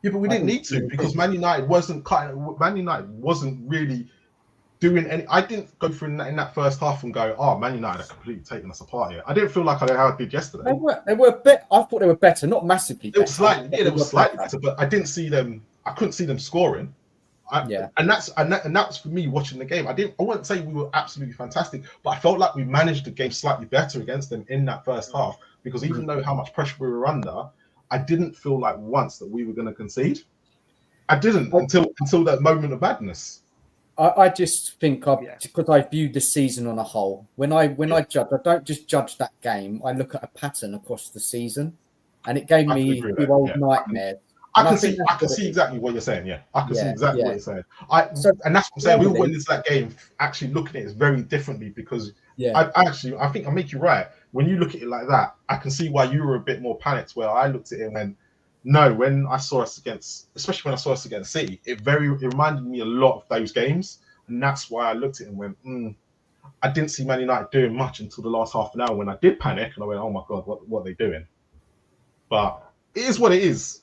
Yeah, but we didn't need to because Man United wasn't really doing any. I didn't go through in that first half and go, "Oh, Man United are completely taking us apart here." I didn't feel like how I did yesterday. They were I thought they were better, not massively. It was slightly, they were slightly better, but I didn't see them. I couldn't see them scoring. And that's for me watching the game. I wouldn't say we were absolutely fantastic, but I felt like we managed the game slightly better against them in that first half because even though how much pressure we were under, I didn't feel like once that we were going to concede. I didn't until that moment of madness. I just think because I view the season on a whole. When I judge, I don't just judge that game. I look at a pattern across the season, and it gave me a few old nightmares. I can see exactly what you're saying. Yeah, I can see exactly what you're saying. And that's what I'm saying. We went into that game actually looking at it very differently because I think I make you right. When you look at it like that, I can see why you were a bit more panicked. Where I looked at it and went, no, when I saw us against City, it reminded me a lot of those games, and that's why I looked at it and went, I didn't see Man United doing much until the last half an hour when I did panic and I went, oh my god, what are they doing? But it is what it is.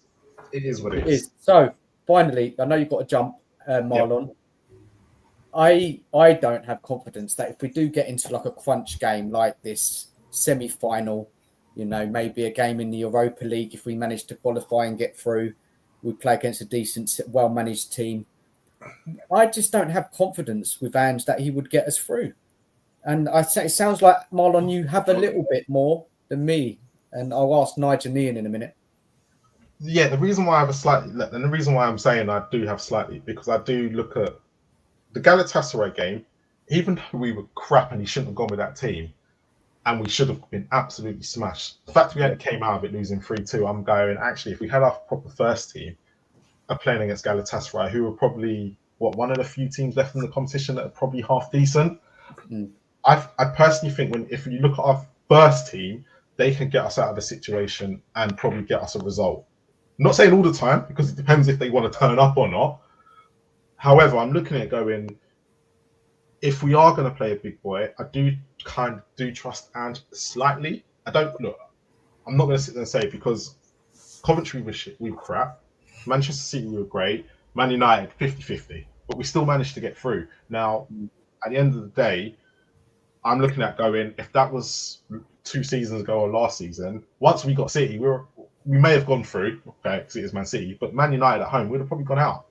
It is what it is. So finally, I know you've got to jump, Marlon. Yep. I don't have confidence that if we do get into like a crunch game like this semi-final, maybe a game in the Europa League, if we manage to qualify and get through, we play against a decent, well-managed team. I just don't have confidence with Ange that he would get us through. And it sounds like, Marlon, you have a little bit more than me. And I'll ask Nige and Ian in a minute. Yeah, the reason why I have the reason why I'm saying I do have slightly, because I do look at the Galatasaray game, even though we were crap and he shouldn't have gone with that team, and we should have been absolutely smashed. The fact we only came out of it losing 3-2, I'm going, actually, if we had our proper first team playing against Galatasaray, who were probably, one of the few teams left in the competition that are probably half decent, I personally think if you look at our first team, they can get us out of the situation and probably get us a result. I'm not saying all the time, because it depends if they want to turn up or not. However, I'm looking at it going, if we are going to play a big boy, I do trust Ange slightly. I'm not going to sit there and say, because Coventry we were crap, Manchester City we were great, Man United 50-50, but we still managed to get through. Now, at the end of the day, I'm looking at going, if that was 2 seasons ago or last season, once we got City, we may have gone through, okay, because it is Man City, but Man United at home would have probably gone out.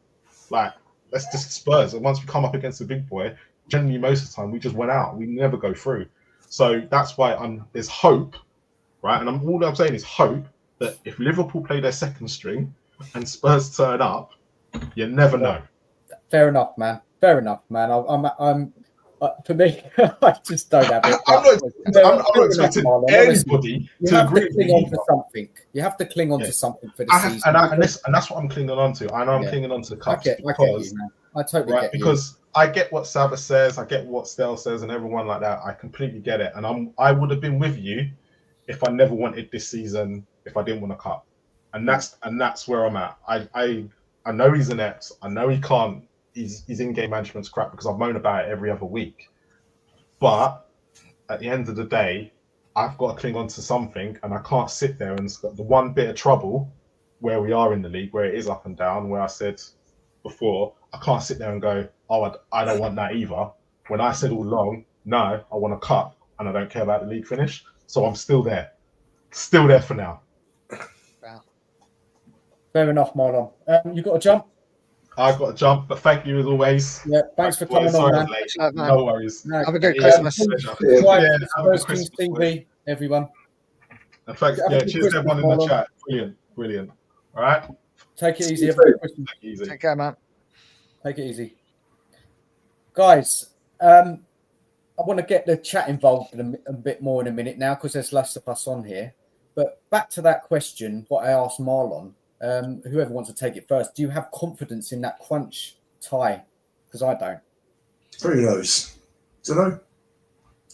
Like, that's just Spurs. And once we come up against the big boy, generally most of the time we just went out. We never go through. So that's why there's hope, right? And all I'm saying is hope that if Liverpool play their second string and Spurs turn up, you never know. Fair enough, man. I'm for me, I just don't have it. I'm not expecting anybody to agree with me. Something. You have to cling on to something for the season. And that's what I'm clinging on to. I know I'm clinging on to the cups I totally get you. Because I get what Saba says, I get what Stel says, and everyone like that. I completely get it. And I would have been with you if I never wanted this season, if I didn't want a cup. And that's where I'm at. I know he's inept. I know he can't. His in-game management's crap because I moan about it every other week. But at the end of the day, I've got to cling on to something, and I can't sit there and the one bit of trouble where we are in the league, where it is up and down, where I said before, I can't sit there and go, oh, I don't want that either. When I said all along, no, I want a cup, and I don't care about the league finish. So I'm still there for now. Fair enough, Marlon. You got to jump. I've got to jump, but thank you as always. Yeah, thanks for coming on, man. No worries. No, Have a good Yeah, Christmas. subscribe Yeah, to have a good Spurs Kings Christmas, TV, everyone. And thanks. Have a Yeah, good cheers to everyone in Christmas, the Marlon. chat. Brilliant. All right. Take it easy. Have a good Christmas. Take it easy. Take care, man. Take it easy. Guys, I want to get the chat involved a bit more in a minute now because there's less of us on here. But back to that question, what I asked Marlon, whoever wants to take it first, do you have confidence in that crunch tie? Because I don't. Who knows? Don't know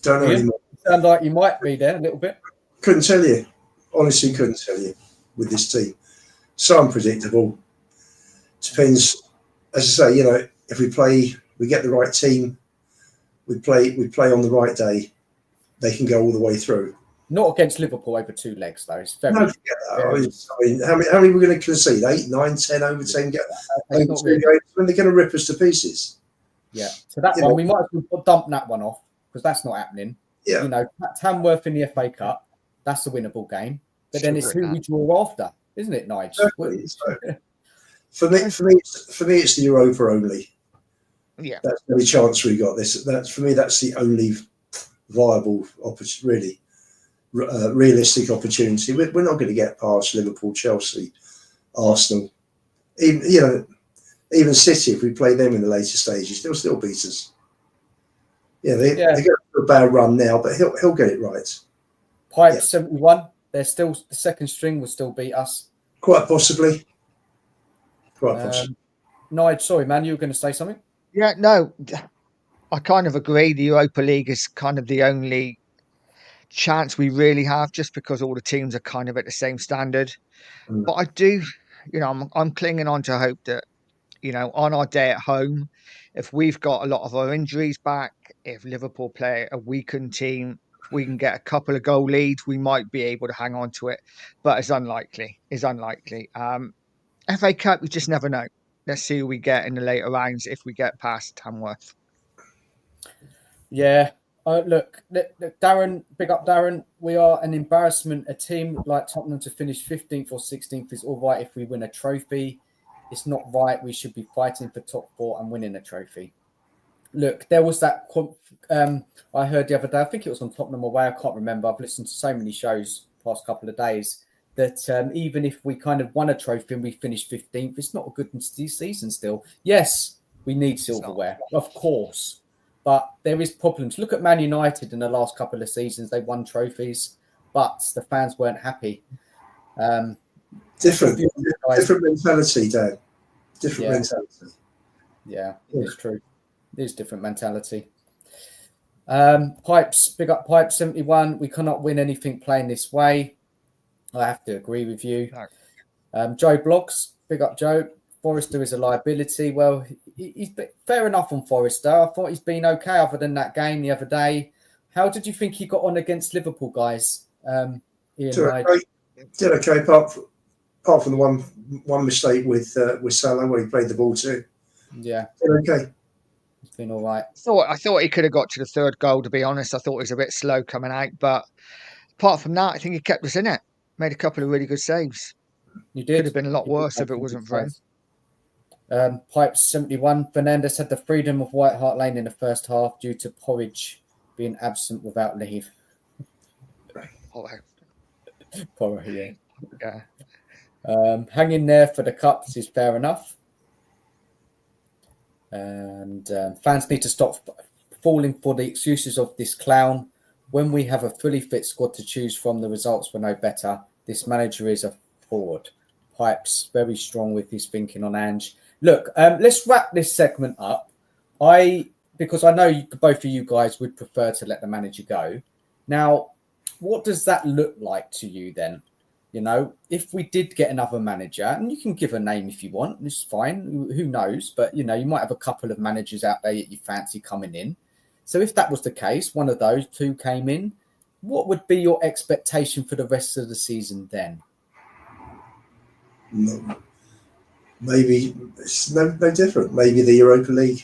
Yeah. anymore. Sound like you might be there a little bit. Couldn't tell you. Honestly, couldn't tell you with this team. So unpredictable. Depends. As I say, if we get the right team, we play on the right day, they can go all the way through. Not against Liverpool over 2 legs, though. It's very. No, forget that. I mean, how many we're going to concede? 8, 9, 10 over 10 over 2 games when they're going to rip us to pieces. Yeah. So that one, we might as well dump that one off because that's not happening. Yeah. Tamworth in the FA Cup, that's a winnable game. But then it's who we draw after, isn't it, Nige? Exactly. So, for me, it's the Europa only. Yeah. That's the only chance we got. That's for me. That's the only viable opportunity. Realistic opportunity. We're not going to get past Liverpool, Chelsea, Arsenal, even City. If we play them in the later stages, they'll still beat us. They're going through a bad run now, but he'll get it right. Pipe 71. They're still the second string will still beat us. Quite possibly. Quite possibly. Nige, sorry, man, you were going to say something? Yeah, no, I kind of agree. The Europa League is kind of the only chance we really have, just because all the teams are kind of at the same standard. But I do, I'm clinging on to hope that, on our day at home, if we've got a lot of our injuries back, if Liverpool play a weakened team, if we can get a couple of goal leads, we might be able to hang on to it. But it's unlikely. FA Cup, you just never know. Let's see who we get in the later rounds if we get past Tamworth. Yeah. Look, Darren, big up Darren. We are an embarrassment. A team like Tottenham to finish 15th or 16th is all right if we win a trophy. It's not right. We should be fighting for top 4 and winning a trophy. Look, there was that I heard the other day, I think it was on Tottenham Away, I can't remember. I've listened to so many shows the past couple of days that even if we kind of won a trophy and we finished 15th, it's not a good season still. Yes, we need silverware, of course. But there is problems. Look at Man United in the last couple of seasons. They won trophies, but the fans weren't happy. Different mentality, Dan. Different mentality. Yeah, it's true. It is different mentality. Pipes, big up Pipe 71. We cannot win anything playing this way. I have to agree with you. Joe Blocks, big up Joe. Forrester is a liability. Well, he's fair enough on Forrester. I thought he's been okay other than that game the other day. How did you think he got on against Liverpool, guys? Ian, did okay, apart from the one mistake with Salah where he played the ball too. Yeah. Did okay. It's been all right. I thought he could have got to the third goal, to be honest. I thought he was a bit slow coming out. But apart from that, I think he kept us in it. Made a couple of really good saves. You did. Could have been a lot worse if it wasn't for him. Pipes 71. Fernandes had the freedom of White Hart Lane in the first half due to Porridge being absent without leave. Porridge, yeah. Hanging there for the cups is fair enough. And fans need to stop falling for the excuses of this clown. When we have a fully fit squad to choose from, the results were no better. This manager is a fraud. Pipes very strong with his thinking on Ange. Look, let's wrap this segment up. Because I know both of you guys would prefer to let the manager go. Now, what does that look like to you then? If we did get another manager, and you can give a name if you want, it's fine. Who knows? But, you might have a couple of managers out there that you fancy coming in. So if that was the case, one of those two came in, what would be your expectation for the rest of the season then? No. Maybe it's no different. Maybe the Europa League.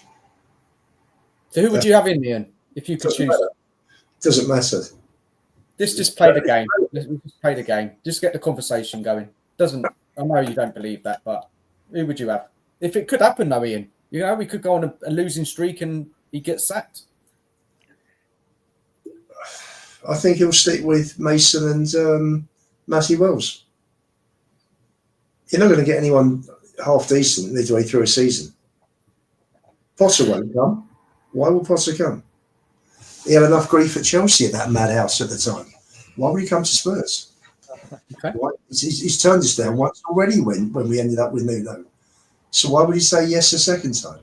So who would you have in, Ian, if you could choose? Doesn't matter. Just play the game. Just play the game. Just get the conversation going. Doesn't. I know you don't believe that, but who would you have? If it could happen, though, Ian, you know, we could go on a losing streak and he gets sacked. I think he'll stick with Mason and Matty Wells. You're not going to get anyone half decent midway through a season. Potter won't come. Why will Potter come? He had enough grief at Chelsea at that madhouse at the time. Why would he come to Spurs? Okay. He's turned us down once already when we ended up with Nuno. So why would he say yes a second time?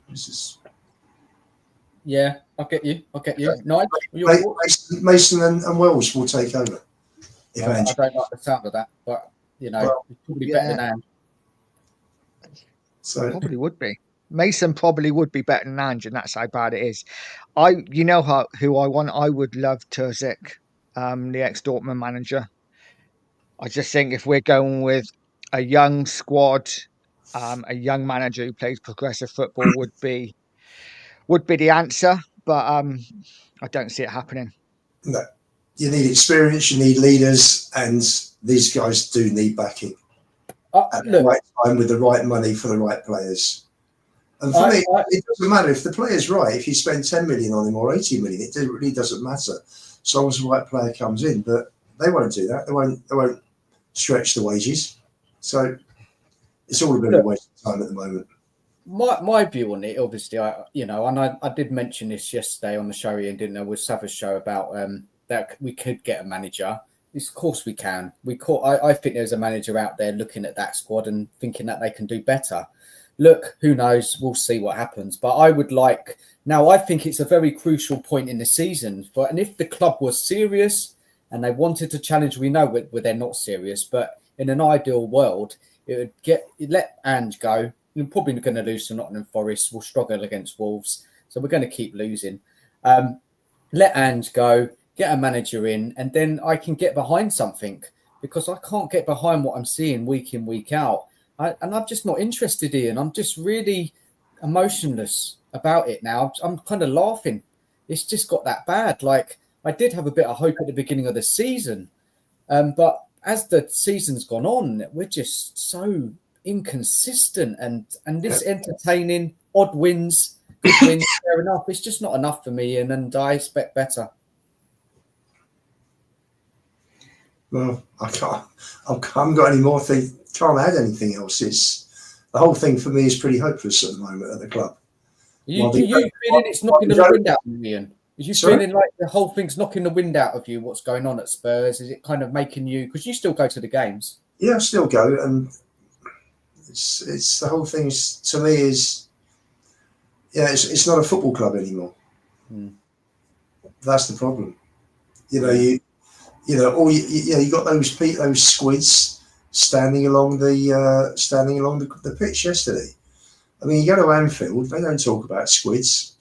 Yeah, I'll get you. Nige, Mason and Wells will take over. I don't like the sound of that, but you know, it's probably better than Ange. So Probably would be. Mason probably would be better than Ange, and that's how bad it is. You know who I want? I would love Terzic, the ex-Dortmund manager. I just think if we're going with a young squad, a young manager who plays progressive football would be the answer. But I don't see it happening. no, you need experience, you need leaders, and these guys do need backing at the right time with the right money for the right players. And for me, it doesn't matter if the player's right. If you spend 10 million on him or 80 million, it really doesn't matter, as long as the right player comes in. But they won't do that. They won't stretch the wages. So it's all a bit of a waste of time at the moment. My view on it, obviously, I did mention this yesterday on the show, Ian, didn't I, with Savage show about that we could get a manager. Of course we can. I think there's a manager out there looking at that squad and thinking that they can do better. Look, who knows? We'll see what happens. But I think it's a very crucial point in the season. And if the club was serious and they wanted to challenge, we know where they're not serious. But in an ideal world, it'd let Ange go. We're probably going to lose to Nottingham Forest. We'll struggle against Wolves. So we're going to keep losing. Let Ange go, get a manager in, and then I can get behind something, because I can't get behind what I'm seeing week in, week out. And I'm just not interested, Ian. I'm just really emotionless about it now. I'm kind of laughing. It's just got that bad. Like, I did have a bit of hope at the beginning of the season. But as the season's gone on, we're just so inconsistent and this entertaining odd wins, good wins, fair enough. It's just not enough for me, and I expect better. Well, I haven't got any more thing. Can't add anything else. It's the whole thing for me is pretty hopeless at the moment at the club. Do you feeling it's knocking the wind out of you, Ian? Is you feeling like the whole thing's knocking the wind out of you? What's going on at Spurs? Is it kind of making you, because you still go to the games? Yeah, I still go, and it's the whole thing is, to me, is it's not a football club anymore. That's the problem. You got those squids standing along the pitch yesterday. I mean, you go to Anfield, they don't talk about squids.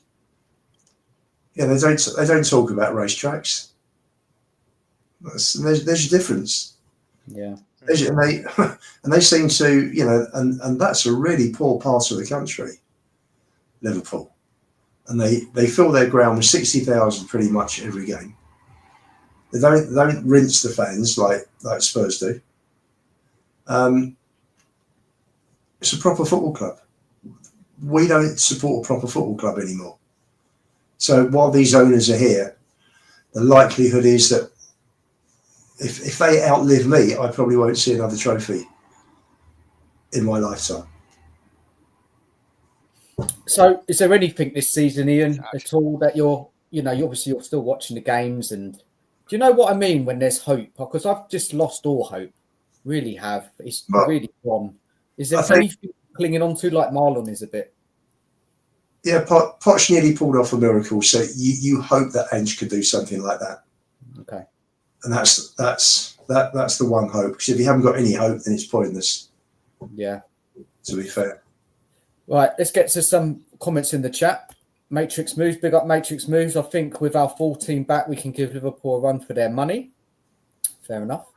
Yeah, they don't talk about racetracks. There's a difference. Yeah, and they seem to, and that's a really poor part of the country, Liverpool, and they fill their ground with 60,000 pretty much every game. They don't rinse the fans like Spurs do. It's a proper football club. We don't support a proper football club anymore. So while these owners are here, the likelihood is that if they outlive me, I probably won't see another trophy in my lifetime. So is there anything this season, Ian, at all that you're still watching the games, and do you know what I mean when there's hope? Because I've just lost all hope. Really have. It's really gone. Is there anything clinging on to, like Marlon is a bit? Yeah, Poch nearly pulled off a miracle, so you hope that Ange could do something like that. Okay. And that's the one hope. Because if you haven't got any hope, then it's pointless. Yeah. To be fair. Right, let's get to some comments in the chat. Matrix Moves, big up Matrix Moves. I think with our full team back, we can give Liverpool a run for their money. Fair enough.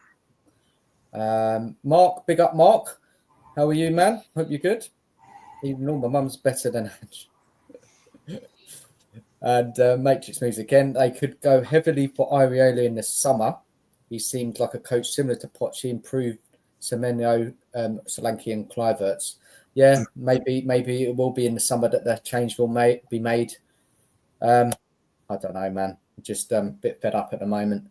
Mark, big up Mark. How are you, man? Hope you're good. Even though my mum's better than Ange. And Matrix moves again. They could go heavily for Irioli in the summer. He seems like a coach similar to Poch. He improved Semenyo, Solanke, and Kluivert's. Yeah, maybe it will be in the summer that the change will be made. I don't know, man. Just a bit fed up at the moment.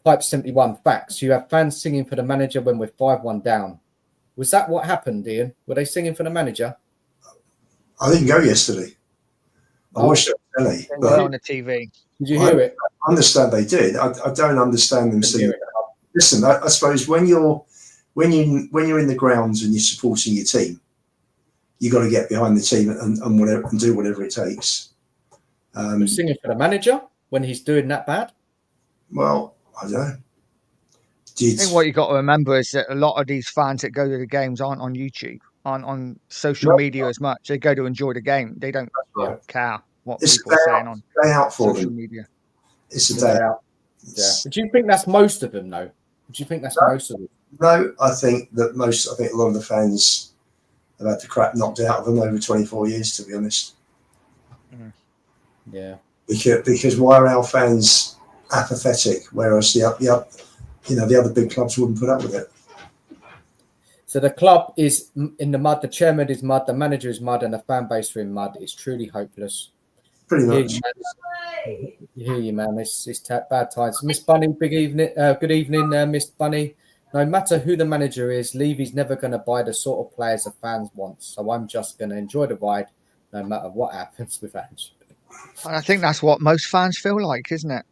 Pipe 71 facts. You have fans singing for the manager when we're 5-1 down. Was that what happened, Ian? Were they singing for the manager? I didn't go yesterday. I watched it on telly. But on the TV. Did you hear it? I understand they did. I don't understand them singing. Listen, I suppose when you're in the grounds and you're supporting your team, you got to get behind the team and whatever and do whatever it takes. Singing for the manager when he's doing that bad? Well, I don't know. I think what you got to remember is that a lot of these fans that go to the games aren't on YouTube, aren't on social media as much. They go to enjoy the game. They don't care what people are saying on social media. It's a day out. Yeah. Do you think that's most of them, though? Do you think that's most of them? No, I think a lot of the fans have had the crap knocked out of them over 24 years, to be honest. Yeah. Because why are our fans apathetic, whereas the other big clubs wouldn't put up with it? So the club is in the mud, the chairman is mud, the manager is mud, and the fan base are in mud. It's truly hopeless. Pretty much. You hear you, man. It's bad times. Miss Bunny, big evening. Good evening, Miss Bunny. No matter who the manager is, Levy's never going to buy the sort of players the fans want. So I'm just going to enjoy the ride, no matter what happens with Ange. And I think that's what most fans feel like, isn't it?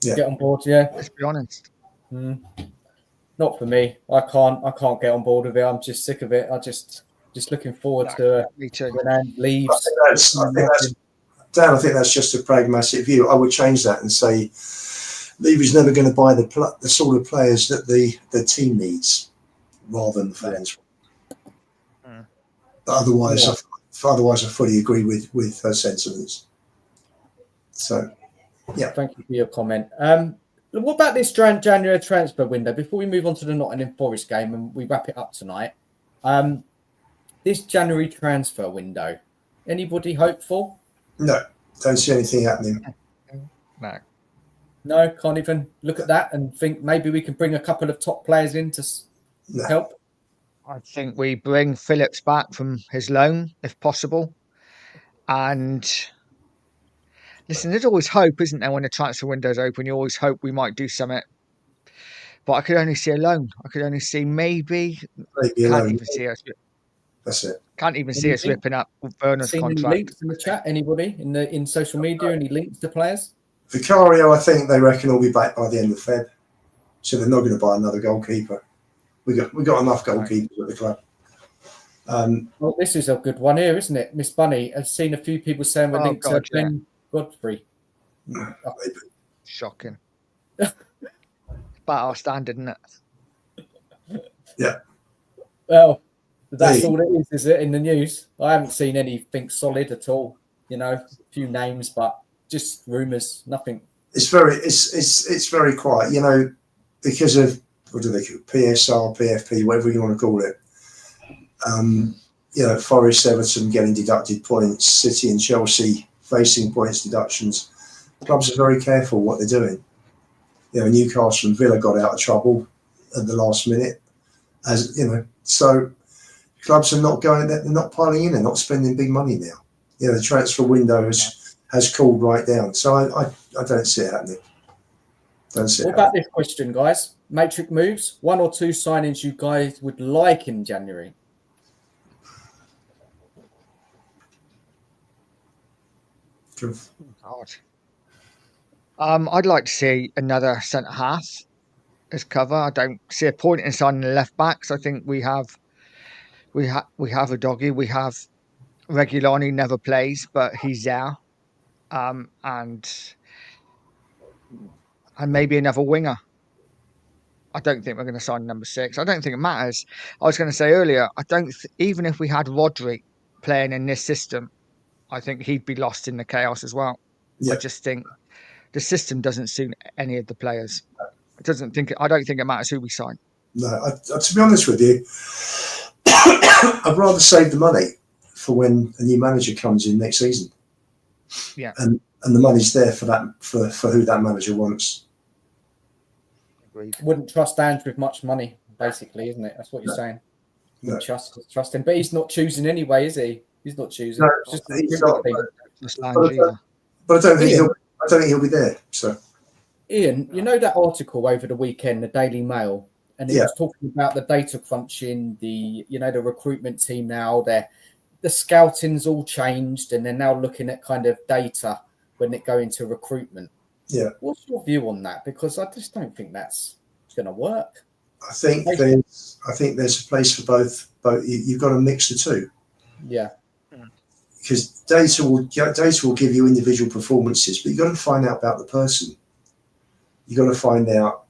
Yeah. Get on board, yeah. Let's be honest. Not for me. I can't get on board with it. I'm just sick of it. I just looking forward to when Ange leaves. Dan, I think that's just a pragmatic view. I would change that and say Levy's never going to buy the sort of players that the team needs, rather than the fans. But otherwise, I fully agree with her sentiments. So, yeah. Thank you for your comment. What about this January transfer window? Before we move on to the Nottingham Forest game and we wrap it up tonight, this January transfer window, anybody hopeful? No, don't see anything happening. No, can't even look at that and think maybe we can bring a couple of top players in to help. I think we bring Phillips back from his loan, if possible. And listen, there's always hope, isn't there, when the transfer window's open? You always hope we might do something. But I could only see a loan. I could only see maybe a loan. Even see us. That's it. Can't even see us ripping up Werner's contract. Any links in the chat? Anybody in social media? Any links to players? Vicario, I think they reckon will be back by the end of Feb, so they're not going to buy another goalkeeper. We got enough goalkeepers at the club. Well, this is a good one here, isn't it, Miss Bunny? I've seen a few people saying we're linked to Ben Godfrey. Shocking. About our standard, isn't it? Yeah. Well, that's all it is it, in the news? I haven't seen anything solid at all. A few names, but just rumours, nothing. It's very quiet, because of what do they call it? PSR, PFP, whatever you want to call it. Forest, Everton getting deducted points, City and Chelsea facing points deductions. Clubs are very careful what they're doing. Newcastle and Villa got out of trouble at the last minute, so clubs are not going. They're not piling in. They're not spending big money now. The transfer window has cooled right down. So I don't see it happening. What about this question, guys? Matrix moves. 1 or 2 signings you guys would like in January? I'd like to see another centre half as cover. I don't see a point in signing the left backs. I think we have a doggy. We have Regulani never plays, but he's there, and maybe another winger. I don't think we're going to sign number 6. I don't think it matters. I was going to say earlier, even if we had Rodri playing in this system, I think he'd be lost in the chaos as well. Yeah. I just think the system doesn't suit any of the players. I don't think it matters who we sign. No, to be honest with you, I'd rather save the money for when a new manager comes in next season. Yeah. And the money's there for that for who that manager wants. Agreed. Wouldn't trust Ange with much money, basically, isn't it? That's what you're saying. Wouldn't trust him, but he's not choosing anyway, is he? He's not choosing. No, It's just a he's recruitment not. thing. Just Lange either. But I don't think Ian, he'll be there. So Ian, you know that article over the weekend, the Daily Mail, and it yeah, was talking about the data crunching, the recruitment team now. The scouting's all changed, and they're now looking at kind of data when it go into recruitment. yeah. What's your view on that? Because I just don't think that's going to work. I think there's a place for both. You've got to mix the two. Yeah. Because data will give you individual performances, but you've got to find out about the person. You've got to find out,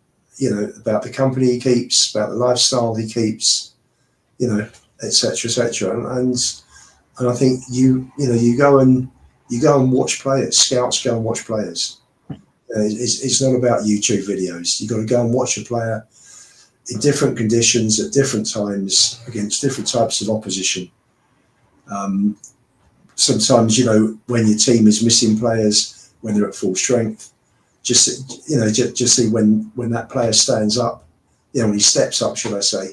about the company he keeps, about the lifestyle he keeps, etc., etc. And I think you go and watch players. Scouts go and watch players. It's not about YouTube videos. You've got to go and watch a player in different conditions at different times against different types of opposition. Sometimes, when your team is missing players, when they're at full strength, just see when that player stands up, when he steps up, should I say.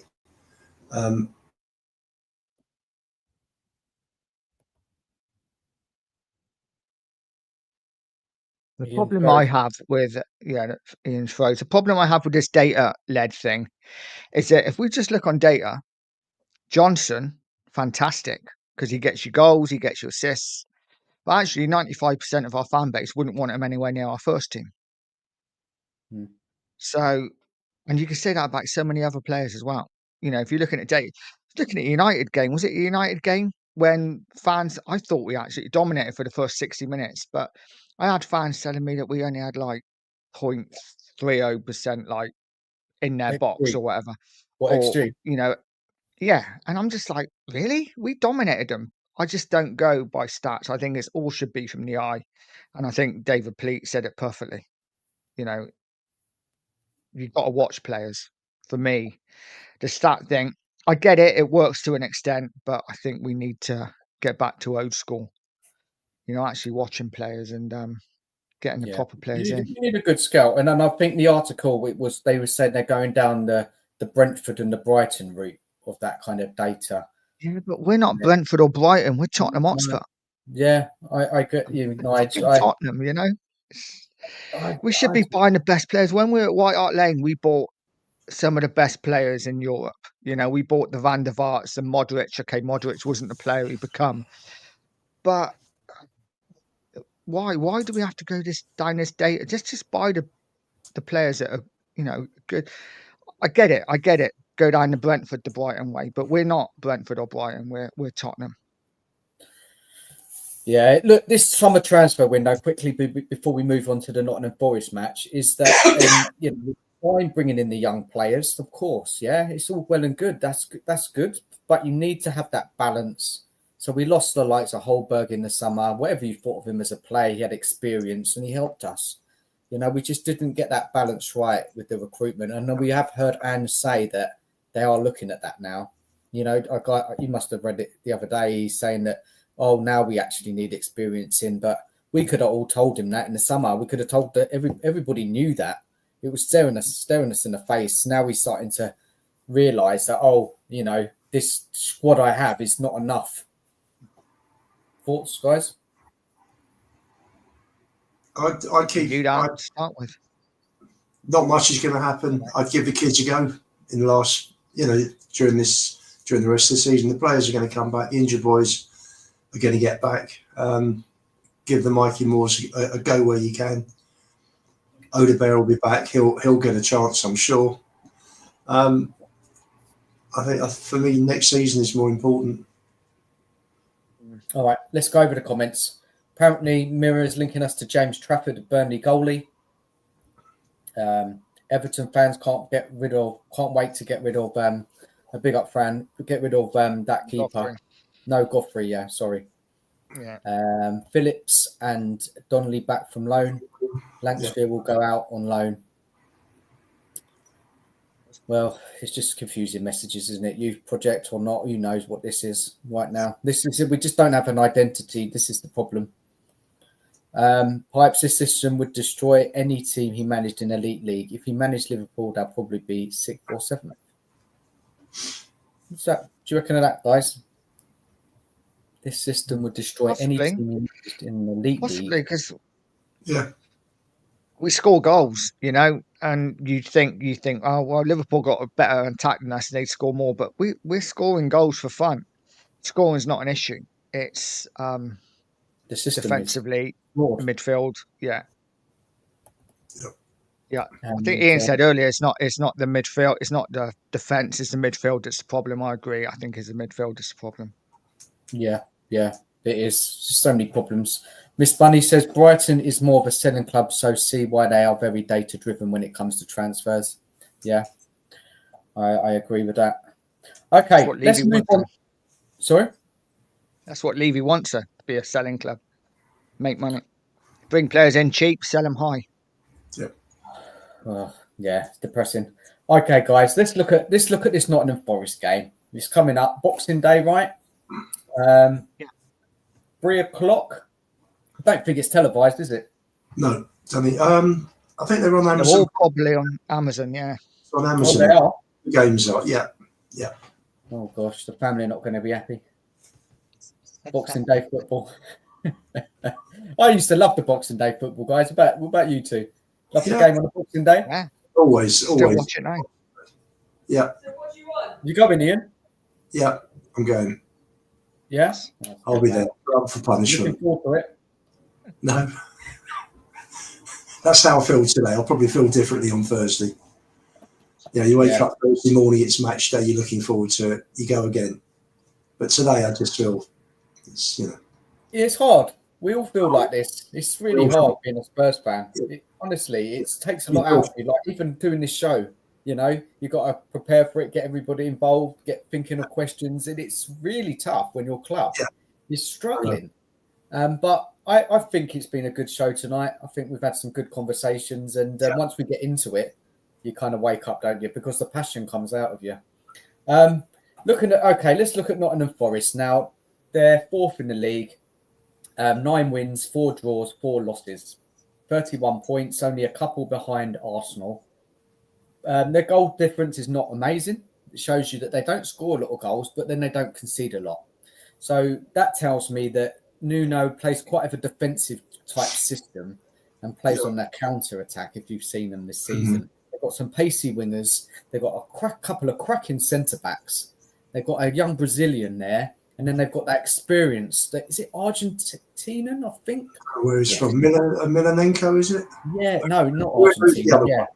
The problem I have with Ian's phrase, the problem I have with this data-led thing is that if we just look on data, Johnson, fantastic, because he gets you goals, he gets you assists. But actually, 95% of our fan base wouldn't want him anywhere near our first team. So, and you can say that about so many other players as well. If you're looking at data, looking at the United game, was it the United game when fans? I thought we actually dominated for the first 60 minutes, but I had fans telling me that we only had like 0.30% like in their box or whatever. What extreme? Yeah. And I'm just like, really? We dominated them. I just don't go by stats. I think it's all should be from the eye. And I think David Pleat said it perfectly. You've got to watch players. For me, the stat thing, I get it. It works to an extent, but I think we need to get back to old school. Actually watching players and getting the proper players in. You need a good scout. And then I think the article, they were saying they're going down the Brentford and the Brighton route of that kind of data. Yeah, but we're not Brentford or Brighton. We're Tottenham Hotspur. Yeah, I get you, Nige. Tottenham, we should be buying the best players. When we were at White Hart Lane, we bought some of the best players in Europe. We bought the Van der Vaarts and Modric. Okay, Modric wasn't the player he become. But why? Why do we have to go down this data? Just buy the players that are, good. I get it. Go down the Brentford, the Brighton way, but we're not Brentford or Brighton. We're Tottenham. Yeah, look, this summer transfer window, quickly before we move on to the Nottingham Forest match, is that fine bringing in the young players, of course. Yeah, it's all well and good. That's good, but you need to have that balance. So we lost the likes of Holberg in the summer. Whatever you thought of him as a player, he had experience and he helped us. We just didn't get that balance right with the recruitment. And we have heard Ange say that they are looking at that now. You must have read it the other day. He's saying that, now we actually need experience in. But we could have all told him that in the summer. We could have told that everybody knew that. It was staring us in the face. Now we're starting to realise that, this squad I have is not enough. Thoughts, guys? I'd keep you down to start with. Not much is going to happen. I'd give the kids a go in the last, during the rest of the season. The players are going to come back. The injured boys are going to get back. Give the Mikey Moores a go where you can. Odebear will be back. He'll get a chance, I'm sure. I think for me, next season is more important. All right, let's go over the comments. Apparently, Mirror is linking us to James Trafford, Burnley goalie. Everton fans can't wait to get rid of a big up fan. Get rid of that keeper. Godfrey. No, Godfrey. Yeah, sorry. Yeah. Phillips and Donnelly back from loan. Lancashire will go out on loan. Well, it's just confusing messages, isn't it? Youth project or not? Who knows what this is right now? We just don't have an identity. This is the problem. Pipes, this system would destroy any team he managed in Elite League. If he managed Liverpool, they'll probably be 6th or 7th. What's that? Do you reckon of that, guys? This system would destroy any team he managed in the Elite League. Possibly, because Yeah. we score goals, you know, and you think, oh well, Liverpool got a better attack than us, they score more, but we're scoring goals for fun. Scoring's not an issue. It's The system defensively, midfield, yeah. Yeah, I think Ian said earlier it's not the midfield, it's not the defense, it's the midfield that's the problem. I agree. I think it's the midfield that's the problem. Yeah, it is. So many problems. Miss Bunny says Brighton is more of a selling club, so see why they are very data driven when it comes to transfers. Yeah, I agree with that. Okay, let's move on. Sorry? That's what Levy wants to be, a selling club. Make money. Bring players in cheap, sell them high. Yeah, it's depressing. Okay, guys, let's look at this Nottingham Forest game. It's coming up, Boxing Day, right? 3 o'clock. I don't think it's televised, is it? No, I think they're on Amazon. They're all probably on Amazon, yeah. It's on Amazon. Oh, they are? The games are, yeah. Oh gosh, the family are not going to be happy. Boxing Day football. I used to love the Boxing Day football, guys. What about you two? Love the game on the Boxing Day? Yeah. Always. Still watch it now. Yeah. You going, Ian? Yeah, I'm going. Yes? I'll be there. Up for punishment. Looking forward to it. No. That's how I feel today. I'll probably feel differently on Thursday. Yeah, you wake up Thursday morning, it's match day, you're looking forward to it, you go again. But today I just feel it's, It's hard. We all feel like this. It's really hard being a Spurs fan. Honestly, it takes a lot out of you. Like even doing this show, you got to prepare for it, get everybody involved, get thinking of questions, and it's really tough when your club is struggling. But I think it's been a good show tonight. I think we've had some good conversations, and once we get into it, you kind of wake up, don't you? Because the passion comes out of you. Let's look at Nottingham Forest now. They're 4th in the league. 9 wins, 4 draws, 4 losses, 31 points, only a couple behind Arsenal. Their goal difference is not amazing. It shows you that they don't score a lot of goals, but then they don't concede a lot. So that tells me that Nuno plays quite a defensive type system and plays on that counter attack. If you've seen them this season, they've got some pacey wingers. They've got a couple of cracking centre backs. They've got a young Brazilian there. And then they've got that experience. Is it Argentinian, I think? Where he's from? Milanenko, is it? Yeah, no, not Argentina. Yeah.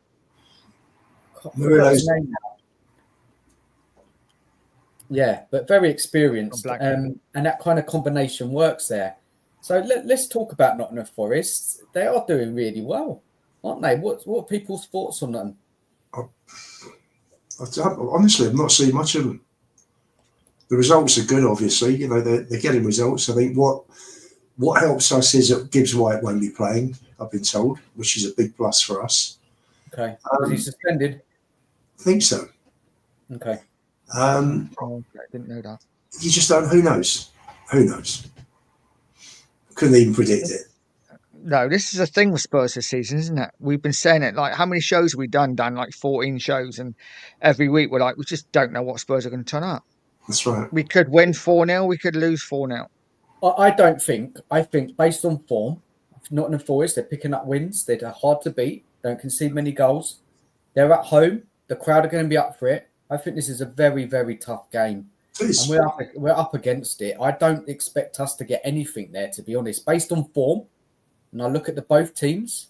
Yeah, but very experienced. And that kind of combination works there. So let's talk about Nottingham Forest. They are doing really well, aren't they? What are people's thoughts on them? Honestly, I've not seen much of them. The results are good, obviously. They're getting results. I think what helps us is that Gibbs White won't be playing, I've been told, which is a big plus for us. Okay. Was he suspended? I think so. Okay. I didn't know that. You just don't. Who knows? Couldn't even predict it. No, this is a thing with Spurs this season, isn't it? We've been saying it. Like, how many shows have we done? Done like 14 shows, and every week we're like, we just don't know what Spurs are going to turn up. That's right. We could win 4-0. We could lose 4-0. I don't think. I think based on form, Nottingham Forest, they're picking up wins. They're hard to beat. Don't concede many goals. They're at home. The crowd are going to be up for it. I think this is a very, very tough game. And we're up against it. I don't expect us to get anything there, to be honest. Based on form, and I look at both teams,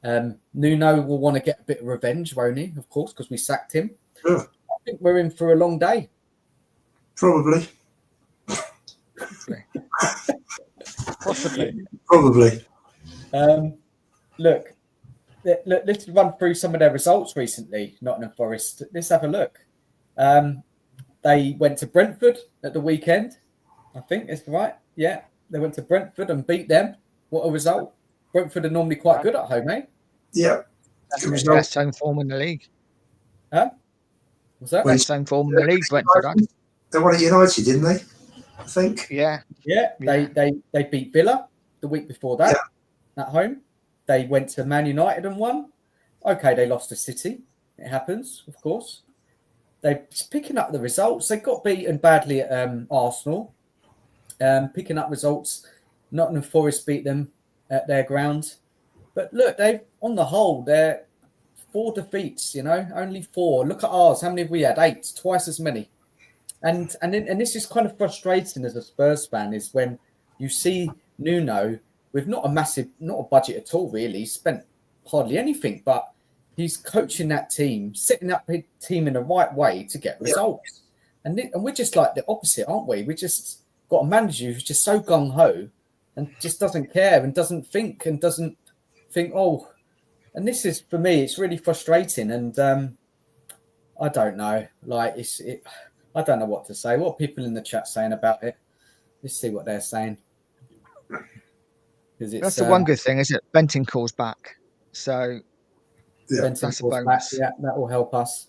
Nuno will want to get a bit of revenge, won't he? Of course, because we sacked him. Yeah. I think we're in for a long day. Probably. Possibly. Probably. Look, let's run through some of their results recently, Nottingham Forest. Let's have a look. They went to Brentford at the weekend. I think that's right. Yeah, they went to Brentford and beat them. What a result. Brentford are normally quite good at home, eh? Yeah. That's the best home form in the league. Huh? What's that? Best home form in the league, Brentford. They won at United, didn't they? I think. Yeah. Yeah, they beat Villa the week before that. at home. They went to Man United and won. Okay, they lost to City. It happens, of course. They're picking up the results. They got beaten badly at Arsenal. Picking up results. Nottingham Forest beat them at their ground. But look, on the whole, they're 4 defeats, only 4. Look at ours. How many have we had? 8, twice as many. And this is kind of frustrating as a Spurs fan, is when you see Nuno with not a budget at all, really. He spent hardly anything, but he's coaching that team, setting up his team in the right way to get results. And we're just like the opposite, aren't we? We just got a manager who's just so gung-ho and just doesn't care and doesn't think, and this is, for me, it's really frustrating. And I don't know, I don't know what to say. What are people in the chat saying about it? Let's see what they're saying. That's the one good thing, isn't it? Bentancur's back. So that's a bonus. Yeah, that will help us.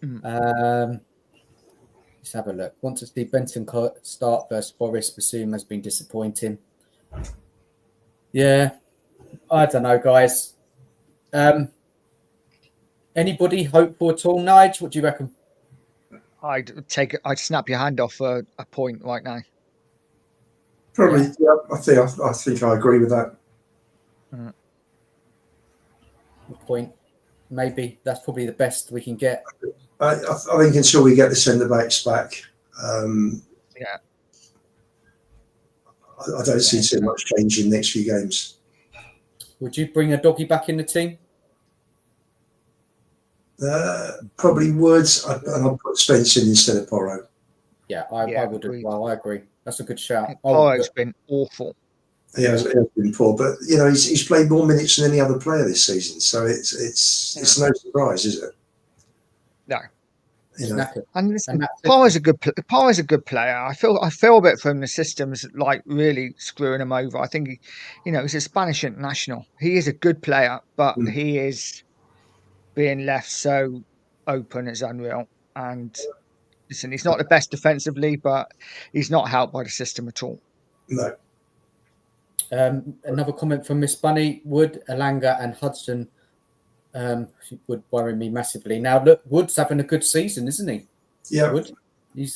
Let's have a look. Want to see Bentancur start versus Forest. Presume has been disappointing. Yeah, I don't know, guys. Anybody hopeful at all? Nige, what do you reckon? I'd snap your hand off for a point right now. Probably, I think I agree with that. A point, maybe. That's probably the best we can get. I think until we get the centre backs back, I don't see too much change in the next few games. Would you bring a doggy back in the team? Probably would, and I'll put Spence in instead of Porro. Yeah, I would as well. I agree. That's a good shout. Porro's been awful. He has been poor, but he's played more minutes than any other player this season, so it's no surprise, is it? No. And listen, Porro's a good player. I feel a bit from the systems like really screwing him over. I think he's a Spanish international. He is a good player, but he is being left so open is unreal. And listen, he's not the best defensively, but he's not helped by the system at all. No. Another comment from Miss Bunny: Wood, Elanga, and Hudson would worry me massively. Now, look, Wood's having a good season, isn't he? Yeah. Wood.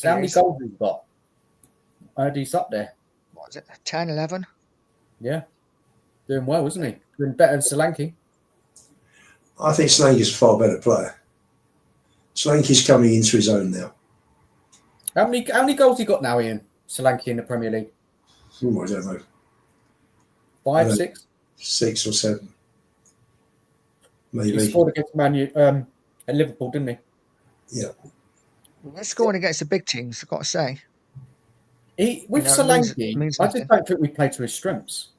How many goals he's got? He's up there. What is it? 10, 11? Yeah. Doing well, isn't he? Doing better than Solanke. I think Solanke's a far better player. Solanke's coming into his own now. How many goals he got now, Ian? Solanke in the Premier League? I don't know. 5, 6? 6 or 7. Maybe. He scored against Man U at Liverpool, didn't he? Yeah. They're scoring against the big teams, I've got to say. With Solanke, I just don't think we play to his strengths.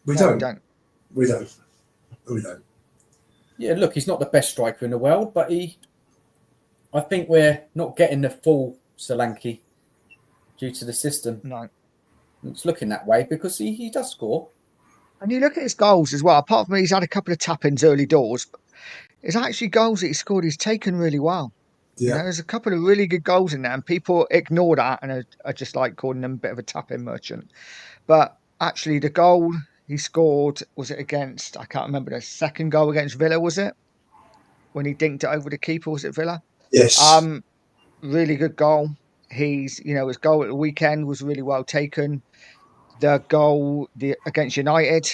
We don't. Yeah, look, he's not the best striker in the world, but I think we're not getting the full Solanke due to the system. No. It's looking that way because he does score. And you look at his goals as well. Apart from he's had a couple of tap-ins early doors, but it's actually goals that he scored. He's taken really well. Yeah. There's a couple of really good goals in there, and people ignore that and are just like calling him a bit of a tap-in merchant. But actually, the goal he scored, was it against? I can't remember the second goal against Villa. Was it when he dinked it over the keeper? Was it Villa? Yes. Really good goal. His goal at the weekend was really well taken. The goal against United,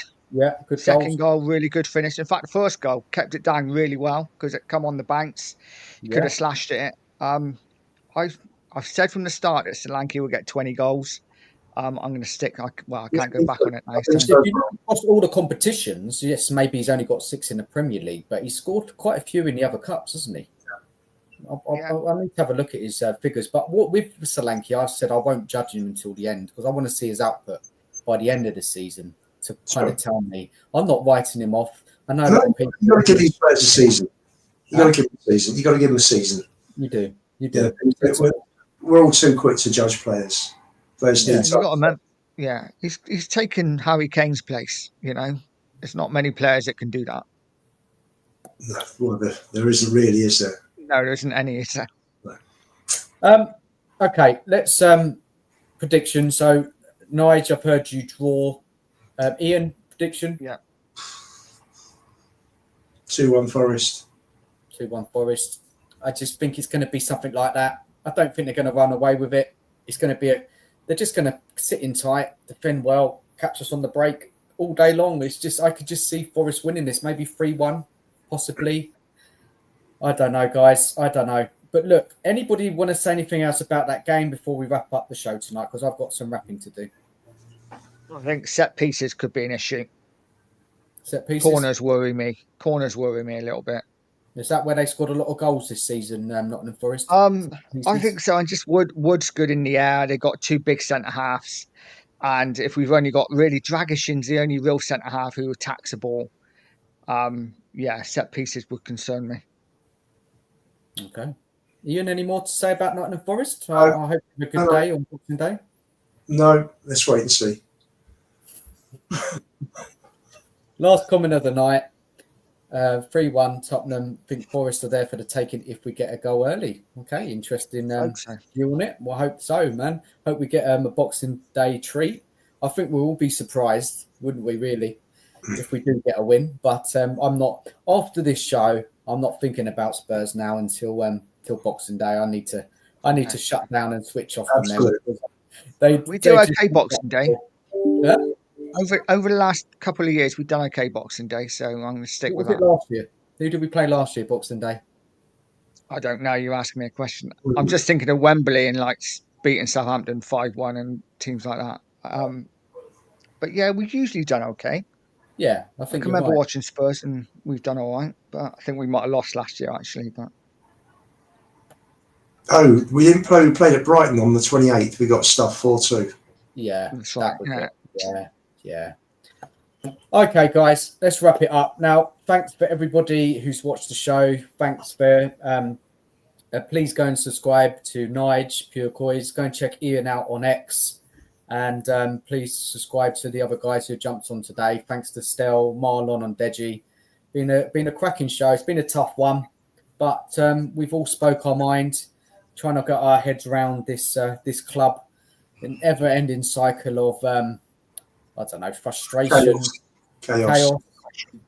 good second goal, really good finish. In fact, the first goal kept it down really well because it come on the banks. Could have slashed it. I've said from the start that Solanke will get 20 goals. I'm going to stick. I can't go back on it now. If you look across all the competitions, yes, maybe he's only got 6 in the Premier League, but he scored quite a few in the other cups, hasn't he? I'll need to have a look at his figures. But with Solanke, I said I won't judge him until the end because I want to see his output by the end of the season to kind of tell me. I'm not writing him off. I know you got to give these players a season. You got to give them a season. You got to give them a season. You do. Yeah, we're all too quick to judge players. He's taken Harry Kane's place. There's not many players that can do that. No, well, there isn't really, is there? No, there isn't any, is there? Okay, let's prediction. So, Nige, I've heard you draw. Ian, prediction? Yeah. 2-1 Forest. 2-1 Forest. I just think it's going to be something like that. I don't think they're going to run away with it. It's going to be they're just going to sit in tight, defend well, catch us on the break all day long. It's just, I could just see Forest winning this, maybe 3-1, possibly. I don't know, guys. I don't know. But look, anybody want to say anything else about that game before we wrap up the show tonight? Because I've got some wrapping to do. I think set pieces could be an issue. Set pieces? Corners worry me a little bit. Is that where they scored a lot of goals this season, Nottingham Forest? I think so. And just Wood's good in the air. They've got two big centre halves. And if we've only got really Dragishin's the only real centre half who attacks the ball. Set pieces would concern me. Okay. Ian, any more to say about Nottingham Forest? No. I hope you have a good day on Boxing Day. No, let's wait and see. Last comment of the night. 3-1 Tottenham. I think Forest are there for the taking if we get a goal early. Okay, interesting view on it. Well, I hope so, man. Hope we get a Boxing Day treat. I think we'll all be surprised, wouldn't we, really, if we do get a win. But I'm not, after this show, I'm not thinking about Spurs now until Boxing Day. I need to shut down and switch off from them. We do okay Boxing Day. Yeah? Over the last couple of years, we've done okay Boxing Day, so I'm going to stick with that. What was it last year? Who did we play last year, Boxing Day? I don't know. You're asking me a question. I'm just thinking of Wembley and like beating Southampton 5-1 and teams like that. But yeah, we've usually done okay. Yeah, I can remember watching Spurs and we've done all right. But I think we might have lost last year actually. But we didn't play. We played at Brighton on the 28th. We got stuffed 4-2. Yeah, that's right. Yeah. Okay, guys, let's wrap it up now. Thanks for everybody who's watched the show. Thanks for please go and subscribe to Nige, Pure Coys. Go and check Ian out on X, and please subscribe to the other guys who jumped on today. Thanks to Stel, Marlon, and Deji. Been a cracking show. It's been a tough one, but we've all spoke our mind, trying to get our heads around this club, an ever-ending cycle of I don't know, frustration, chaos.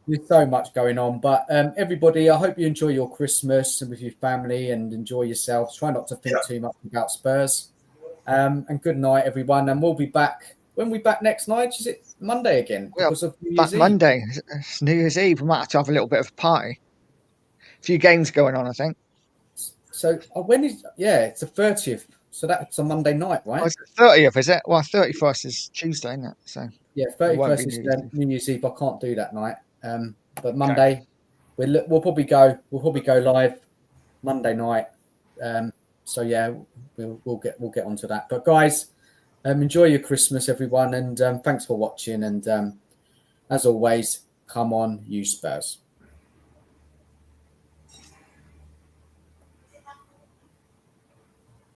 There's so much going on. But everybody, I hope you enjoy your Christmas and with your family and enjoy yourselves. Try not to think too much about Spurs. And good night, everyone. And we'll be back. When are we back next night? Is it Monday again? Because of New Year's Eve? Monday. It's New Year's Eve. We might have to have a little bit of a party. A few games going on, I think. So when is... Yeah, it's the 30th. So that's a Monday night, right? Oh, it's the 30th, is it? Well, 31st is Tuesday, isn't it? So yeah, 31st is New Year's Eve. I can't do that night. But Monday, we'll probably go live Monday night. So yeah, we'll get onto that. But guys, enjoy your Christmas, everyone, and thanks for watching. And as always, come on, you Spurs.